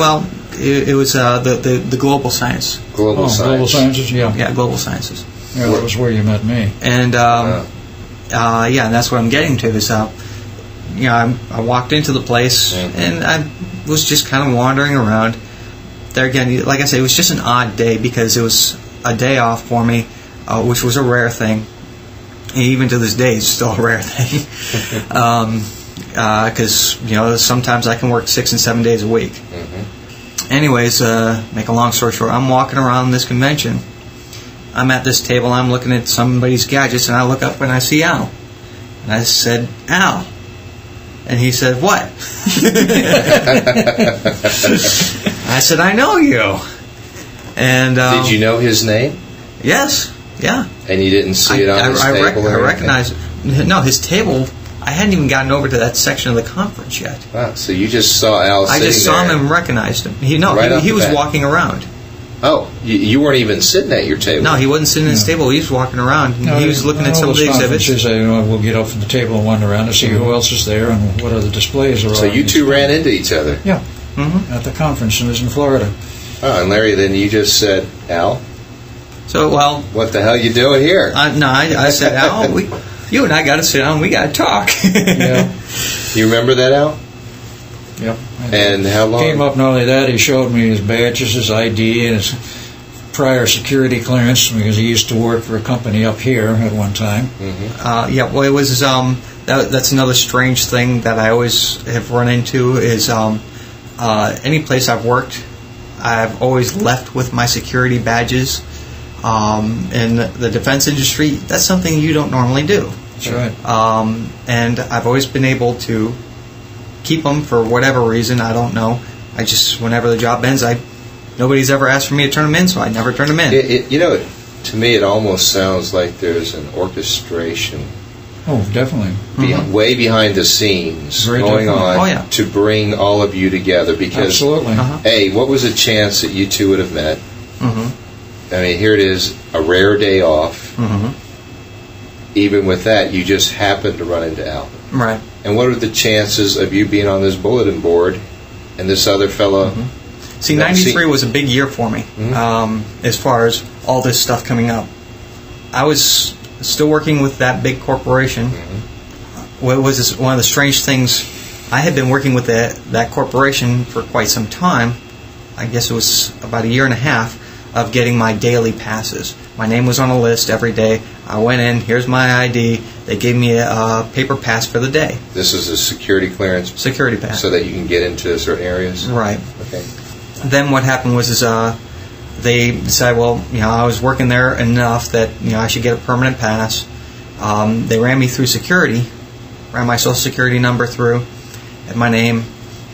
It was the Global Science. Global Sciences, yeah. Yeah, Global Sciences. Yeah, that was where you met me. And and that's what I'm getting to is, I walked into the place, and I was just kind of wandering around. There again, like I say, it was just an odd day because it was a day off for me, which was a rare thing. And even to this day, it's still a rare thing. Because, sometimes I can work 6 and 7 days a week. Anyways, make a long story short, I'm walking around this convention. I'm at this table, I'm looking at somebody's gadgets, and I look up and I see Al. And I said, "Al." And he said, "What?" I said, "I know you." And did you know his name? Yes, yeah. And you didn't see it on his table? I recognized it. No, his table, I hadn't even gotten over to that section of the conference yet. Wow, so you just saw Al sitting there. I just saw him and recognized him. He was walking around. Oh, you weren't even sitting at your table? No, he wasn't sitting at his table. He was walking around. And he was looking at some of the exhibits. We'll get up from the table and wander around to see who else is there and what other displays are. So you two ran into each other? Yeah, at the conference. It was in Florida. Oh, and Larry, then you just said, "Al?" So, what the hell you doing here? I said, "Al, you and I got to sit down. We got to talk." Yeah. You remember that, Al? Yep. And how long? Came up, not only that, he showed me his badges, his ID, and his prior security clearance, because he used to work for a company up here at one time. It was, that's another strange thing that I always have run into is any place I've worked, I've always left with my security badges. In the defense industry, that's something you don't normally do. That's right. And I've always been able to keep them for whatever reason. I don't know. I just, whenever the job ends, nobody's ever asked for me to turn them in, so I never turn them in. To me, it almost sounds like there's an orchestration. Oh, definitely. Way behind the scenes Very going definitely. on to bring all of you together. Because, Absolutely. A, what was the chance that you two would have met? Mm-hmm. I mean, here it is, a rare day off. Mm-hmm. Even with that, you just happened to run into Al. Right. And what are the chances of you being on this bulletin board and this other fellow? Mm-hmm. See, 93 was a big year for me, as far as all this stuff coming up. I was still working with that big corporation. What was one of the strange things, I had been working with that corporation for quite some time. I guess it was about a year and a half of getting my daily passes. My name was on a list every day. I went in, here's my ID. They gave me a paper pass for the day. This is a security clearance? Security pass. So that you can get into certain areas? Right. Okay. Then what happened was they decided, well, I was working there enough that I should get a permanent pass. They ran me through security, ran my social security number through, and my name.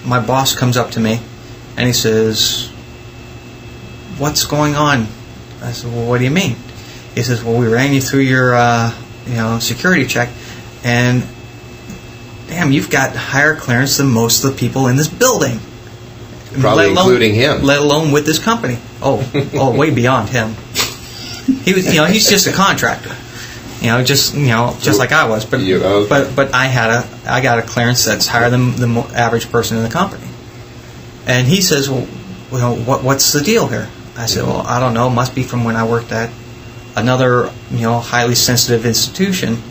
My boss comes up to me, and he says, "What's going on?" I said, "Well, what do you mean?" He says, "Well, we ran you through your security check, and damn, you've got higher clearance than most of the people in this building." Probably including him. Let alone with this company. Oh, way beyond him. He was, he's just a contractor. Just like I was. But but I got a clearance that's higher than the average person in the company. And he says, well, what's the deal here? I said, well, I don't know. It must be from when I worked at another, highly sensitive institution,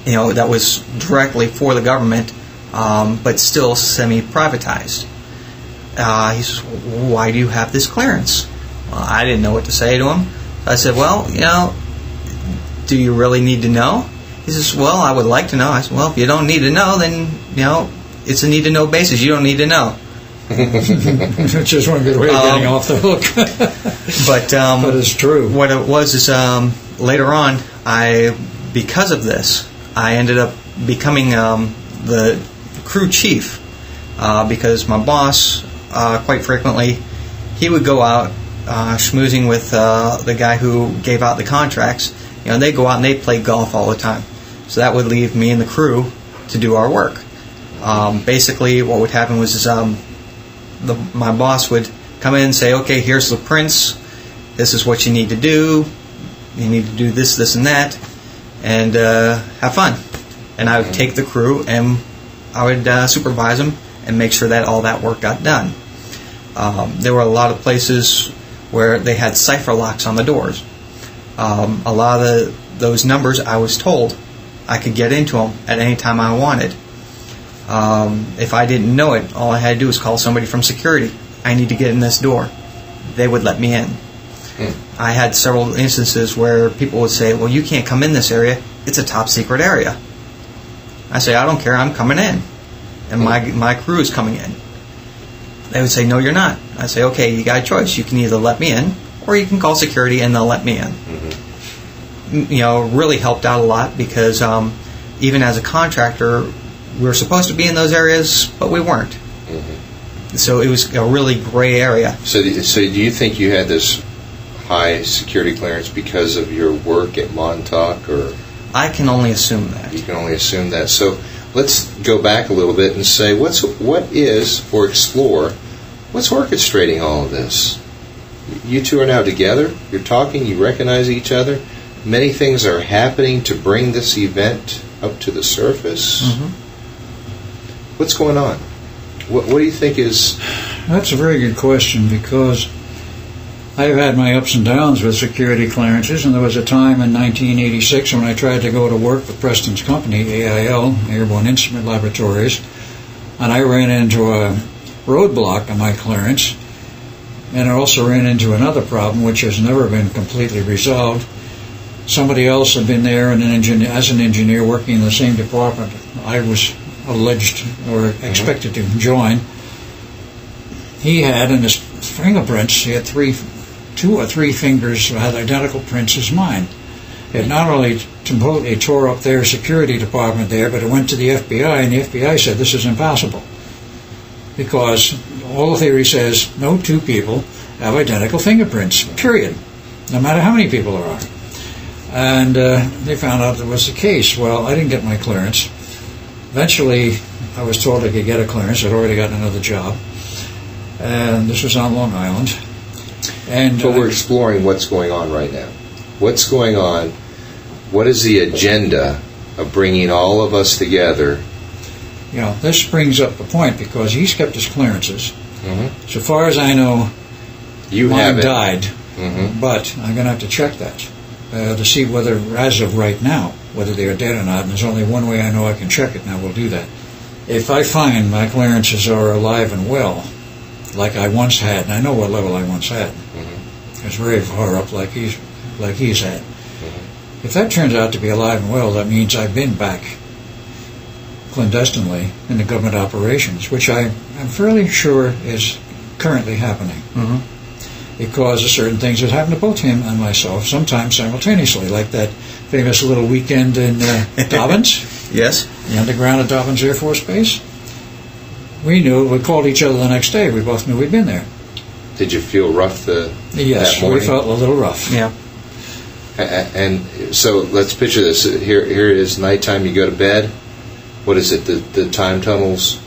that was directly for the government, but still semi-privatized. He says, well, why do you have this clearance? Well, I didn't know what to say to him. I said, well, do you really need to know? He says, well, I would like to know. I said, well, if you don't need to know, then, it's a need-to-know basis. You don't need to know. Which is one good way of getting off the hook. But it's true. What it was is later on, because of this, I ended up becoming the crew chief because my boss, quite frequently, he would go out schmoozing with the guy who gave out the contracts. They go out and they play golf all the time. So that would leave me and the crew to do our work. Basically, what would happen was my boss would come in and say, okay, here's the prints. This is what you need to do. You need to do this, this, and that. And have fun. And I would take the crew and I would supervise them and make sure that all that work got done. There were a lot of places where they had cipher locks on the doors. A lot of those numbers, I was told I could get into them at any time I wanted. If I didn't know it, all I had to do was call somebody from security. I need to get in this door. They would let me in. I had several instances where people would say, well, you can't come in this area. It's a top secret area. I say, I don't care. I'm coming in. And my crew is coming in. They would say, no, you're not. I say, okay, you got a choice. You can either let me in or you can call security and they'll let me in. Really helped out a lot because even as a contractor, we were supposed to be in those areas, but we weren't. So it was a really gray area. So do you think you had this high security clearance because of your work at Montauk, or? I can only assume that. You can only assume that. So let's go back a little bit and say, explore what's orchestrating all of this? You two are now together. You're talking. You recognize each other. Many things are happening to bring this event up to the surface. What's going on? What do you think is... That's a very good question, because I've had my ups and downs with security clearances, and there was a time in 1986 when I tried to go to work with Preston's company, AIL, Airborne Instrument Laboratories, and I ran into a roadblock on my clearance, and I also ran into another problem which has never been completely resolved. Somebody else had been there as an engineer working in the same department I was alleged or expected to join. He had in his fingerprints, he had 3 2 or 3 fingers had identical prints as mine. It not only completely tore up their security department there, but it went to the FBI, and the FBI said this is impossible. Because all the theory says no 2 people have identical fingerprints, period, no matter how many people there are. And they found out that was the case. Well, I didn't get my clearance. Eventually, I was told I could get a clearance. I'd already gotten another job. And this was on Long Island. And But we're exploring what's going on right now. What's going on? What is the agenda of bringing all of us together? This brings up a point, because he's kept his clearances. Mm-hmm. So far as I know, You mine haven't. died. Mm-hmm. But I'm going to have to check that to see whether, as of right now, whether they are dead or not. And there's only one way I know I can check it, and I will do that. If I find my clearances are alive and well, like I once had, and I know what level I once had, Mm-hmm. it's very far up, like he's had. Mm-hmm. If that turns out to be alive and well, that means I've been back clandestinely in the government operations, which I'm fairly sure is currently happening. Mm-hmm. Because of certain things that happened to both him and myself, sometimes simultaneously, like that famous little weekend in Dobbins, Yes. the underground at Dobbins Air Force Base. We called each other the next day. We both knew we'd been there. Did you feel rough Yes, that morning? we felt a little rough. Yeah. And so let's picture this. Here it is, nighttime. You go to bed. What is it? The time tunnels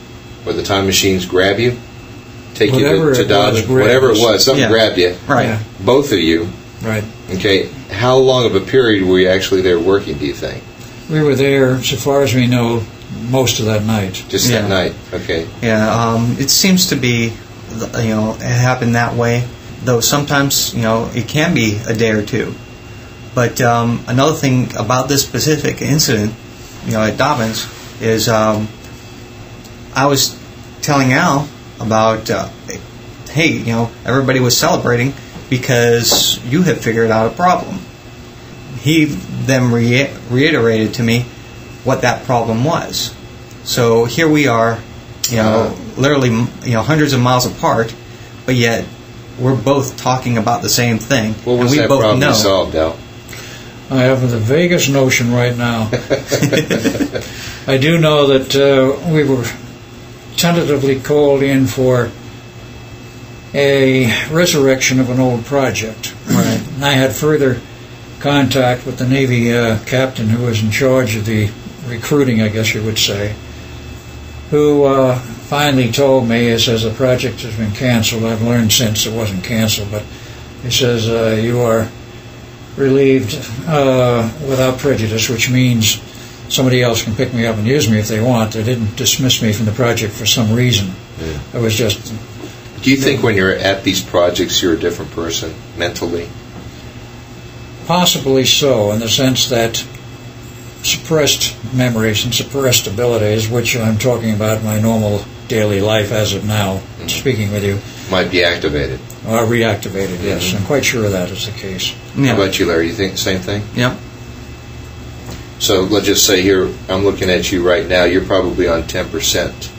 or the time machines grab you, take Whatever you to it Dodge. was, Whatever it was, something Yeah. grabbed you. Right. Yeah, Both of you. right. Okay. How long of a period were you actually there working? Do you think? We were there, so far as we know, most of that night. Just Yeah. that night. Okay. Yeah. It seems to be, it happened that way. Though sometimes, it can be a day or two. But another thing about this specific incident, at Dobbins, is I was telling Al about, hey, everybody was celebrating because you had figured out a problem. He then reiterated to me what that problem was. So here we are, literally, hundreds of miles apart, but yet we're both talking about the same thing. What was and we that both problem know. you solved, Al? I have the vaguest notion right now. I do know that we were tentatively called in for a resurrection of an old project. Right. And I had further contact with the Navy captain who was in charge of the recruiting, I guess you would say, who finally told me, he says, the project has been canceled. I've learned since it wasn't canceled, but he says, you are relieved without prejudice, which means somebody else can pick me up and use me if they want. They didn't dismiss me from the project for some reason. Yeah. It was just... Do you think when you're at these projects you're a different person mentally? Possibly so, in the sense that suppressed memories and suppressed abilities, which I'm talking about in my normal daily life as of now, speaking with you, Might be activated. are reactivated, yes. I'm quite sure that is the case. How Yeah. about you, Larry? You think the same thing? Yep. So let's just say here, I'm looking at you right now, you're probably on 10%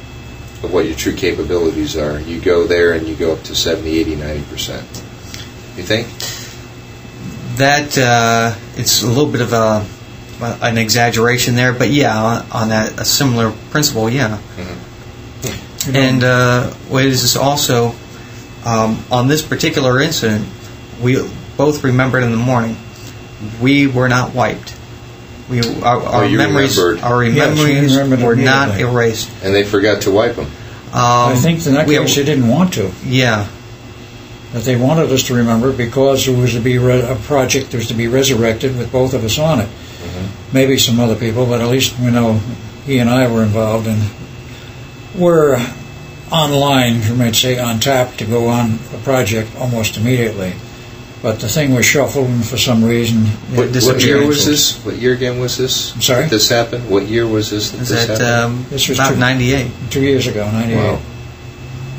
of what your true capabilities are. You go there and you go up to 70, 80, 90%. You think? That it's a little bit of an exaggeration there, but yeah, on that a similar principle, yeah. Mm-hmm. And what is also on this particular incident, we both remembered in the morning. We were not wiped. Our you memories, remembered. our Yes, we memories remembered were not immediately. erased. And they forgot to wipe them. I think in that we- case they didn't want to. Yeah, That they wanted us to remember because there was to be a project that was to be resurrected with both of us on it. Maybe some other people, but at least we know he and I were involved, and we're online, you might say, on tap to go on the project almost immediately. But the thing was shuffled, and for some reason What disappeared. year was this? What year again was this? I'm sorry? That this happened? What year was this that is this that happened? This was about two- 98? 2 years ago, 98. Wow.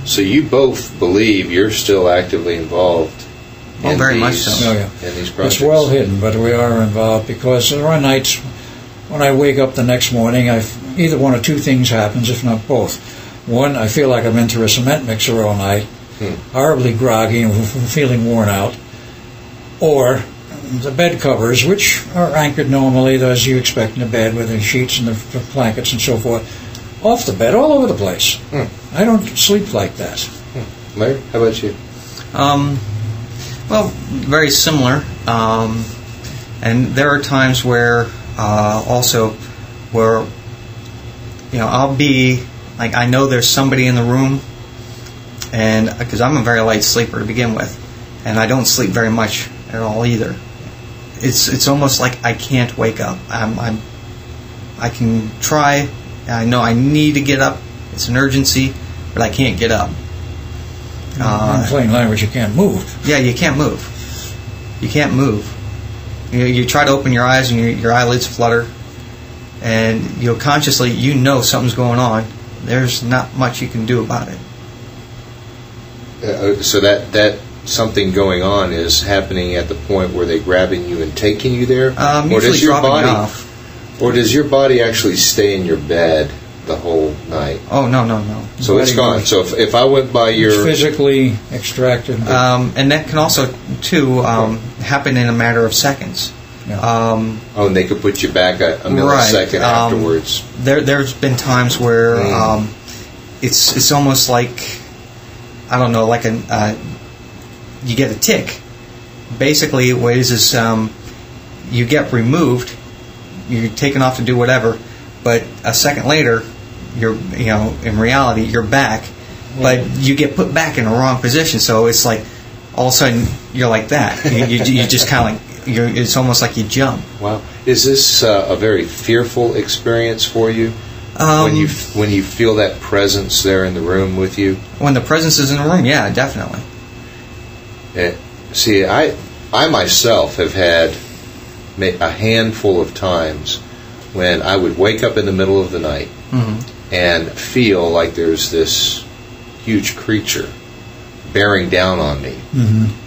So you both believe you're still actively involved Oh, in very much these, so. Oh, yeah. in these projects? It's well hidden, but we are involved because there are nights when I wake up the next morning, either one or two things happens, if not both. One, I feel like I've been through a cement mixer all night, horribly groggy and feeling worn out. or the bed covers, which are anchored normally as you expect in a bed with the sheets and the blankets and so forth, off the bed all over the place. I don't sleep like that. Larry, how about you? Well, very similar. And there are times where also where I'll be like, I know there's somebody in the room, and because I'm a very light sleeper to begin with, and I don't sleep very much at all either. It's almost like I can't wake up. I can try. I know I need to get up. It's an urgency, but I can't get up. In plain language, you can't move. Yeah, you can't move. You can't move. You try to open your eyes and your eyelids flutter, and consciously something's going on. There's not much you can do about it. So that something going on is happening at the point where they're grabbing you and taking you there, or does your body off. Or does your body actually stay in your bed the whole night? Oh, no. So it's gone. So if I went by your... It's physically extracted. And that can also, too, happen in a matter of seconds. Yeah. And they could put you back a millisecond afterwards. There's been times where it's almost like, I don't know, like you get a tick. Basically, what it is you get removed, you're taken off to do whatever, but a second later, in reality, you're back, but you get put back in the wrong position. So it's like all of a sudden you're like that. You just kind of like it's almost like you jump. Wow, is this a very fearful experience for you when you feel that presence there in the room with you? When the presence is in the room, yeah, definitely. See, I myself have had a handful of times when I would wake up in the middle of the night and feel like there's this huge creature bearing down on me.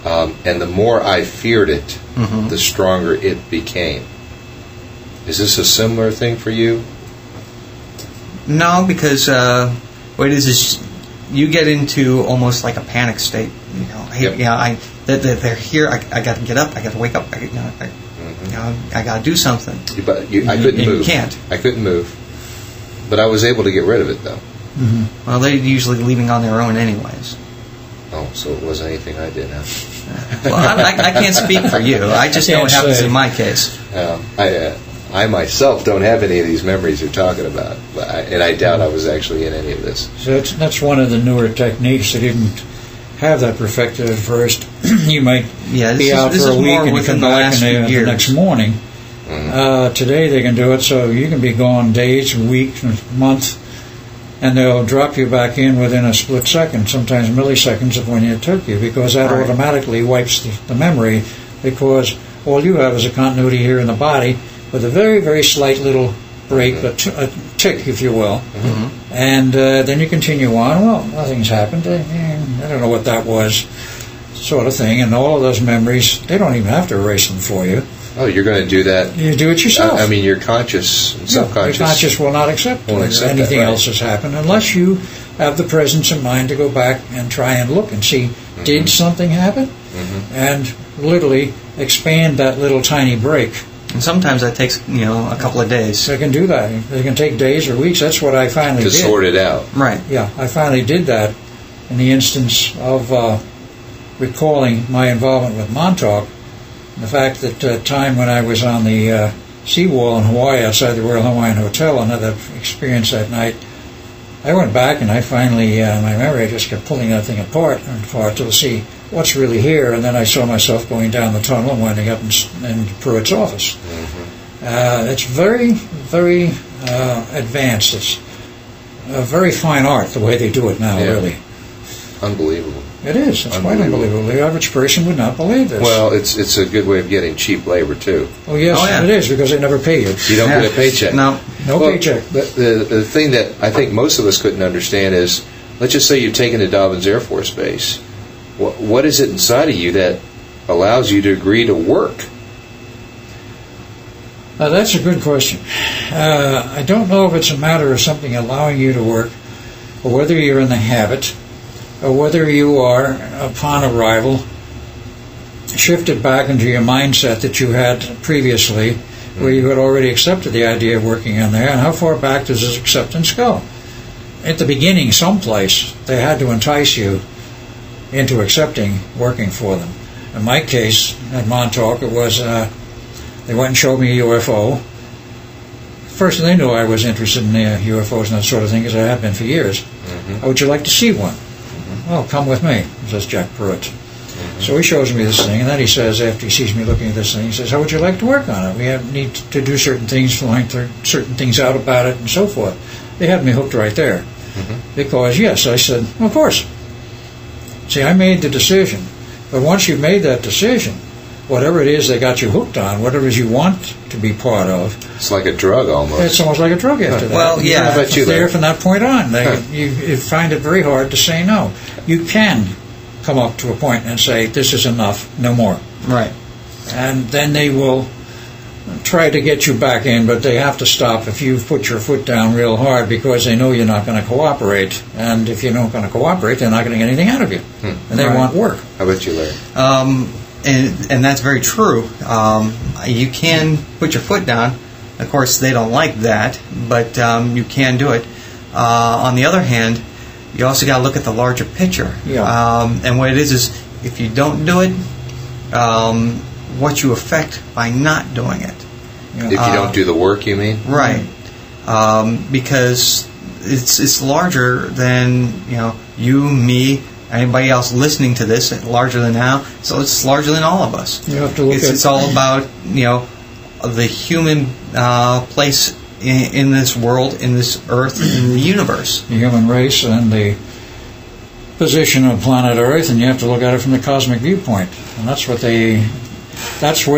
And the more I feared it, the stronger it became. Is this a similar thing for you? No, because what it is you get into almost like a panic state. They're here. I got to get up. I got to wake up. I got to do something. But I couldn't move. You can't. I couldn't move. But I was able to get rid of it, though. Well, they're usually leaving on their own anyways. Oh, so it wasn't anything I did, huh? Well, I can't speak for you. I just know what happens in my case. I myself don't have any of these memories you're talking about, and I doubt I was actually in any of this. So that's one of the newer techniques that didn't have that perfected at first. You might be out for a week and you come back the next morning. Today they can do it so you can be gone days, weeks, month, and they'll drop you back in within a split second, sometimes milliseconds of when you took you, because that automatically wipes the memory, because all you have is a continuity here in the body with a very, very slight little break, a tick, if you will, and then you continue on. Well, nothing's happened. I don't know what that was, sort of thing. And all of those memories, they don't even have to erase them for you. Oh, you're going to do that? You do it yourself. I mean, your conscious and subconscious. Your conscious will not accept anything else has happened unless you have the presence of mind to go back and try and look and see, did something happen? And literally expand that little tiny break. And sometimes that takes, a couple of days. They can do that. They can take days or weeks. That's what I finally did. To sort it out. Right. Yeah, I finally did that in the instance of recalling my involvement with Montauk. The fact that time when I was on the seawall in Hawaii outside the Royal Hawaiian Hotel, another experience that night, I went back and I finally, my memory just kept pulling that thing apart to see what's really here, and then I saw myself going down the tunnel and winding up in Pruitt's office. It's very, very advanced. It's a very fine art, the way they do it now, really. Unbelievable. It is. It's quite unbelievable. The average person would not believe this. Well, it's a good way of getting cheap labor, too. Oh, yes, it is, because they never pay you. You don't get a paycheck. No paycheck. The thing that I think most of us couldn't understand is, let's just say you've taken to Dobbins Air Force Base. What is it inside of you that allows you to agree to work? That's a good question. I don't know if it's a matter of something allowing you to work, or whether you're in the habit, or whether you are, upon arrival, shifted back into your mindset that you had previously, where you had already accepted the idea of working in there, and how far back does this acceptance go? At the beginning, someplace, they had to entice you into accepting working for them. In my case, at Montauk, it was, they went and showed me a UFO. First, they knew I was interested in UFOs and that sort of thing, because I have been for years. How would you like to see one? Well, come with me, says Jack Pruitt. So he shows me this thing, and then he says, after he sees me looking at this thing, he says, how would you like to work on it? We need to do certain things, find certain things out about it, and so forth. They had me hooked right there. Because, yes, I said, of course. See, I made the decision. But once you've made that decision, whatever it is they got you hooked on, whatever it is you want to be part of. It's like a drug almost. It's almost like a drug after that. Well, yeah. How about you, there Larry? from that point on. You find it very hard to say no. You can come up to a point and say, this is enough, no more. Right. And then they will try to get you back in, but they have to stop if you put your foot down real hard, because they know you're not going to cooperate. And if you're not going to cooperate, they're not going to get anything out of you. And they want work. How about you, Larry? And that's very true. You can put your foot down. Of course, they don't like that, but you can do it. On the other hand, you also got to look at the larger picture. Yeah. And what it is if you don't do it, what you affect by not doing it. If you don't do the work, you mean? Right. Because it's larger than you, me, anybody else listening to this. Larger than now, so it's larger than all of us. You have to look it's all about the human place in this world, in this earth, in the universe. The human race and the position of planet Earth, and you have to look at it from the cosmic viewpoint. And that's where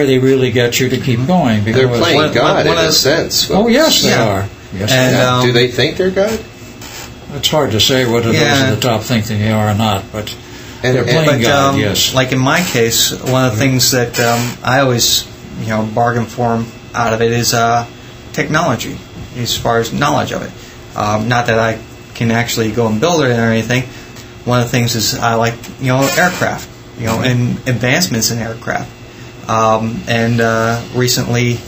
they really get you to keep going. Because They're playing God in a sense. Oh, yes, they are. Yes, And, they are. Do they think they're God? It's hard to say whether those at the top think they are or not, but they're playing God, yes. Like in my case, one of the things that I always bargain for 'em out of it is technology, as far as knowledge of it. Not that I can actually go and build it or anything. One of the things is I like aircraft, and advancements in aircraft. And recently,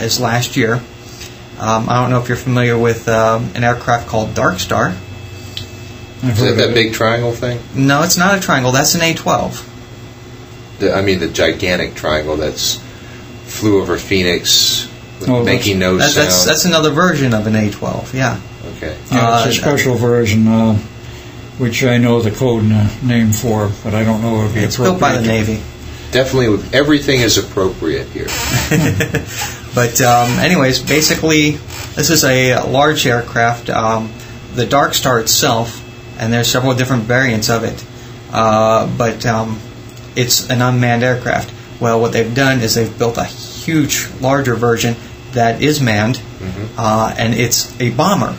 is last year. I don't know if you're familiar with an aircraft called Dark Star. Is that that big triangle thing? No, it's not a triangle. That's an A-12. The gigantic triangle that's flew over Phoenix, making no sound. That's another version of an A-12. Yeah. Okay. Yeah, it's a special version, which I know the code name for, but I don't know if it would be It's appropriate. built by the Navy. Definitely, everything is appropriate here. But anyways, basically, this is a large aircraft. The Dark Star itself, and there's several different variants of it, but it's an unmanned aircraft. Well, what they've done is they've built a huge, larger version that is manned, and it's a bomber.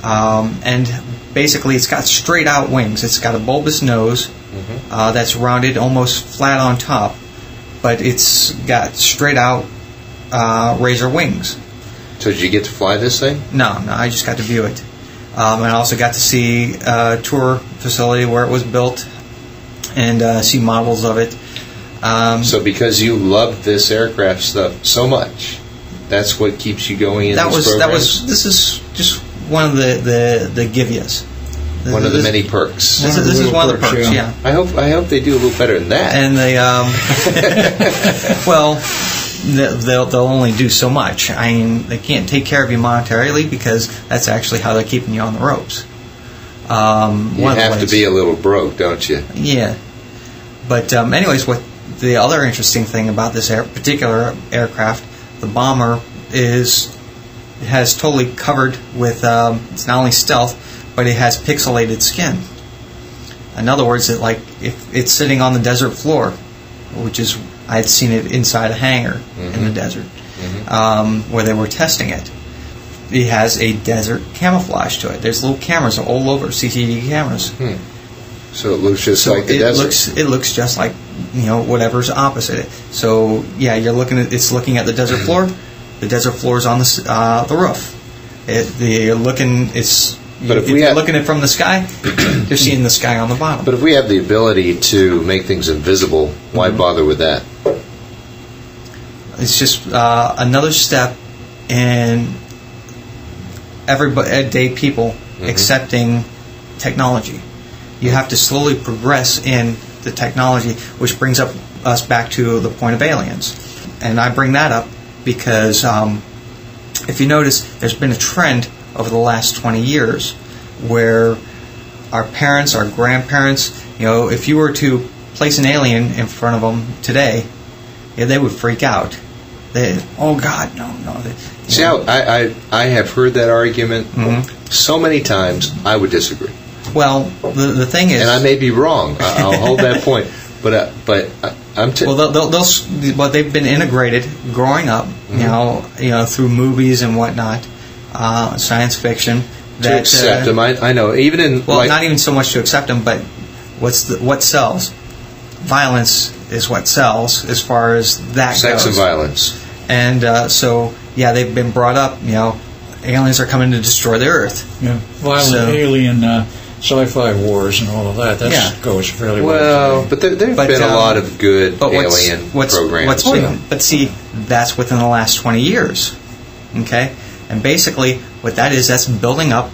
And basically, it's got straight out wings. It's got a bulbous nose that's rounded almost flat on top, but it's got straight out razor wings. So did you get to fly this thing? No, I just got to view it. And I also got to see a tour facility where it was built and see models of it. So because you loved this aircraft stuff so much, that's what keeps you going in these programs? This is just one of the give-yas. One of the many perks. This is one of the perks, yeah. I hope they do a little better than that. And they, well, they'll only do so much. I mean, they can't take care of you monetarily because that's actually how they're keeping you on the ropes. You have to be a little broke, don't you? Yeah. But anyways, what the other interesting thing about this particular aircraft, the bomber, it has totally covered with, it's not only stealth, but it has pixelated skin. In other words, if it's sitting on the desert floor, which is, I had seen it inside a hangar in the desert, where they were testing it. It has a desert camouflage to it. There's little cameras all over, CCTV cameras. So it looks just like the desert. It looks just like whatever's opposite it. So yeah, it's looking at the desert floor. The desert floor is on the roof. It's But if you're looking at it from the sky, you're seeing the sky on the bottom. But if we have the ability to make things invisible, why bother with that? It's just another step in everyday people accepting technology. You have to slowly progress in the technology, which brings us back to the point of aliens. And I bring that up because if you notice, there's been a trend over the last 20 years where our parents, our grandparents, if you were to place an alien in front of them today, they would freak out. Oh God, no. See, I have heard that argument so many times. I would disagree. Well, the thing is, and I may be wrong. I'll hold that point. But I'm well, they've been integrated growing up, through movies and whatnot, science fiction. To accept them, I know. Even in not even so much to accept them, but what sells? Violence is what sells, as far as that goes. Sex and violence. And they've been brought up. Aliens are coming to destroy the Earth. Yeah, violent alien sci-fi wars and all of that. That goes fairly well. Well, but there've been a lot of good alien programs. But see, that's within the last 20 years. Okay, and basically what that is, that's building up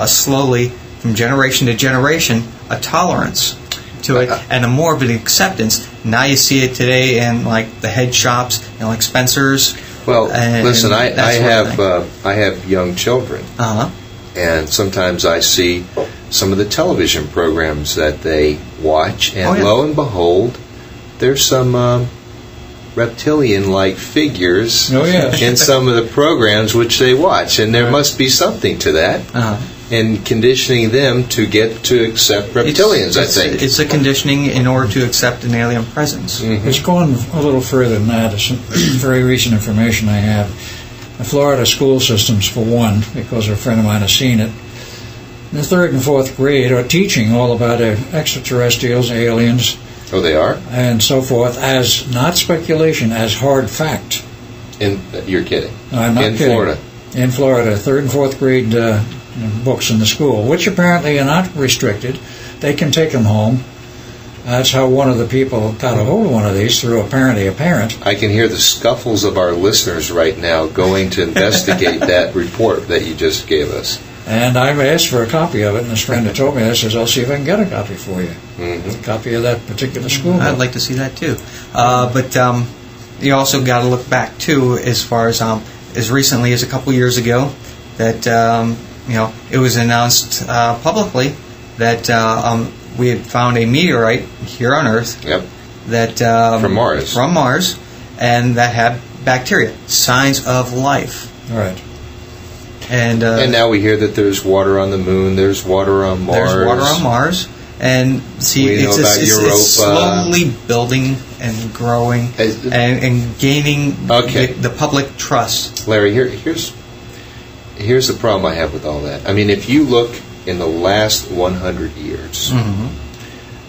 slowly from generation to generation a tolerance to it and a more of an acceptance. Now you see it today in like the head shops, like Spencer's. Well, listen, I have young children, and sometimes I see some of the television programs that they watch, and lo and behold, there's some reptilian-like figures in some of the programs which they watch, and there must be something to that. And conditioning them to get to accept reptilians, I think. It's a conditioning in order to accept an alien presence. It's gone a little further than that. It's some very recent information I have. The Florida school systems, for one, because a friend of mine has seen it, in the 3rd and 4th grade are teaching all about extraterrestrials, aliens. Oh, they are? And so forth, as not speculation, as hard fact. You're kidding? I'm not kidding. Florida? In Florida, 3rd and 4th grade books in the school, which apparently are not restricted. They can take them home. That's how one of the people got a hold of one of these, through apparently a parent. I can hear the scuffles of our listeners right now going to investigate that report that you just gave us. And I've asked for a copy of it, and this friend had told me, I says, I'll see if I can get a copy for you. A copy of that particular school book. I'd like to see that too. But you also got to look back too, as far as recently as a couple years ago, that it was announced publicly that we had found a meteorite here on Earth. Yep. That from Mars, and that had bacteria, signs of life. Right. And now we hear that there's water on the moon. There's water on Mars. There's water on Mars. And see, it's slowly building and growing and gaining the public trust. Larry, here's the problem I have with all that. I mean, if you look in the last 100 years,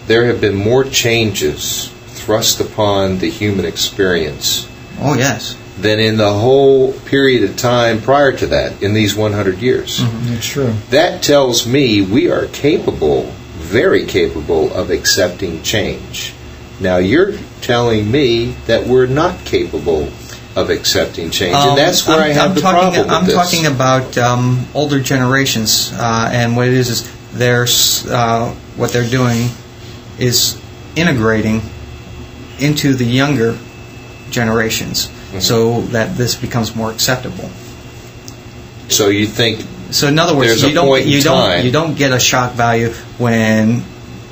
there have been more changes thrust upon the human experience. Oh, yes. Than in the whole period of time prior to that, in these 100 years. That's true. That tells me we are capable, very capable, of accepting change. Now, you're telling me that we're not capable of accepting change, and that's where I have the problem with this. I'm talking about older generations, and what it is what they're doing is integrating into the younger generations, so that this becomes more acceptable. So you think? So in other words, you don't get a shock value when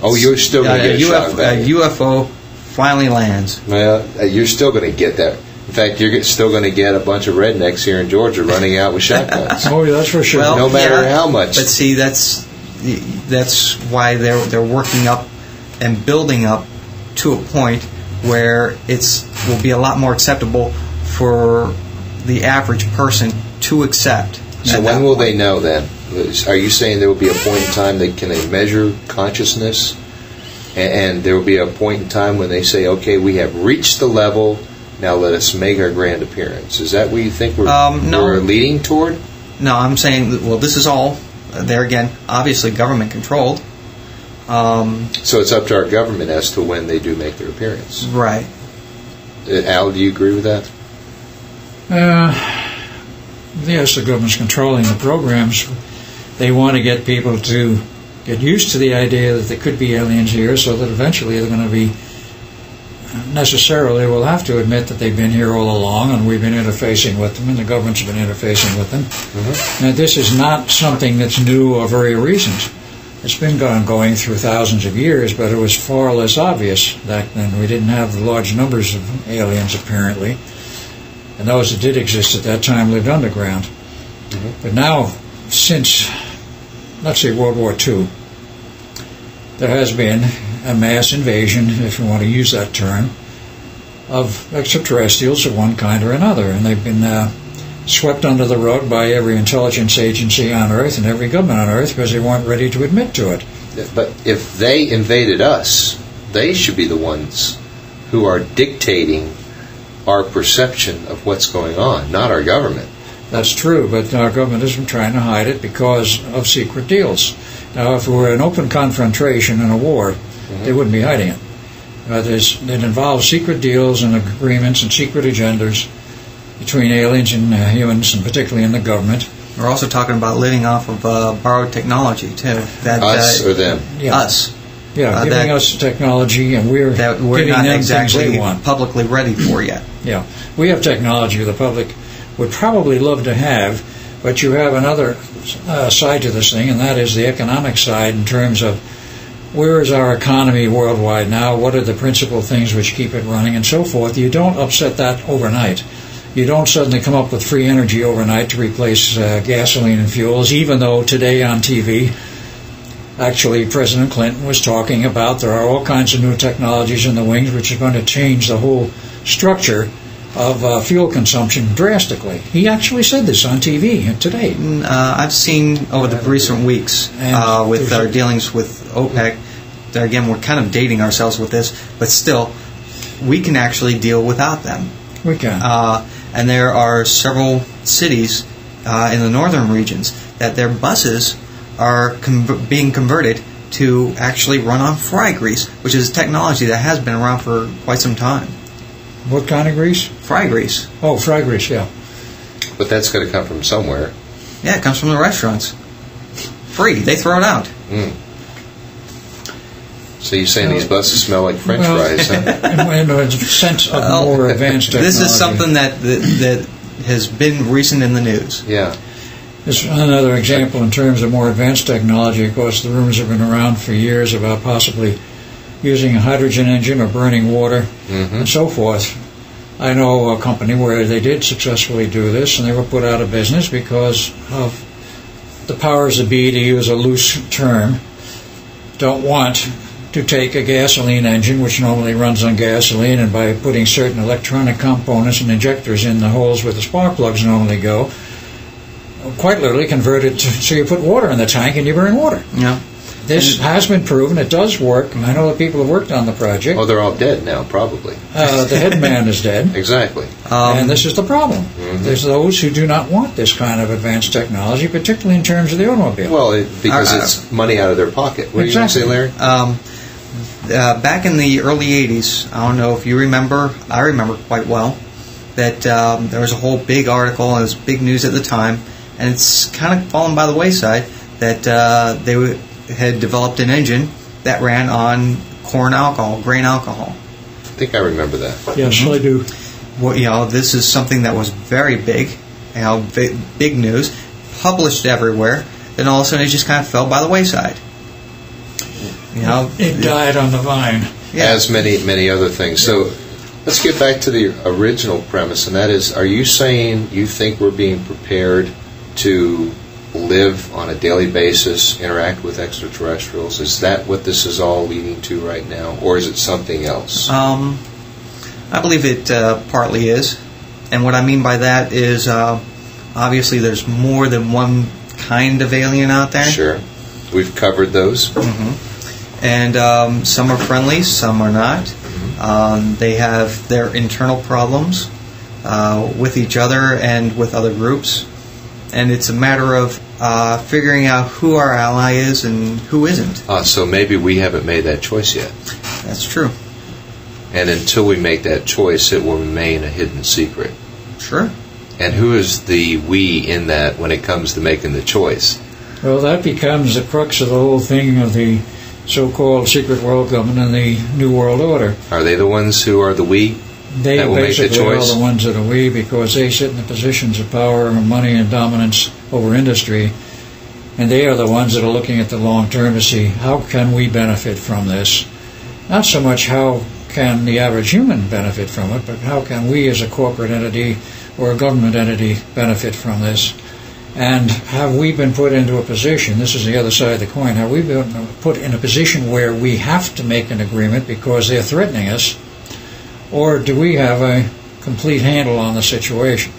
you're still going to get a shock value. A UFO finally lands. Well, you're still going to get that. In fact, you're still going to get a bunch of rednecks here in Georgia running out with shotguns. Oh, yeah, that's for sure. Well, no matter how much. But see, that's why they're working up and building up to a point where it will be a lot more acceptable for the average person to accept. So when will they know then? Are you saying there will be a point in time they can measure consciousness, and there will be a point in time when they say, okay, we have reached the level, now let us make our grand appearance? Is that what you think we're leading toward? No, I'm saying, well, this is all There again, obviously government controlled. So it's up to our government as to when they do make their appearance. Right. Al, do you agree with that? Yes, the government's controlling the programs. They want to get people to get used to the idea that there could be aliens here, so that eventually they're going to be necessarily will have to admit that they've been here all along, and we've been interfacing with them, and the government's been interfacing with them. Mm-hmm. Now, this is not something that's new or very recent. It's been going through thousands of years, but it was far less obvious back then. We didn't have the large numbers of aliens, apparently, and those that did exist at that time lived underground. Mm-hmm. But now, since, let's say, World War II, there has been a mass invasion, if you want to use that term, of extraterrestrials of one kind or another, and they've been swept under the rug by every intelligence agency on Earth and every government on Earth because they weren't ready to admit to it. But if they invaded us, they should be the ones who are dictating our perception of what's going on, not our government. That's true, but our government has been trying to hide it because of secret deals. Now, if it were an open confrontation in a war, they wouldn't be hiding it. It involves secret deals and agreements and secret agendas between aliens and humans, and particularly in the government. We're also talking about living off of borrowed technology, too. That, us or them? Yeah. Us. Yeah, giving us technology, and we're giving not them exactly things they want. Publicly ready for yet. Yeah. We have technology the public would probably love to have, but you have another side to this thing, and that is the economic side in terms of where is our economy worldwide now, what are the principal things which keep it running, and so forth. You don't upset that overnight. You don't suddenly come up with free energy overnight to replace gasoline and fuels, even though today on TV, actually President Clinton was talking about there are all kinds of new technologies in the wings which are going to change the whole structure of fuel consumption drastically. He actually said this on TV today. I've seen over the recent weeks with our dealings with OPEC, there again we're kind of dating ourselves with this, but still, we can actually deal without them. We can. And there are several cities in the northern regions that their buses are being converted to actually run on fry grease, which is a technology that has been around for quite some time. What kind of grease? Fry grease. Oh, fry grease, yeah. But that's going to come from somewhere. Yeah, it comes from the restaurants. Free. They throw it out. Mm. So you're saying these buses smell like French fries, huh? In a sense of more advanced technology. This is something that has been recent in the news. Yeah. This is another example in terms of more advanced technology. Of course, the rumors have been around for years about possibly using a hydrogen engine or burning water and so forth. I know a company where they did successfully do this, and they were put out of business because of the powers that be, to use a loose term, don't want to take a gasoline engine, which normally runs on gasoline, and by putting certain electronic components and injectors in the holes where the spark plugs normally go, quite literally convert it so you put water in the tank and you burn water. Yeah. This has been proven. It does work. I know that people have worked on the project. Oh, they're all dead now, probably. The head man is dead. Exactly. And this is the problem. There's those who do not want this kind of advanced technology, particularly in terms of the automobile. Well, because it's money out of their pocket. What exactly. are you going to say, Larry? Back in the early 80s, I don't know if you remember, I remember quite well, that there was a whole big article, and it was big news at the time, and it's kind of fallen by the wayside, that they had developed an engine that ran on corn alcohol, grain alcohol. I think I remember that. Yes, I do. Well, this is something that was very big, big news, published everywhere. Then all of a sudden, it just kind of fell by the wayside. It died on the vine. Yeah. As many other things. So let's get back to the original premise, and that is: are you saying you think we're being prepared to live on a daily basis, interact with extraterrestrials? Is that what this is all leading to right now, or is it something else? I believe it partly is, and what I mean by that is obviously there's more than one kind of alien out there. Sure, we've covered those. And some are friendly, some are not. They have their internal problems with each other and with other groups. and it's a matter of figuring out who our ally is and who isn't. So maybe we haven't made that choice yet. That's true. And until we make that choice, it will remain a hidden secret. Sure. And who is the we in that when it comes to making the choice? Well, that becomes the crux of the whole thing of the so-called secret world government and the New World Order. Are they the ones who are the we? They that will basically make the choice? are the ones that are we, because they sit in the positions of power and money and dominance over industry, and they are the ones that are looking at the long term to see how can we benefit from this. Not so much how can the average human benefit from it, but how can we as a corporate entity or a government entity benefit from this. And have we been put into a position, this is the other side of the coin, have we been put in a position where we have to make an agreement because they're threatening us, or do we have a complete handle on the situation?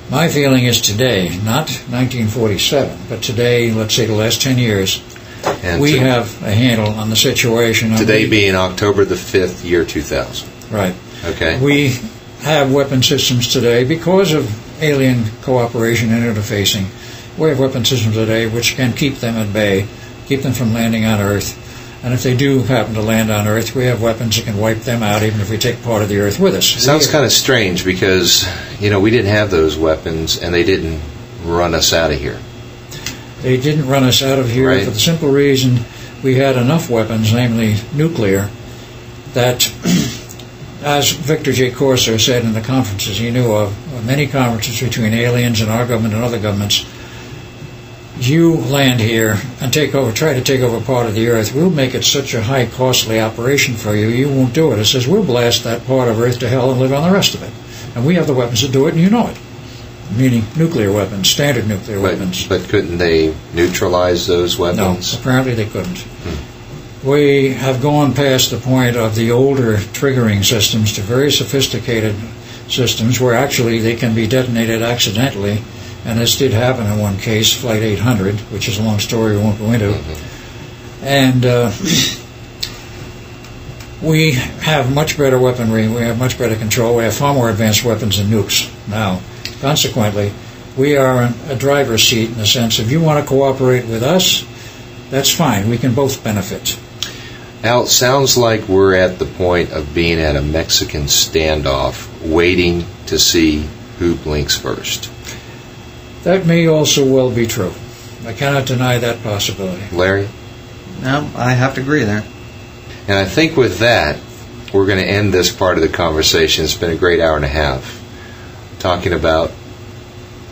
My feeling is today, not 1947, but today, let's say the last 10 years, And we have a handle on the situation. Today being October the 5th, year 2000. Right. Okay. We have weapon systems today because of alien cooperation and interfacing. We have weapon systems today which can keep them at bay, keep them from landing on Earth. And if they do happen to land on Earth, we have weapons that can wipe them out even if we take part of the Earth with us. Sounds kind of strange because, we didn't have those weapons and they didn't run us out of here. They didn't run us out of here Right. for the simple reason we had enough weapons, namely nuclear, that, as Victor J. Corser said in the conferences he knew of, many conferences between aliens and our government and other governments, you land here and try to take over part of the Earth, we'll make it such a high costly operation for you, you won't do it. It says we'll blast that part of Earth to hell and live on the rest of it. And we have the weapons to do it, and you know it. Meaning nuclear weapons, standard nuclear weapons. But couldn't they neutralize those weapons? No, apparently they couldn't. We have gone past the point of the older triggering systems to very sophisticated systems where actually they can be detonated accidentally, and this did happen in one case, Flight 800, which is a long story we won't go into. And we have much better weaponry, we have much better control, we have far more advanced weapons than nukes now. Consequently, we are in a driver's seat in the sense if you want to cooperate with us, that's fine. We can both benefit. Al, it sounds like we're at the point of being at a Mexican standoff, waiting to see who blinks first. That may also well be true. I cannot deny that possibility. Larry? No, I have to agree there. And I think with that, we're going to end this part of the conversation. It's been a great hour and a half talking about,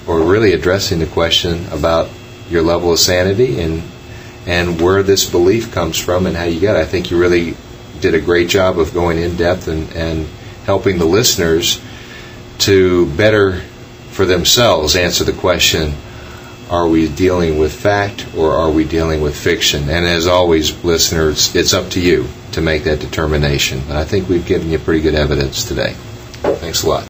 or really addressing the question about your level of sanity and where this belief comes from and how you got it. I think you really did a great job of going in depth and helping the listeners to better for themselves answer the question, are we dealing with fact or are we dealing with fiction? And as always, listeners, it's up to you to make that determination. But I think we've given you pretty good evidence today. Thanks a lot.